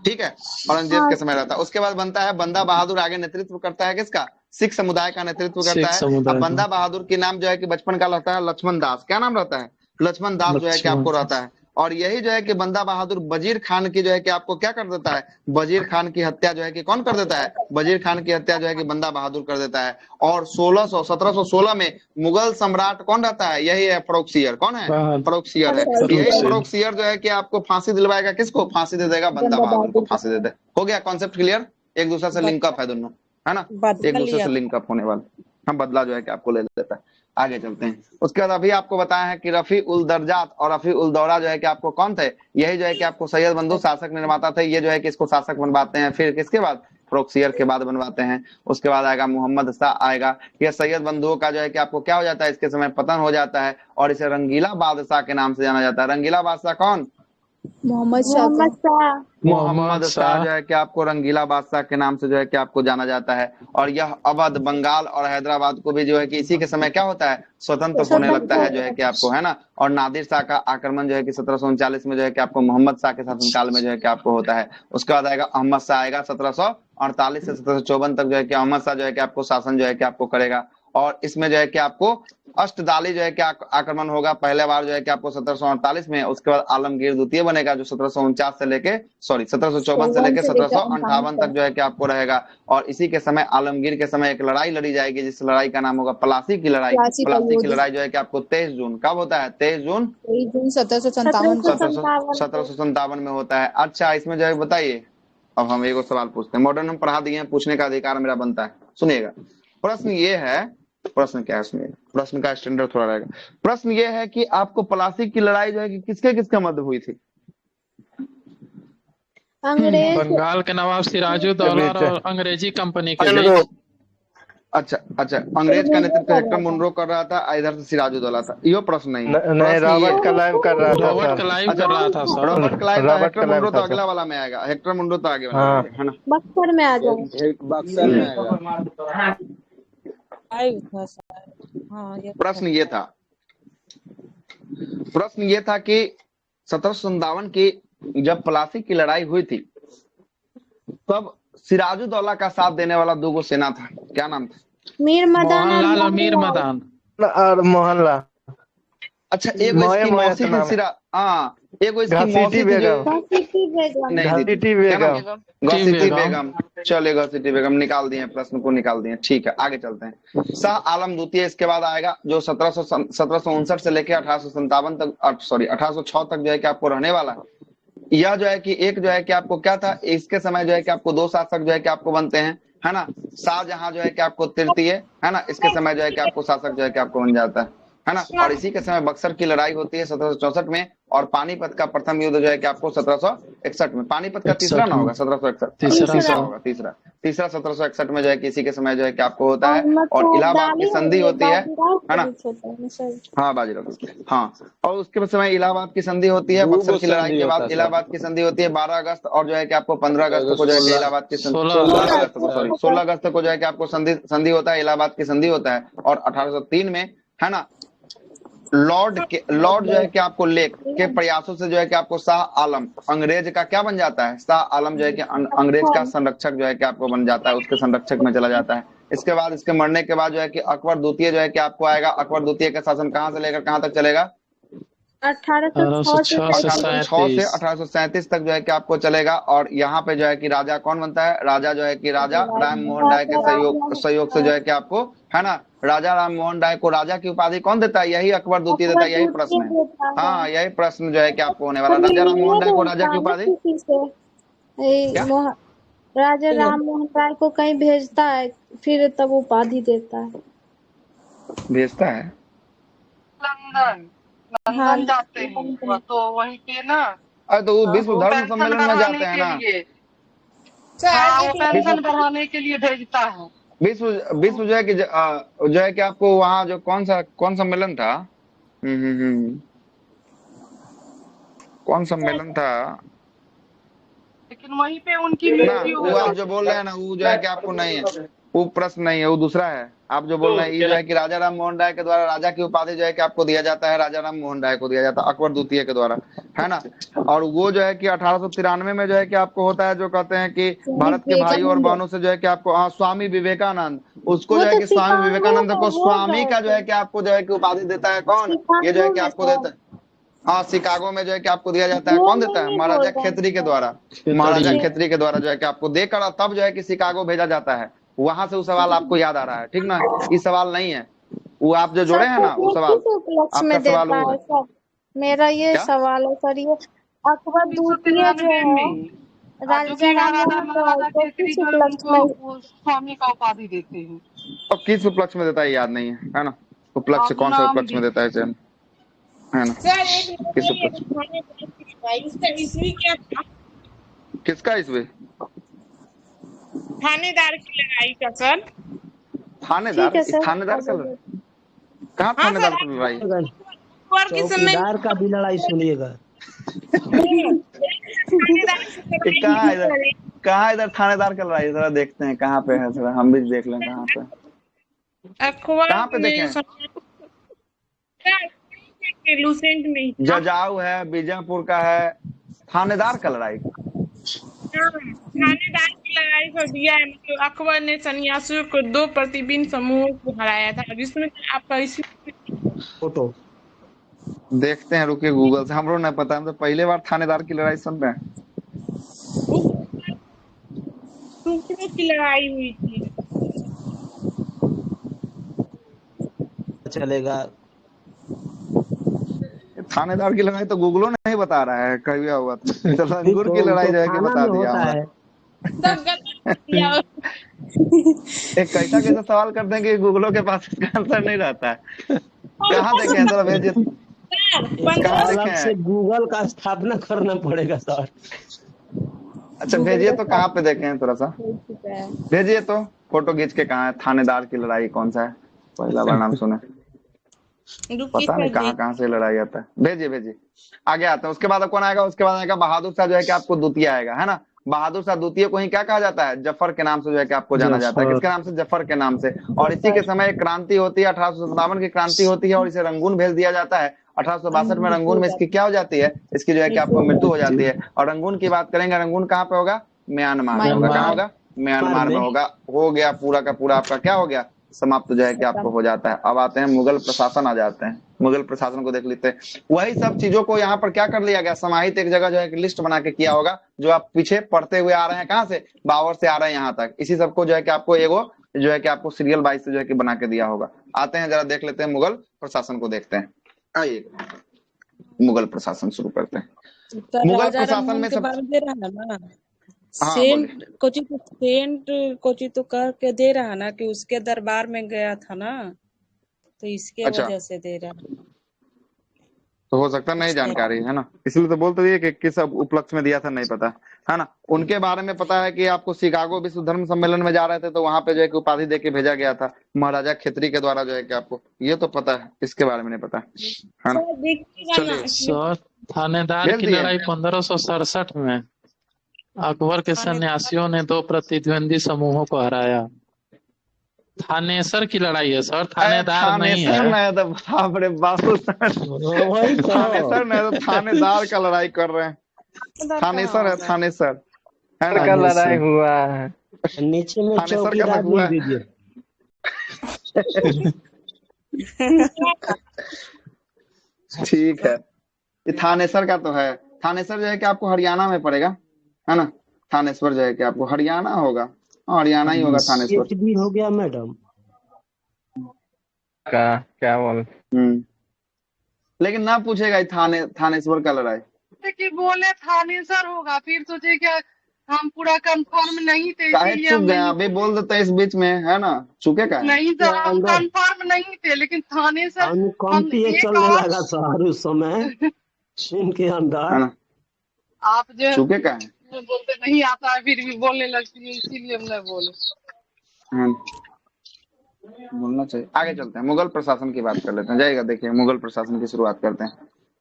ठीक है, औरंगजेब के समय रहता है। उसके बाद बनता है बंदा बहादुर। आगे नेतृत्व करता है किसका? सिख समुदाय का नेतृत्व करता है। अब बंदा बहादुर के नाम जो है कि बचपन का रहता है लक्ष्मण दास। क्या नाम रहता है? लक्ष्मण दास जो है कि आपको रहता है। और यही जो है कि बंदा बहादुर वजीर खान की जो है कि आपको क्या कर देता है? वजीर खान की हत्या जो है कि कौन कर देता है? वजीर खान की हत्या जो है कि बंदा बहादुर कर देता है। और 1716 में मुगल सम्राट कौन रहता है? यही है फरुखसियर। कौन है? फरुखसियर है। यही फरुखसियर जो है कि आपको फांसी दिलवाएगा। किसको फांसी दे देगा? बंदा बहादुर को फांसी दे दे। हो गया कॉन्सेप्ट क्लियर? एक दूसरे से लिंकअप है दोनों, है ना, एक दूसरे से लिंकअप होने वाले। हम बदला जो है कि आपको ले लेता है। आगे चलते हैं। उसके बाद अभी आपको बताया है कि रफी उल दर्जात और रफी उल दौरा जो है कि आपको कौन थे? यही जो है कि आपको सैयद बंधु शासक निर्माता थे। ये जो है कि इसको शासक बनवाते हैं। फिर किसके बाद? फरुखसियर के बाद बनवाते हैं। उसके बाद आएगा मोहम्मद शाह आएगा। ये सैयद बंधुओं का जो है कि आपको क्या हो जाता है? इसके समय पतन हो जाता है और इसे रंगीला बादशाह के नाम से जाना जाता है। रंगीला बादशाह कौन? मोहम्मद शाह। मोहम्मद शाह जो है कि आपको रंगीला बादशाह के नाम से जो है कि आपको जाना जाता है। और यह अवध, बंगाल और हैदराबाद को भी जो है कि इसी के समय क्या होता है? स्वतंत्र होने लगता है जो है कि आपको, है ना। और नादिर शाह का आक्रमण जो है कि 1739 में जो है कि आपको मोहम्मद शाह के शासनकाल में जो है कि आपको होता है। उसके बाद आएगा अहमद शाह आएगा 1748 से 1754 तक जो है कि अहमद शाह जो है कि आपको शासन जो है कि आपको करेगा। और इसमें जो है कि आपको अष्टदाली जो है कि आक्रमण होगा पहले बार जो है कि आपको 1748 में। उसके बाद आलमगीर द्वितीय बनेगा जो 1754 से लेके 1754 से लेके 1758 तक जो है कि आपको रहेगा। और इसी के समय आलमगीर के समय एक लड़ाई लड़ी जाएगी जिस लड़ाई का नाम होगा प्लासी की लड़ाई। प्लासी की लड़ाई जो है कि आपको 23 जून कब होता है? 23 जून 1757 में होता है। अच्छा इसमें जो है बताइए, अब हम एक सवाल पूछते हैं, मॉडर्न हम पढ़ा दिए हैं, पूछने का अधिकार मेरा बनता है। सुनिएगा प्रश्न ये है, प्रश्न क्या है सुनिएगा, प्रश्न का स्टैंडर्ड थोड़ा रहेगा। प्रश्न ये है कि आपको प्लासी की लड़ाई जो है कि किसके किसके मध्य हुई थी? अंग्रेज बंगाल के नवाब सिराजुद्दौला और अंग्रेजी कंपनी के बीच। अच्छा अच्छा, अंग्रेज का नेतृत्व हेक्टर मुनरो कर रहा था, इधर से सिराजुद्दौला था। यो प्रश्न नहीं है, नहीं रॉबर्ट क्लाइव कर रहा था रॉबर्ट सर। क्लाइव कर रहा था सर। रॉबर्ट क्लाइव था, रॉबर्ट हेक्टर क्लाइव मुनरो तो था अगला सर। वाला में आएगा, हेक्टर मुनरो तो आगे वाला हाँ। में है ना, बक्सर में आ जाओ। बक्सर में आएगा। हाँ ये प्रश्न ये था कि 1757 की जब प्लासी की लड़ाई हुई थी तब सिराजुद्दौला का साथ देने वाला दो गो सेना था, क्या नाम था? मीर मदन मोहनलाल और मीर मदन। और मोहनलाल। अच्छा एगो इसकी मौसी थी हाँ, एगो इसकी मौसी थी जो घसीटी बेगम। घसीटी बेगम। चले घसीटी बेगम निकाल दिए, प्रश्न को निकाल दिए। ठीक है आगे चलते हैं। शाह आलम द्वितीय इसके बाद आएगा जो 1759 से लेके 1857 तक 1806 तक जो है कि आपको रहने वाला है। यह जो है कि एक जो है कि आपको क्या था, इसके समय जो है कि आपको दो शासक जो है कि आपको बनते हैं, है ना। शाहजहां जो है कि आपको तृतीय, है ना, इसके समय जो है कि आपको शासक जो है कि आपको बन जाता है ना। और इसी के समय बक्सर की लड़ाई होती है 1764 में, और पानीपत का प्रथम युद्ध जो है कि आपको 1761 में। पानीपत का तीसरा ना होगा 1761, तीसरा होगा, तीसरा 1761 में जो है कि इसी के समय जो है कि आपको होता है। और इलाहाबाद की संधि होती है ना। हाँ बाजीराव, हाँ। और उसके समय इलाहाबाद की संधि होती है, बक्सर की लड़ाई के बाद इलाहाबाद की संधि होती है 12 अगस्त, और जो है कि आपको 15 अगस्त को जो है कि इलाहाबाद की 16 अगस्त को जो है कि आपको संधि होता है, इलाहाबाद की संधि होता है। और 1803 में, है ना, लॉर्ड जो है कि आपको लेक के प्रयासों से जो है कि आपको शाह आलम अंग्रेज का क्या बन जाता है? शाह आलम जो है कि अंग्रेज का संरक्षक जो है कि आपको बन जाता है, उसके संरक्षक में चला जाता है। इसके बाद इसके मरने के बाद जो है कि अकबर द्वितीय जो है कि आपको आएगा। अकबर द्वितीय का शासन कहां से लेकर कहां तक चलेगा? 1806 से 1837 तक जो है कि आपको चलेगा। और यहाँ पे जो है कि राजा कौन बनता है? राजा जो है कि राजा राम मोहन राय के सहयोग से जो है कि आपको, है ना, राजा राम मोहन राय को राजा की उपाधि कौन देता है? यही अकबर द्वितीय देता है। यही प्रश्न है, हाँ यही प्रश्न जो है कि आपको होने वाला। राजा राम मोहन राय को राजा की उपाधि राजा राम मोहन राय को कहीं भेजता है, फिर तब उपाधि देता है, भेजता है। लंदन जाते हैं तो वहीं पे ना, अरे तो वो विश्व धर्म सम्मेलन में जाते हैं ना, वो पेंशन बढ़ाने के लिए भेजता है। विश्व जो है कि आपको वहाँ जो कौन सम्मेलन था, कौन सम्मेलन था, लेकिन वहीं पे उनकी ना वो आप जो बोल रहे हैं ना, वो जो है कि आपको नहीं है, वो प्रश्न नहीं है, वो दूसरा है। आप जो बोल रहे हैं ये जो है कि राजा राम मोहन राय के द्वारा राजा की उपाधि जो है कि आपको दिया जाता है, राजा राम मोहन राय को दिया जाता है अकबर द्वितीय के द्वारा, है ना। और वो जो है कि 1893 में जो है कि आपको होता है जो कहते हैं कि भारत के भाई और बहनों से जो है कि आपको स्वामी विवेकानंद, उसको जो है कि स्वामी विवेकानंद को स्वामी का जो है कि आपको जो है कि उपाधि देता है कौन? ये जो है कि आपको देता है, हाँ शिकागो में जो है कि आपको दिया जाता है। कौन देता है? महाराजा खेतरी के द्वारा, महाराजा खेतरी के द्वारा जो है कि आपको देकर तब जो है कि शिकागो भेजा जाता है। वहां से वो सवाल आपको याद आ रहा है, ठीक ना। ये सवाल नहीं है, वो आप जो जोड़े हैं ना वो सवाल आपका सवाल वो है। मेरा ये सवाल है सर, ये अकबर द्वितीय जो है राजा राम स्वामी का उपाधि देते हैं। और किस उपलक्ष्य में देता है याद नहीं है ना। उपलक्ष्य कौन सा उपलक्ष्य में देता है ना, किस उपलक्ष्य? किसका इसमें? थानेदार की लड़ाई का सर। थानेदार का लड़ाई कहाँ? थानेदार की लड़ाई, चौकीदार का भी लड़ाई सुनिएगा। कहाँ इधर थानेदार का लड़ाई? जरा देखते हैं कहाँ पे है, जरा हम भी देख लें कहाँ पे, कहाँ पे देखें। लुसेंट में जजाऊ है, बीजापुर का है, थानेदार का लड़ाई। थानेदार की लड़ाई लड़ाई को दिया है, मतलब अकबर ने सन्यासियों को 2 प्रतिबिंब समूहों को हराया था, जिसमें आपका इसी फोटो देखते हैं, रुकिए गूगल से, हमरो नहीं पता, हम तो पहले बार थानेदार की लड़ाई सुन रहे हैं। टुकड़ों की लड़ाई हुई थी। चलेगा। थानेदार की लड़ाई तो गूगलो नहीं बता रहा है, कहिया हुआ तो रंगून की लड़ाई जो है कि बता दिया हमारा। सब गलत किया। एक कैसा कैसा सवाल करते हैं कि गूगलों के पास इसका आंसर नहीं रहता है। कहाँ देखे हैं जरा भेजिए, कहाँ देखे अलग से हैं? गूगल का स्थापना करना पड़ेगा सर। अच्छा भेजिए तो, कहाँ पे देखे हैं, थोड़ा सा भेजिए तो, फोटो खींच के। कहाँ है थानेदार की लड़ाई, कौन सा है? पहला बार नाम सुने, पता नहीं कहाँ से लड़ाई आता है। भेजिए भेजिए, आगे आते हैं। उसके बाद कौन आएगा? उसके बाद आएगा बहादुर शाह, जो है कि आपको द्वितीय आएगा, है ना। बहादुर शाह द्वितीय को ही क्या कहा जाता है? जफर के नाम से जो है कि आपको जाना जाता है। किसके नाम से? जफर के नाम से। और इसी के समय एक क्रांति होती है, 1857 की क्रांति होती है, और इसे रंगून भेज दिया जाता है। 1862 में रंगून में इसकी क्या हो जाती है? इसकी जो है कि आपको मृत्यु हो जाती है। और रंगून की बात करेंगे, रंगून कहाँ पे होगा? म्यांमार में होगा। कहाँ होगा? म्यांमार में होगा। हो गया पूरा का पूरा आपका क्या हो गया? समाप्त जो है कि आपको हो जाता है। अब आते हैं मुगल प्रशासन, आ जाते हैं मुगल प्रशासन को देख लेते हैं। वही सब चीजों को यहाँ पर क्या कर लिया गया? समाहित एक जगह जो है कि लिस्ट बना के किया होगा, जो आप पीछे पढ़ते हुए आ रहे हैं। कहाँ से? बाबर से आ रहे हैं यहाँ तक। इसी सबको जो है कि आपको एगो जो है कि आपको सीरियल वाइज से जो है कि बना के दिया होगा। आते हैं जरा देख लेते हैं, मुगल प्रशासन को देखते हैं। आइए मुगल प्रशासन शुरू करते हैं। मुगल प्रशासन में सब सेंट कोची तो करके दे रहा ना कि उसके दरबार में गया था ना, तो इसके वजह से दे रहा। तो हो सकता नहीं जानकारी है ना, इसलिए तो बोलते दिए कि किस उपलक्ष्य में दिया था नहीं पता है ना। उनके बारे में पता है कि आपको शिकागो विश्व धर्म सम्मेलन में जा रहे थे, तो वहां पे जो है कि उपाधि दे के भेजा गया था महाराजा खेतरी के द्वारा, जो है कि आपको ये तो पता है, इसके बारे में नहीं पता है ना। सर थानेदार की लड़ाई 1567 में अकबर के सन्यासियों ने 2 प्रतिद्वंदी समूहों को हराया। थानेसर की लड़ाई है सर, थानेदार नहीं है। तो बाप रे बाबू, थानेसर नहीं तो थानेदार का लड़ाई कर रहे हैं। थानेसर है, थानेसर है ना, का लड़ाई हुआ है। नीचे में थानेसर का तो हुआ है। ठीक है, ये थानेसर का तो है। थानेसर जो है कि आपको हरियाणा में पड़ेगा, है ना। थानेश्वर जो है कि आपको हरियाणा होगा, हरियाणा ही होगा थानेश्वर। भी हो गया मैडम का क्या बोल। लेकिन ना पूछेगा थानेश्वर का लड़ाई। कि बोले थानेसर होगा, फिर सोचे क्या हम पूरा कंफर्म नहीं थे, काहे चुप गए? अभी बोल देते हैं इस बीच में, है ना। चुके का नहीं तो हम कंफर्म नहीं थे, लेकिन थानेसर चलने लगा सर उस समय इनके अंदर। आप जो चुके का है बोलते नहीं आता है, फिर भी बोलने लगती है, इसीलिए हम नहीं बोले। बोलना चाहिए। आगे चलते हैं, मुगल प्रशासन की बात कर लेते हैं। जाएगा, देखिए मुगल प्रशासन की शुरुआत करते हैं।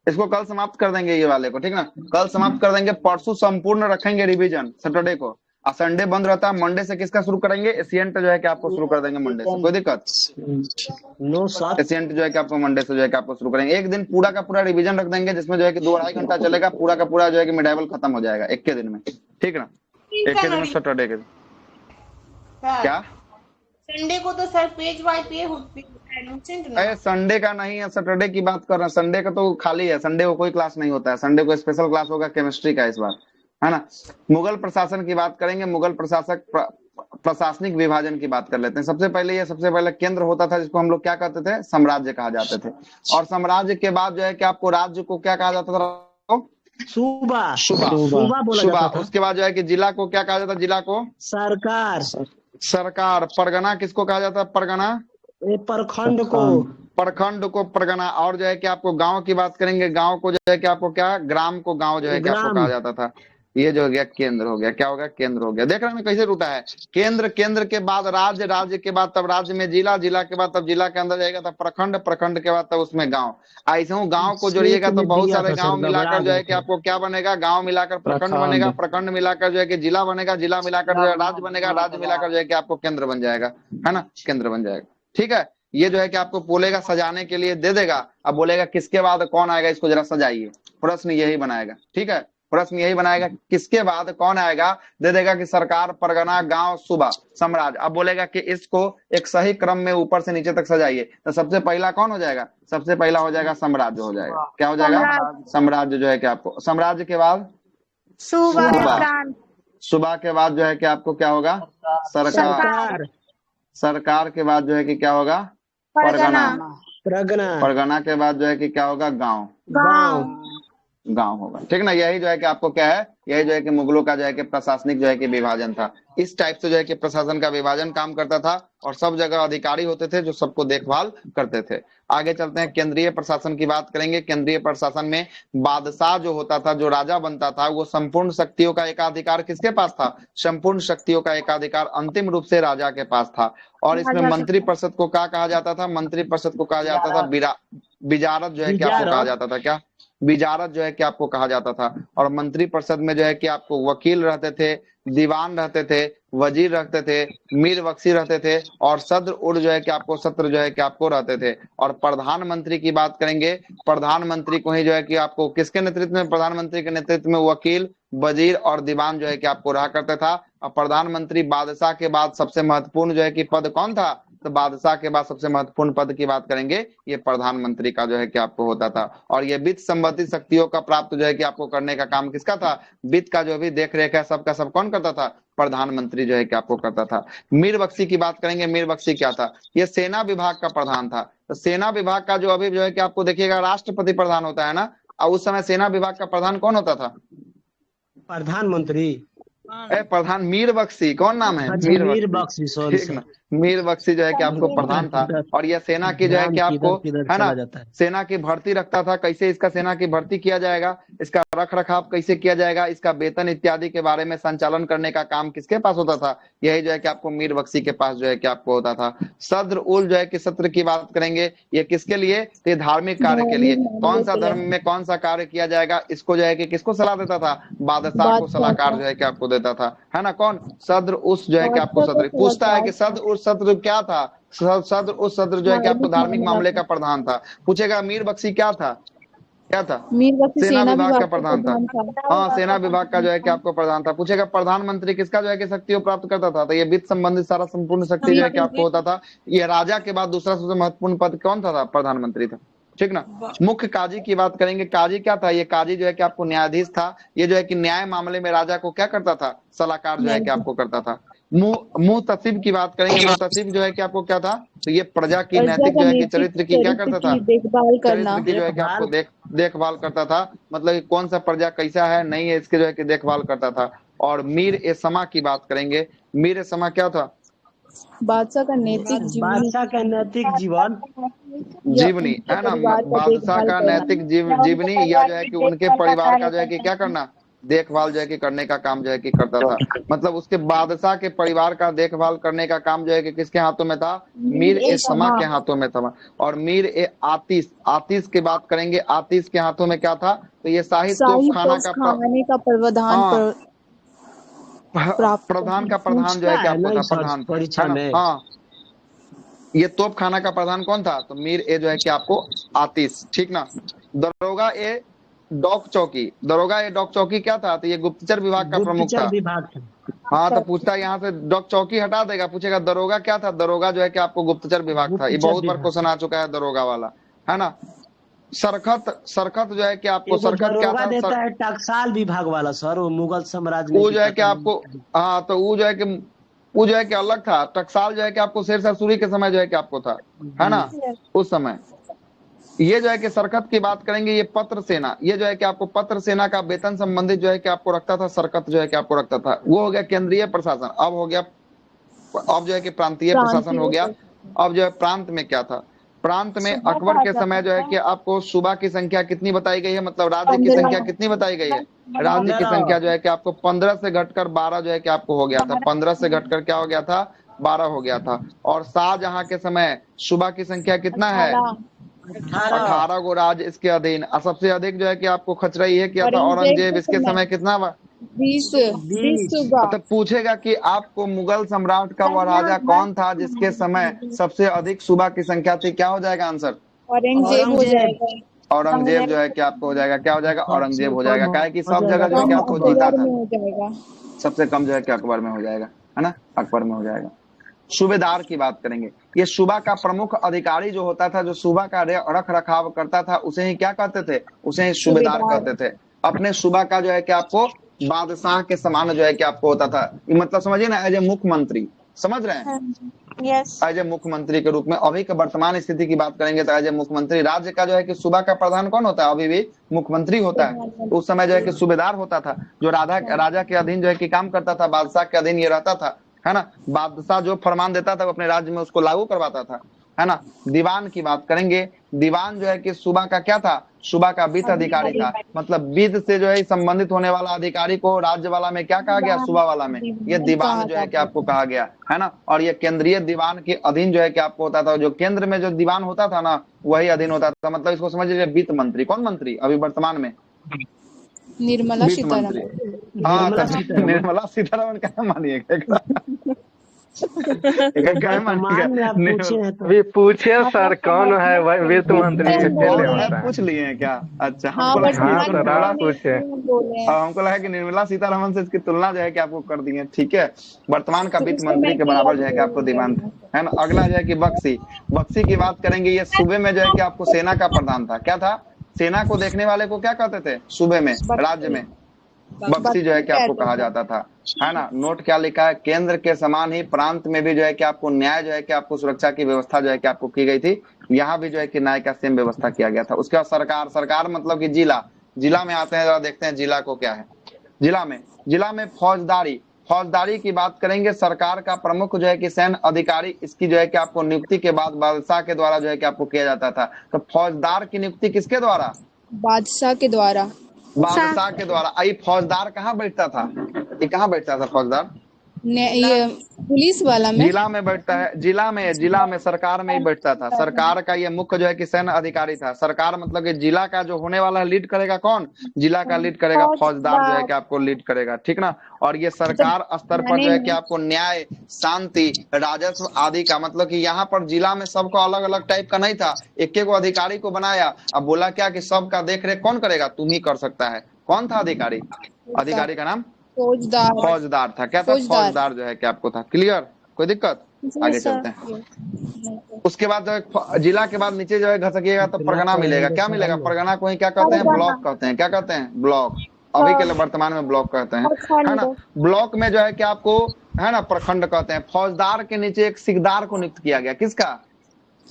इसको कल समाप्त कर देंगे, ये वाले को, ठीक ना। कल समाप्त कर देंगे, परसों संपूर्ण रखेंगे रिवीजन, सैटरडे को। और संडे बंद रहता है। मंडे से किसका शुरू करेंगे? एशियंट जो है कि आपको शुरू कर देंगे मंडे से, कोई दिक्कत? नो सर, एशियंट जो है कि आपको मंडे से जो है कि आपको शुरू करेंगे। एक दिन पूरा का पूरा रिवीजन रख देंगे, जिसमें जो है कि 2-2.5 घंटा चलेगा। पूरा का पूरा जो है कि मिडाइवल खत्म हो जाएगा एक के दिन में, ठीक ना। एक के दिन में, सैटरडे के दिन। क्या संडे को तो सर पेज बाय पेज अरे संडे का नहीं है, सैटरडे की बात कर रहे हैं। संडे का तो खाली है, संडे को कोई क्लास नहीं होता है। संडे को स्पेशल क्लास होगा केमिस्ट्री का इस बार, है ना। मुगल प्रशासन की बात करेंगे। मुगल प्रशासक प्रशासनिक विभाजन की बात कर लेते हैं। सबसे पहले केंद्र होता था, जिसको हम लोग क्या कहते थे? साम्राज्य कहा जाते थे। और साम्राज्य के बाद जो है कि आपको राज्य को क्या कहा जाता था? सूबा। उसके बाद जो है कि जिला को क्या कहा जाता? जिला को सरकार। परगना किसको कहा जाता है? परगना प्रखंड को परगना। और जो है कि आपको गांव की बात करेंगे। गांव को जो है कि आपको क्या? ग्राम को गांव जो है कि आपको कहा जाता था। ये जो हो गया केंद्र हो गया। क्या हो गया? केंद्र हो गया। देख रहे हैं कैसे रूटा है? केंद्र के बाद राज्य, राज्य के बाद तब राज्य में जिला, जिला के बाद तब जिला के अंदर जाएगा तब प्रखंड, प्रखंड के बाद तब उसमें गांव। ऐसे हूँ गांव को जोड़िएगा तो बहुत सारे गांव मिलाकर जो है कि आपको क्या बनेगा? गांव मिलाकर प्रखंड बनेगा, प्रखंड मिलाकर जो है कि जिला बनेगा, जिला मिलाकर जो है राज्य बनेगा, राज्य मिलाकर जो है कि आपको केंद्र बन जाएगा, है ना। केंद्र बन जाएगा, ठीक है। ये जो है कि आपको बोलेगा सजाने के लिए दे देगा। अब बोलेगा किसके बाद कौन आएगा, इसको जरा सजाइए। प्रश्न यही बनाएगा, ठीक है। प्रश्न यही बनाएगा किसके बाद कौन आएगा, दे देगा कि सरकार, परगना, गांव, सूबा, साम्राज्य। अब बोलेगा कि इसको एक सही क्रम में ऊपर से नीचे तक सजाइए, तो सबसे पहला कौन हो जाएगा, सबसे पहला हो जाएगा साम्राज्य हो जाएगा। क्या हो जाएगा, साम्राज्य जो है कि आपको, साम्राज्य के बाद सूबा, सूबा, प्रांत, सूबा के बाद जो है कि आपको क्या होगा, सरकार, सरकार के बाद जो है कि क्या होगा, परगना, परगना, परगना के बाद जो है कि क्या होगा, गांव, गांव, गांव होगा। ठीक ना, यही जो है कि आपको क्या है, यही जो है कि मुगलों का जो है कि प्रशासनिक जो है कि विभाजन था। इस टाइप से जो है कि प्रशासन का विभाजन काम करता था और सब जगह अधिकारी होते थे जो सबको देखभाल करते थे। आगे चलते हैं, केंद्रीय प्रशासन की बात करेंगे। केंद्रीय प्रशासन में बादशाह जो होता था, जो राजा बनता था, वो संपूर्ण शक्तियों का एकाधिकार किसके पास था, संपूर्ण शक्तियों का एकाधिकार अंतिम रूप से राजा के पास था। और इसमें मंत्री परिषद को क्या कहा जाता था, मंत्री परिषद को कहा जाता था विजारत जो है कि आपको कहा जाता था, क्या विजारत जो है कि आपको कहा जाता था। और मंत्री परिषद में जो है कि आपको वकील रहते थे, दीवान रहते थे, वजीर रहते थे, मीर बख्शी रहते थे और सद्र उर जो है कि आपको सत्र जो है कि आपको रहते थे। और प्रधानमंत्री की बात करेंगे, प्रधानमंत्री को ही जो है कि आपको किसके नेतृत्व में, प्रधानमंत्री के नेतृत्व में वकील, वजीर और दीवान जो है कि आपको रहा करता था। और प्रधानमंत्री बादशाह के बाद सबसे महत्वपूर्ण जो है कि पद कौन था, तो बादशाह के बाद सबसे महत्वपूर्ण पद की बात करेंगे, ये प्रधानमंत्री का जो है कि आपको होता था। और ये वित्त संबंधी शक्तियों का प्राप्त जो है कि आपको करने का काम किसका था, वित्त का जो भी देख रेख है सबका सब कौन करता था, प्रधानमंत्री जो है कि आपको करता था। मीर बख्शी की बात करेंगे, मीर बख्शी क्या था, ये सेना विभाग का प्रधान था। तो सेना विभाग का जो अभी जो है कि आपको देखिएगा राष्ट्रपति प्रधान होता है ना, और उस समय सेना विभाग का प्रधान कौन होता था, प्रधानमंत्री, प्रधान मीर बख्शी, कौन नाम है, मीर बख्शी, ठीक ना, मीर बख्शी जो है कि आपको प्रधान था। और यह सेना की जो है कि आपको है ना, सेना की भर्ती रखता था, कैसे इसका सेना की भर्ती किया जाएगा, इसका रख रखाव कैसे किया जाएगा, इसका वेतन इत्यादि के बारे में संचालन करने का काम किसके पास होता था, यही जो है कि आपको मीर बख्शी के पास जो है कि आपको होता था। सद्र उल जो है कि सत्र की बात करेंगे, ये किसके लिए, तो धार्मिक कार्य के लिए, कौन सा धर्म में कौन सा कार्य किया जाएगा, इसको जो है कि किसको सलाह देता था, बादशाह को सलाहकार जो है कि आपको देता था, है ना, कौन, सद्र उस जो है कि आपको सद्र पूछता है कि सद्र उस सद्र क्या था, सद्र उस सद्र जो है कि आपको धार्मिक मामले का प्रधान था। पूछेगा मीर बख्शी क्या था, क्या था, सेना विभाग का प्रधान था, हाँ सेना विभाग का जो है कि आपको प्रधान था। पूछेगा प्रधानमंत्री किसका जो है कि शक्तियों प्राप्त करता था, तो ये वित्त संबंधित सारा संपूर्ण शक्ति जो है कि आपको होता था। ये राजा के बाद दूसरा सबसे महत्वपूर्ण पद कौन था, प्रधानमंत्री था। ठीक ना, मुख्य काजी की बात करेंगे, काजी क्या था, ये काजी जो है कि आपको न्यायाधीश था, ये जो है कि न्याय मामले में राजा को क्या करता था, सलाहकार जो है कि आपको करता था। मुहतसिब की बात करेंगे, मुहतसिब जो है कि आपको क्या था, तो ये प्रजा की नैतिक जो है कि चरित्र की क्या करता था, चरित्र की जो है कि आपको देखभाल करता था, मतलब कि कौन सा प्रजा कैसा है नहीं है इसके जो है कि देखभाल करता था। और मीर ए समा की बात करेंगे, मीर ए समा क्या था, बादशाह का नैतिक जीवन, बादशाह का नैतिक जीवन जीवनी, है ना, बादशाह का नैतिक जीवनी, या जो है कि उनके परिवार का जो है कि क्या करना, देखभाल जो है कि करने का काम जो है कि करता था। मतलब उसके बादशाह के परिवार का देखभाल करने का काम जो है कि किसके हाथों में था, मीर ए समा के हाथों में था। और मीर ए आतिश, आतिश की बात करेंगे, आतिश के हाथों में क्या था, तो ये शाही तोपखाना का प्रधान का प्रधान जो है कि आपको था, प्रधान था, हाँ ये तोप खाना का प्रधान कौन था, तो मीर ए जो है कि आपको आतिश। ठीक ना, दरोगा ए डॉक चौकी, दरोगा ए डॉक चौकी क्या था, तो ये गुप्तचर विभाग का प्रमुख था। हाँ तो पूछता है यहाँ से डॉक चौकी हटा देगा, पूछेगा दरोगा क्या था, दरोगा जो है कि आपको गुप्तचर विभाग था। ये बहुत बार क्वेश्चन आ चुका है दरोगा वाला, है ना। सरखत, सरखत जो है कि आपको सरखत क्या था, देता है टकसाल विभाग वाला सर, वो मुगल साम्राज्य वो जो है कि आपको, हाँ तो वो जो है कि अलग था। टकसाल जो है कि आपको शेरशाह सूरी के समय जो है कि आपको था, है ना, उस समय। ये जो है कि सरखत की बात करेंगे, ये पत्र सेना, ये जो है कि आपको पत्र सेना का वेतन संबंधित जो है कि आपको रखता था, सरखत जो है कि आपको रखता था। वो हो गया केंद्रीय प्रशासन। अब हो गया, अब जो है कि प्रांतीय प्रशासन हो गया। अब जो है प्रांत में क्या था, प्रांत में अकबर के समय जो है कि आपको सूबा की संख्या कितनी बताई गई है, मतलब राज्य की संख्या कितनी बताई गई है, राज्य की संख्या जो है कि आपको 15 से घटकर 12 जो है कि आपको हो गया था, 15 से घटकर क्या हो गया था, 12 हो गया था। और शाहजहां के समय सूबा की संख्या कितना है, 18 गो राज्य इसके अधीन। सबसे अधिक जो है कि आपको खचराई है किया था औरंगजेब, इसके समय कितना, 20। तो पूछेगा कि आपको मुगल सम्राट का वह राजा कौन था जिसके समय सबसे अधिक सूबा की संख्या थी, क्या हो जाएगा आंसर, औरंगजेब हो जाएगा। औरंगजेब जो है कि आपको हो जाएगा, क्या हो जाएगा, औरंगजेब हो जाएगा। क्या है कि सब जगह जो है कि आपको जीता था, हो जाएगा। सबसे कम जो है कि अकबर में हो जाएगा, है ना, अकबर में हो जाएगा। सूबेदार की बात करेंगे, ये सूबा का प्रमुख अधिकारी जो होता था, जो सूबा का रख रखाव करता था, उसे ही क्या कहते थे, उसे ही सूबेदार कहते थे। अपने सूबा का जो है कि आपको बादशाह के समान जो है कि आपको होता था, मतलब समझिए ना, एज ए मुख्यमंत्री, समझ रहे हैं, यस एज ए मुख्यमंत्री के रूप में। अभी के वर्तमान स्थिति की बात करेंगे तो एज ए मुख्यमंत्री, राज्य का जो है कि सूबा का प्रधान कौन होता है, अभी भी मुख्यमंत्री होता है। उस समय जो है कि सूबेदार होता था, जो राजा के अधीन जो है कि काम करता था, बादशाह के अधीन ये रहता था, है ना। बादशाह जो फरमान देता था वो अपने राज्य में उसको लागू करवाता था, है ना। दीवान की बात करेंगे, दीवान जो है कि सूबा का क्या था, सूबा का वित्त अधिकारी था, मतलब वित्त से जो है संबंधित होने वाला अधिकारी को राज्य वाला में क्या कहा गया, सूबा वाला में ये दीवान जो है कि आपको कहा गया, है ना। और ये केंद्रीय दीवान के अधीन जो है कि आपको होता था, जो केंद्र में जो दीवान होता था ना, वही अधीन होता था। मतलब इसको समझ लीजिए वित्त मंत्री, कौन मंत्री अभी वर्तमान में, निर्मला वित्त सीतारमन। मंत्री। हाँ, निर्मला सीतारमन क्या मानिएगा, अभी पूछे सर कौन है वही वित्त मंत्री के पहले होता है। पूछ लिए हैं क्या, अच्छा। हाँ, हमको लगा हाँ सर आप पूछे, हमको लगा कि निर्मला सीतारमन से इसकी तुलना जो है कि आपको कर दी है, ठीक है। वर्तमान का वित्त मंत्री के बराबर जो है कि आपको दीवान था, है ना। अगला जो है कि बक्सी, बक्सी की बात करेंगे, ये सूबे में जो है कि आपको सेना का प्रधान था। क्या था, सेना को देखने वाले को क्या कहते थे, सूबे में, राज्य में बक्सी जो है कि आपको कहा जाता था, है ना। नोट क्या लिखा है, केंद्र के समान ही प्रांत में भी जो है कि आपको न्याय जो है कि आपको सुरक्षा की व्यवस्था जो है कि आपको की गई थी, यहाँ भी जो है कि न्याय का सेम व्यवस्था किया गया था। उसके बाद सरकार, सरकार मतलब कि जिला, जिला में आते हैं, जरा देखते हैं जिला को क्या है। जिला में फौजदारी, फौजदारी की बात करेंगे, सरकार का प्रमुख जो है कि सैन्य अधिकारी, इसकी जो है कि आपको नियुक्ति के बाद बादशाह के द्वारा जो है कि आपको किया जाता था। तो फौजदार की नियुक्ति किसके द्वारा, बादशाह के द्वारा, बादशाह के द्वारा। आई फौजदार कहाँ बैठता था, ये कहाँ बैठता था फौजदार, ये पुलिस वाला में, जिला में बैठता है, जिला में सरकार में ही बैठता था। सरकार का ये मुख्य जो है कि सैन्य अधिकारी था। सरकार मतलब कि जिला का जो होने वाला है लीड करेगा कौन, जिला का लीड करेगा फौजदार जो है कि आपको लीड करेगा, ठीक ना। और ये सरकार स्तर पर जो है कि आपको न्याय, शांति, राजस्व आदि का, मतलब कि यहाँ पर जिला में सबको अलग अलग टाइप का नहीं था, एक एक अधिकारी को बनाया। अब बोला क्या कि सबका देख रेख कौन करेगा, तुम ही कर सकता है। कौन था अधिकारी, अधिकारी का नाम फौजदार था। क्या था, फौजदार जो है कि आपको था। क्लियर, कोई दिक्कत, आगे चलते हैं। उसके बाद जो है जिला के बाद नीचे जो है घसकिएगा तो परगना मिलेगा। क्या मिलेगा, परगना को ही क्या कहते हैं, ब्लॉक कहते हैं। क्या कहते हैं, ब्लॉक, अभी के लिए वर्तमान में ब्लॉक कहते हैं, है ना। ब्लॉक में जो है कि आपको, है ना, प्रखंड कहते हैं। फौजदार के नीचे एक सिकदार को नियुक्त किया गया, किसका,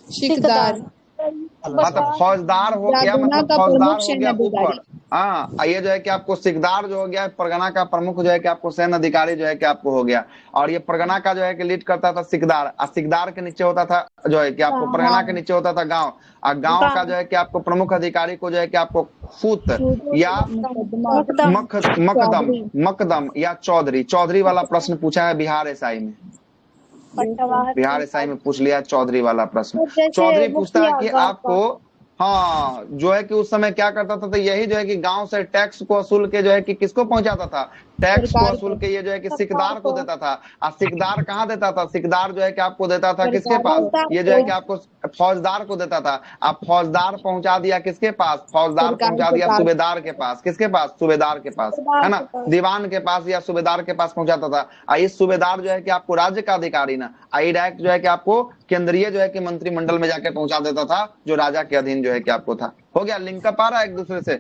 सिकदार, मतलब फौजदार हो गया, मतलब फौजदार हो गया ऊपर। हाँ, ये जो है कि आपको सिकदार जो हो गया, परगना का प्रमुख जो है कि आपको सैन्य अधिकारी जो है कि आपको हो गया। और ये परगना का जो है कि लीड करता था सिकदार, और सिकदार के नीचे होता था जो है कि आपको, परगना के नीचे होता था गांव, और गांव का जो है कि आपको प्रमुख अधिकारी को जो है कि आपको फूत या मकदम या चौधरी, चौधरी वाला प्रश्न पूछा है बिहार एसआई में, बिहार एसआई में पूछ लिया चौधरी वाला प्रश्न। चौधरी पूछता है कि आपको, हाँ, जो है कि उस समय क्या करता था, तो यही जो है कि गांव से टैक्स को वसूल के जो है कि किसको पहुंचाता था, टैक्स को वसूल के ये जो है कि सिकदार को देता था। और सिकदार कहाँ देता था, सिकदार जो है कि आपको देता था किसके पास, ये जो है कि आपको फौजदार को देता था। आप फौजदार पहुंचा दिया किसके पास, फौजदार पहुंचा दिया सूबेदार के पास, किसके पास, सूबेदार के पास, है ना, दीवान के पास या सूबेदार के पास पहुंचाता था। और इस सूबेदार जो है कि आपको राज्य का अधिकारी ना, आई डायरेक्ट जो है कि आपको केंद्रीय जो है कि मंत्रिमंडल में जाके पहुंचा देता था, जो राजा के अधीन जो है कि आपको था। हो गया, लिंकअप आ रहा है एक दूसरे से।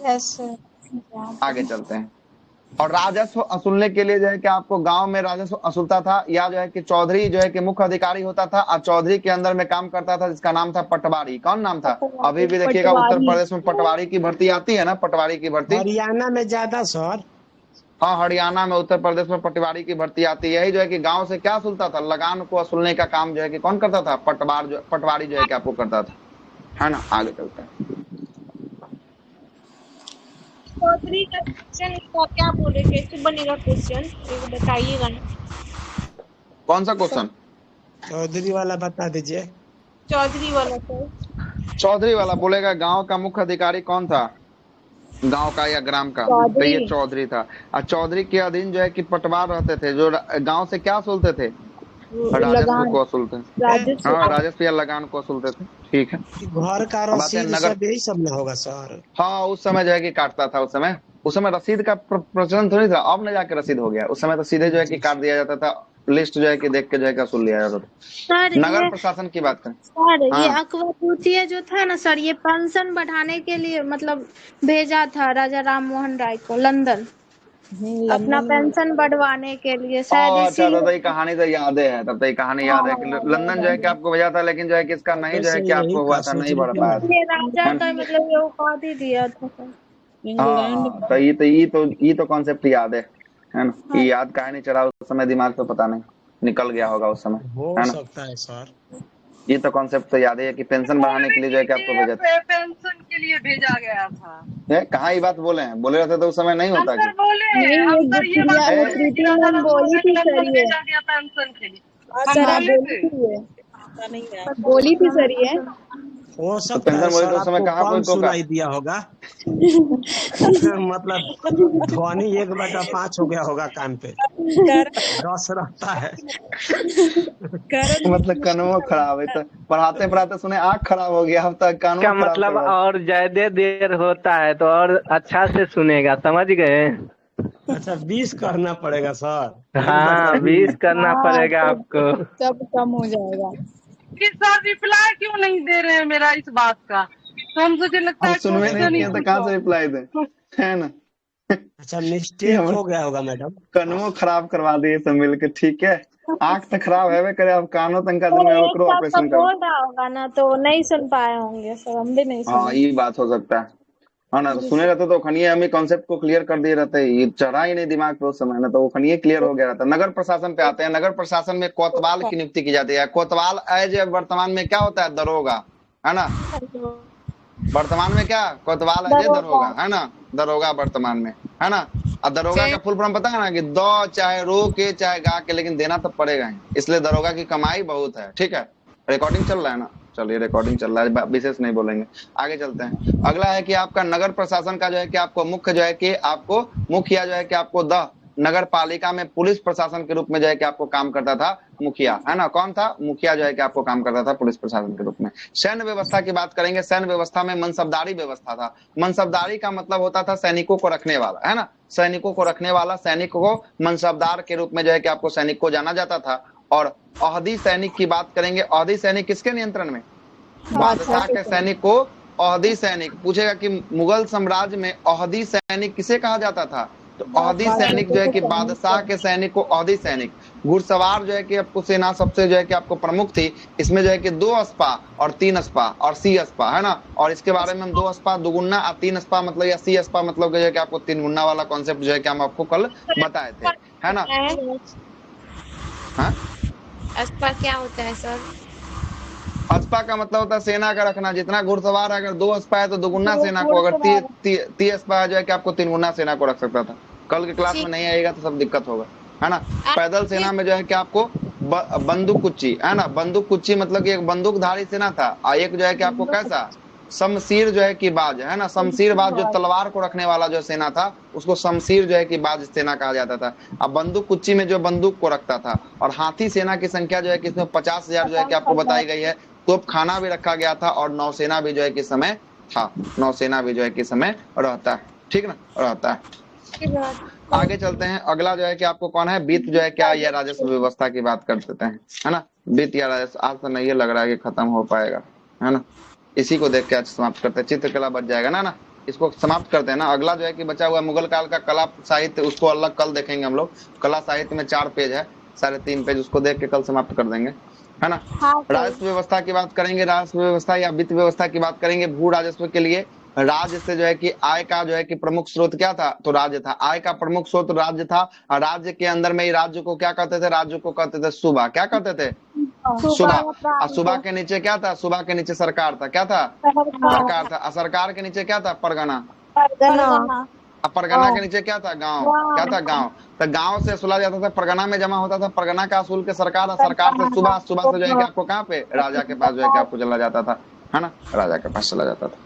यस, आगे चलते हैं। और राजस्व वसूलने के लिए जो है कि आपको गांव में राजस्व वसूलता था, या जो है कि चौधरी जो है कि मुख्य अधिकारी होता था, और चौधरी के अंदर में काम करता था जिसका नाम था पटवारी। कौन नाम था, अभी भी देखिएगा उत्तर प्रदेश में पटवारी की भर्ती आती है ना, पटवारी की भर्ती हरियाणा में ज्यादा सर, हाँ, हरियाणा में, उत्तर प्रदेश में पटवारी की भर्ती आती है। यही जो है कि गांव से क्या वसूलता था, लगान को वसूलने का काम जो है कि कौन करता था, पटवारी जो है कि आपको करता था, है ना। आगे चलते हैं। चौधरी का क्वेश्चन क्या बोले, कैसे बनेगा क्वेश्चन, बताइएगा ना। कौन सा क्वेश्चन, चौधरी वाला बता दीजिए। चौधरी वाला सर, चौधरी वाला बोलेगा गांव का मुख्य अधिकारी कौन था, गांव का या ग्राम का, तो ये चौधरी था। और चौधरी के अधीन जो है कि पटवार रहते थे, जो गांव से क्या वसूलते थे, राजस्व को वसूलते हैं। राजस्व हाँ, राजस्व या लगान को वसूलते थे। ठीक है, घर का अब आते हैं रसीद नगर। सब यही सब ना होगा सर। हाँ, उस समय जो है कि काटता था। उस समय रसीद का प्रचलन थोड़ी था। अब न जाके रसीद हो गया। उस समय तो सीधे जो है कि काट दिया जाता था। लिस्ट जो है कि देख के जो है कि वसूल लिया जाता था। सर नगर ये प्रशासन की बात करें। सर ये हाँ, अकबर तृतीय जो था ना सर, ये पेंशन बढ़ाने के लिए मतलब भेजा था राजा राम मोहन राय को लंदन, अपना लंदन पेंशन बढ़वाने के लिए शायद अच्छा, तब तो ये इसीलिए। कहानी तो याद है। तब तो ये कहानी याद है कि लंदन जो है कि आपको भेजा था, लेकिन जो है कि इसका नहीं जो है कि आपको हुआ था, नहीं बढ़ पाया था। ये राजा है ना? का मतलब ये उपाधि दिया था सर। इंग्लैंड हाँ, तो ये तो कॉन्सेप्ट याद है ना? ये याद काहे नहीं चला उस समय दिमाग पे, पता नहीं निकल गया होगा उस समय, हो है ना? सकता है सर। ये तो कॉन्सेप्ट तो याद है कि पेंशन बढ़ाने के लिए जो है कि आपको भेजा था। पेंशन के लिए भेजा गया था। कहाँ ये बात बोले हैं? बोले रहते तो उस समय नहीं होता हम सर कि बोले हैं, नहीं, हम ये सर ये बात है? बोले हैं कि राजा राम मोहन राय को लंदन भेजा गया पेंशन के लिए। हम सर आप बोले बोली थे। थी ये, पता नहीं है। बोली थी सर ये। हो तो सकता है पेंशन बोले सर, तो उस समय आपको कहाँ कोई कम टोका? सुनाई दिया होगा। मतलब ध्वनि 1/5 हो गया होगा कान पे, कर 10 रहता है। करण मतलब कानों खराब है तो पढ़ाते पढ़ाते सुने आँख खराब हो गया। अब तक कानों का खराब मतलब करवा। और ज्यादा देर होता है तो और अच्छा से सुनेगा, समझ गए? अच्छा 20 करना पड़ेगा सर। हाँ, 20 करना हाँ, पड़ेगा आपको। तब कम हो जाएगा। कि सर रिप्लाई क्यों नहीं दे रहे हैं मेरा इस बात का? तो हम सोचे लगता हम है सुनवे नहीं क्वेश्चन ही किए तो कुछ कहाँ और। से रिप्लाई दे, है ना? अच्छा मिस्टेक हो गया होगा मैडम। कानों खराब करवा दिए सब मिलके। ठीक है, आँख तो खराब है करे, अब कानों तंका तो दिन में एक करो साथ तो ऑपरेशन करो। बोल रहा होगा ना, तो नहीं सुन पाए होंगे सर, हम भी नहीं हाँ, सुने। ये बात हो सकता है ना? तो सुने रहते तो खनिये हम ही कॉन्सेप्ट को क्लियर कर दिए रहते। ये चढ़ा ही नहीं दिमाग पे उस समय ना, तो वो खनिये क्लियर हो गया रहता। नगर प्रशासन पे आते हैं। नगर प्रशासन में कोतवाल की नियुक्ति की जाती है। कोतवाल एज वर्तमान में क्या होता है? दरोगा, है ना? वर्तमान में क्या कोतवाल है? दरोगा, है ना? दरोगा वर्तमान में, है ना? और दरोगा का फुल फॉर्म पता है ना कि दो चाहे रो के चाहे गा के, लेकिन देना तो पड़ेगा ही। इसलिए दरोगा की कमाई बहुत है। ठीक है, रिकॉर्डिंग चल रहा है ना? चलिए, रिकॉर्डिंग चल रहा है, विशेष नहीं बोलेंगे। आगे चलते हैं। अगला है कि आपका नगर प्रशासन का जो है कि आपको मुख्य जो है कि आपको मुखिया जो है कि आपको नगर पालिका में पुलिस प्रशासन के रूप में जो है कि आपको काम करता था मुखिया, है ना? कौन था? मुखिया जो है कि आपको काम करता था पुलिस प्रशासन के रूप में। सैन्य व्यवस्था की बात करेंगे। सैन्य व्यवस्था में मनसबदारी व्यवस्था था। मनसबदारी का मतलब होता था सैनिकों को रखने वाला, है ना? सैनिकों को रखने वाला, सैनिक को मनसबदार के रूप में जो है कि आपको सैनिक को जाना जाता था। और अहदी सैनिक की बात करेंगे। अहदी सैनिक किसके नियंत्रण में? बादशाह के सैनिक को अहदी सैनिक। पूछेगा कि मुगल साम्राज्य में अहदी सैनिक किसे कहा जाता था? तो अहदी सैनिक जो है कि बादशाह के सैनिक को अहदी सैनिक। घुड़सवार जो है कि आपको सेना सबसे जो है कि आपको प्रमुख थी। इसमें जो है कि 2 अस्पा और 3 अस्पा और सी अस्पा, है ना? और इसके बारे में हम 2 अस्पा दुगुना और 3 अस्पा मतलब या सी अस्पा मतलब जो है कि आपको 3 गुना वाला कॉन्सेप्ट जो है कि हम आपको कल बताए थे, है ना? हाँ, अस्पा क्या होता है सर? अस्पा का मतलब होता है सेना का रखना। जितना घुड़सवार अगर 2 अस्पा है तो दुगुना सेना को, अगर 30 अस्पा जो है कि आपको 3 गुना सेना को रख सकता था। कल के क्लास में नहीं आएगा तो सब दिक्कत होगा, है ना? पैदल सेना में जो है कि आपको बंदूक कुच्ची, है ना? बंदूक कुच्ची मतलब कि एक बंदूकधारी सेना था। और एक जो है कि आपको कैसा शमशीर जो है कि बाज, है ना? शमशीर बाज जो तलवार को रखने वाला जो सेना था उसको शमशीर जो है कि बाज सेना कहा जाता था। अब बंदूक कुच्ची में जो बंदूक को रखता था। और हाथी सेना की संख्या जो है कि इसमें 50,000 जो है कि आपको बताई गई है। तोपखाना भी रखा गया था और नौसेना भी जो है कि समय था। नौसेना भी जो है कि समय रहता है, ठीक ना? रहता है। आगे चलते हैं। अगला जो है कि आपको कौन है? वित्त जो है क्या या राजस्व व्यवस्था की बात कर देते हैं, है ना? वित्त या राजस्व आज तो नहीं लग रहा है कि खत्म हो पाएगा, है ना? इसी को देख के आज समाप्त करते हैं। चित्रकला बच जाएगा ना? इसको समाप्त करते हैं ना। अगला जो है कि बचा हुआ मुगल काल का कला साहित्य, उसको अलग कल देखेंगे हम लोग। कला साहित्य में 4 पेज है, 3.5 पेज, उसको देख के कल समाप्त कर देंगे, है ना? राजस्व व्यवस्था की बात करेंगे। राजस्व व्यवस्था या वित्त व्यवस्था की बात करेंगे। भू राजस्व के लिए राज्य से जो है कि आय का जो है कि प्रमुख स्रोत क्या था? तो राज्य था। आय का प्रमुख स्रोत राज्य था। और राज्य के अंदर में ही राज्य को क्या कहते थे? राज्य को कहते थे सूबा। क्या कहते थे? सूबा। और सूबा के नीचे क्या था? सूबा के नीचे सरकार था। क्या था? सरकार था। और सरकार के नीचे क्या था? परगना। परगना के नीचे क्या था? गांव। क्या था? गांव। तो गांव से सुला जाता था, परगना में जमा होता था। परगना का असूल के सरकार, सरकार से सुबह से जो है कि आपको कहाँ पे? राजा के पास जो है कि आपको चला जाता था, है ना? राजा के पास चला जाता था।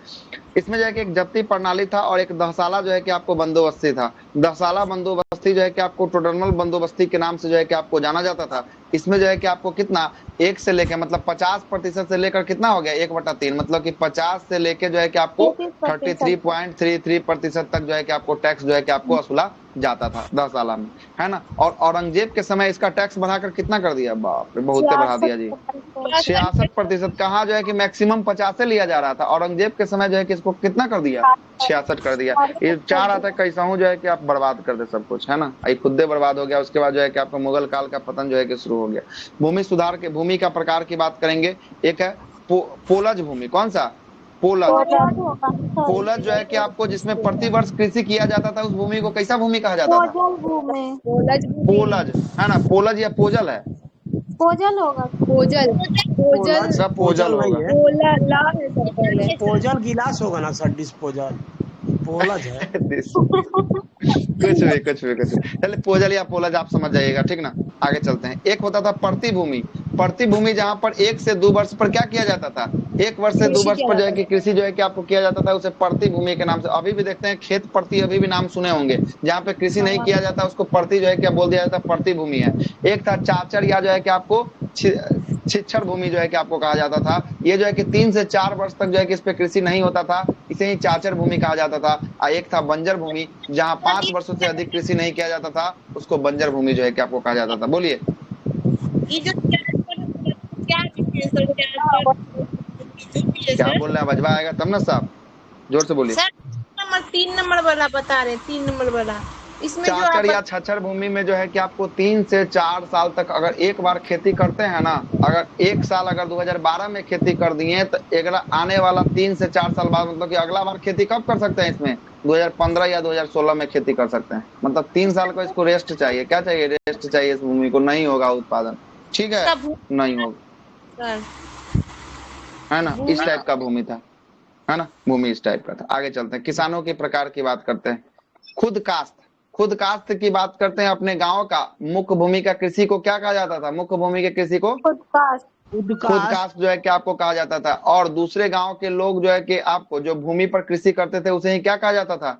इसमें जो है कि एक जब्ती प्रणाली था और एक दहसाला जो है कि आपको बंदोबस्ती था। दहसाला बंदोबस्ती बंदोबस्ती जो है कि आपको टोडरमल बंदोबस्ती के नाम से जो है कि आपको जाना जाता था। इसमें जो है कि आपको कितना 1 से लेकर मतलब 50% से लेकर कितना हो गया 1/3 मतलब कि 50 से लेकर जो है कि आपको 33.33% तक जो है कि आपको टैक्स जो है कि आपको वसूला जाता था 10 साल में, है ना। और औरंगजेब के समय इसका टैक्स बढ़ाकर कितना कर दिया, बाप रे बहुत बढ़ा दिया जी, 66%। कहाँ जो है कि मैक्सिमम 50 से लिया जा रहा था, औरंगजेब के समय जो है कि इसको कितना कर दिया 66 कर दिया। ये चाह रहा था कैसा हूँ जो है कि आप बर्बाद कर दे सब कुछ, है ना। ये खुदे बर्बाद हो गया। उसके बाद जो है कि आपका मुगल काल का पतन जो है कि शुरू हो गया। भूमि सुधार के भूमि का प्रकार की बात करेंगे। एक है पोलज भूमि। कौन सा? पोलज। पोलज जो है कि आपको जिसमें प्रतिवर्ष कृषि किया जाता था, उस भूमि को कैसा भूमि कहा जाता था? पोलज, है ना। पोलज या पोजल है? पोजल होगा, पोजल पोजल सब पोजल होगा। पोजल गिलास होगा ना सर, डिस्पोजल। पोलज है कुछ भी चलिए, पोजल या पोलज आप समझ जाइएगा, ठीक ना। आगे चलते हैं। एक होता था प्रतिभूमि। प्रतिभूमि जहां पर 1 से 2 वर्ष पर क्या किया जाता था, 1 वर्ष से 2 वर्ष पर जो है कि कृषि जो है कि आपको किया जाता था, उसे प्रतिभूमि के नाम से। अभी भी देखते हैं खेत प्रति, अभी भी नाम सुने होंगे। जहाँ पे कृषि नहीं किया जाता उसको प्रति जो है क्या बोल दिया जाता, प्रतिभूमि है। एक था चाचर या जो है कि आपको छिछर भूमि जो है कि आपको कहा जाता था। ये जो है कि 3 से 4 वर्ष तक जो है कि इस पे कृषि नहीं होता था, इसे ही चाचर भूमि कहा जाता था। और एक था बंजर भूमि, जहाँ 5 वर्षों से अधिक कृषि नहीं किया जाता था, उसको बंजर भूमि जो है कि आपको कहा जाता था। बोलिए। क्या बोल रहे हैं? बजवा आएगा तब ना साहब, जोर से बोलिए। 3 नंबर वाला बता रहे, 3 नंबर वाला। इसमें चाचर या छछर भूमि में जो है कि आपको 3 से 4 साल तक अगर एक बार खेती करते हैं ना, अगर एक साल अगर 2012 में खेती कर दिए तो अगला आने वाला 3 से 4 साल बाद, मतलब कि अगला बार खेती कब कर सकते हैं इसमें, 2015 या 2016 में खेती कर सकते हैं। मतलब 3 साल को इसको रेस्ट चाहिए। क्या चाहिए? रेस्ट चाहिए इस भूमि को, नहीं होगा उत्पादन, ठीक है, नहीं होगा, है ना। इस टाइप का भूमि था, है ना, भूमि इस टाइप का था। आगे चलते हैं, किसानों के प्रकार की बात करते हैं। खुद काश्त की बात करते हैं। अपने गांव का मुख्य भूमि का कृषि को क्या कहा जाता था? मुख्य भूमि के कृषि को खुद काश्त जो है कि आपको कहा जाता था। और दूसरे गांव के लोग जो है कि आपको जो भूमि पर कृषि करते थे उसे ही क्या कहा जाता था?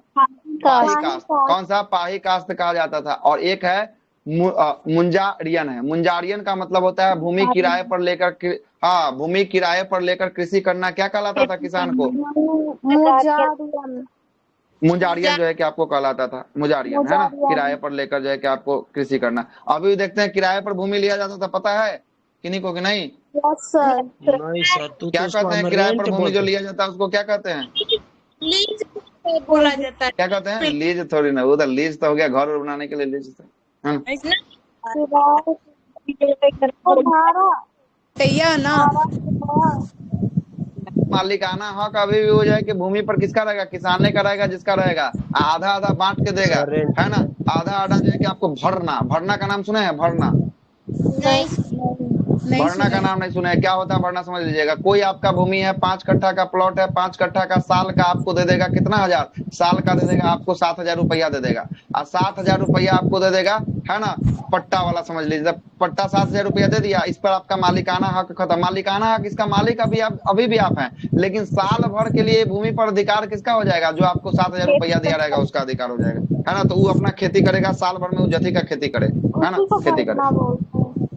पाही काश्त। कौन सा? पाही काश्त कहा जाता था। और एक है मुंजारियन है। मुंजारियन का मतलब होता है भूमि किराए पर लेकर, हाँ, भूमि किराए पर लेकर कृषि करना क्या कहलाता था किसान को? मुंजारियन जो है कि आपको कहलाता था, मुंजारियन, है ना। किराए पर लेकर जो है कि आपको कृषि करना। अभी देखते हैं किराए पर भूमि लिया जाता था, पता है किन्हीं को कि नहीं? नहीं सर, क्या कहते हैं? किराए पर भूमि जो लिया जाता है उसको क्या कहते हैं? बोला जाता है। क्या कहते हैं? लीज थोड़ी ना, उधर लीज तो हो गया घर बनाने के लिए लीज था। मालिकाना हक अभी भी हो जाए कि भूमि पर किसका रहेगा? किसाने का रहेगा। जिसका रहेगा आधा आधा बांट के देगा, है ना। आधा आधा जो है कि आपको भरना का नाम सुने हैं? भरना का नाम नहीं सुने? क्या होता है भरना? समझ लीजिएगा। कोई आपका भूमि है, 5 कट्ठा का प्लॉट है, 5 कट्ठा का साल का आपको दे देगा कितना हजार? साल का दे देगा आपको 7,000 रुपया दे देगा। और 7,000 रुपया आपको दे देगा, है ना, पट्टा वाला समझ लीजिए। पट्टा 7,000 रुपया दे दिया, इस पर आपका मालिकाना हक खत्म। मालिकाना हक, इसका मालिक अभी भी आप हैं, लेकिन साल भर के लिए भूमि पर अधिकार किसका हो जाएगा? जो आपको 7,000 रुपया दिया रहेगा उसका अधिकार हो जाएगा, है ना। तो वो अपना खेती करेगा, साल भर में वो जथी का खेती करे, है ना, खेती करे।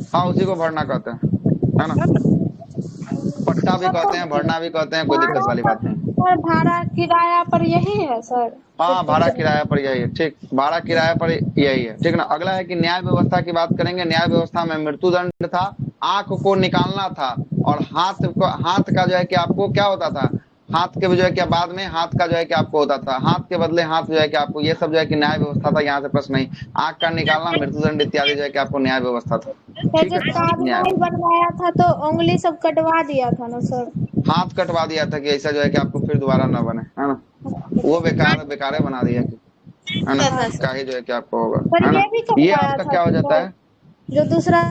हाँ, उसी को भरना कहते हैं, है ना। पट्टा भी कहते हैं, भरना भी कहते हैं, कोई दिक्कत वाली बात नहीं। भाड़ा किराया पर यही है सर? हाँ, भाड़ा किराया पर यही है, ठीक। भाड़ा किराया पर यही है, ठीक ना। अगला है कि न्याय व्यवस्था की बात करेंगे। न्याय व्यवस्था में मृत्युदंड था, आंख को निकालना था, और हाथ का जो है कि आपको क्या होता था? हाथ के जो है कि बाद में हाथ का जो है कि आपको होता था, हाथ के बदले हाथ जो है कि आपको, ये सब जो है कि न्याय व्यवस्था था। यहाँ से प्रश्न नहीं। आंख का निकालना, मृत्युदंड इत्यादि जो है कि आपको न्याय व्यवस्था था, ठीक है। ताजमहल बनवाया था तो उंगली सब कटवा दिया था ना सर? हाथ कटवा दिया था कि ऐसा जो है कि आपको फिर दोबारा न बने, है ना। वो बेकारे बना दिया कि, है ना, काहे जो है कि आपको होगा, है ना। ये आपका क्या हो जाता है? जो दूसरा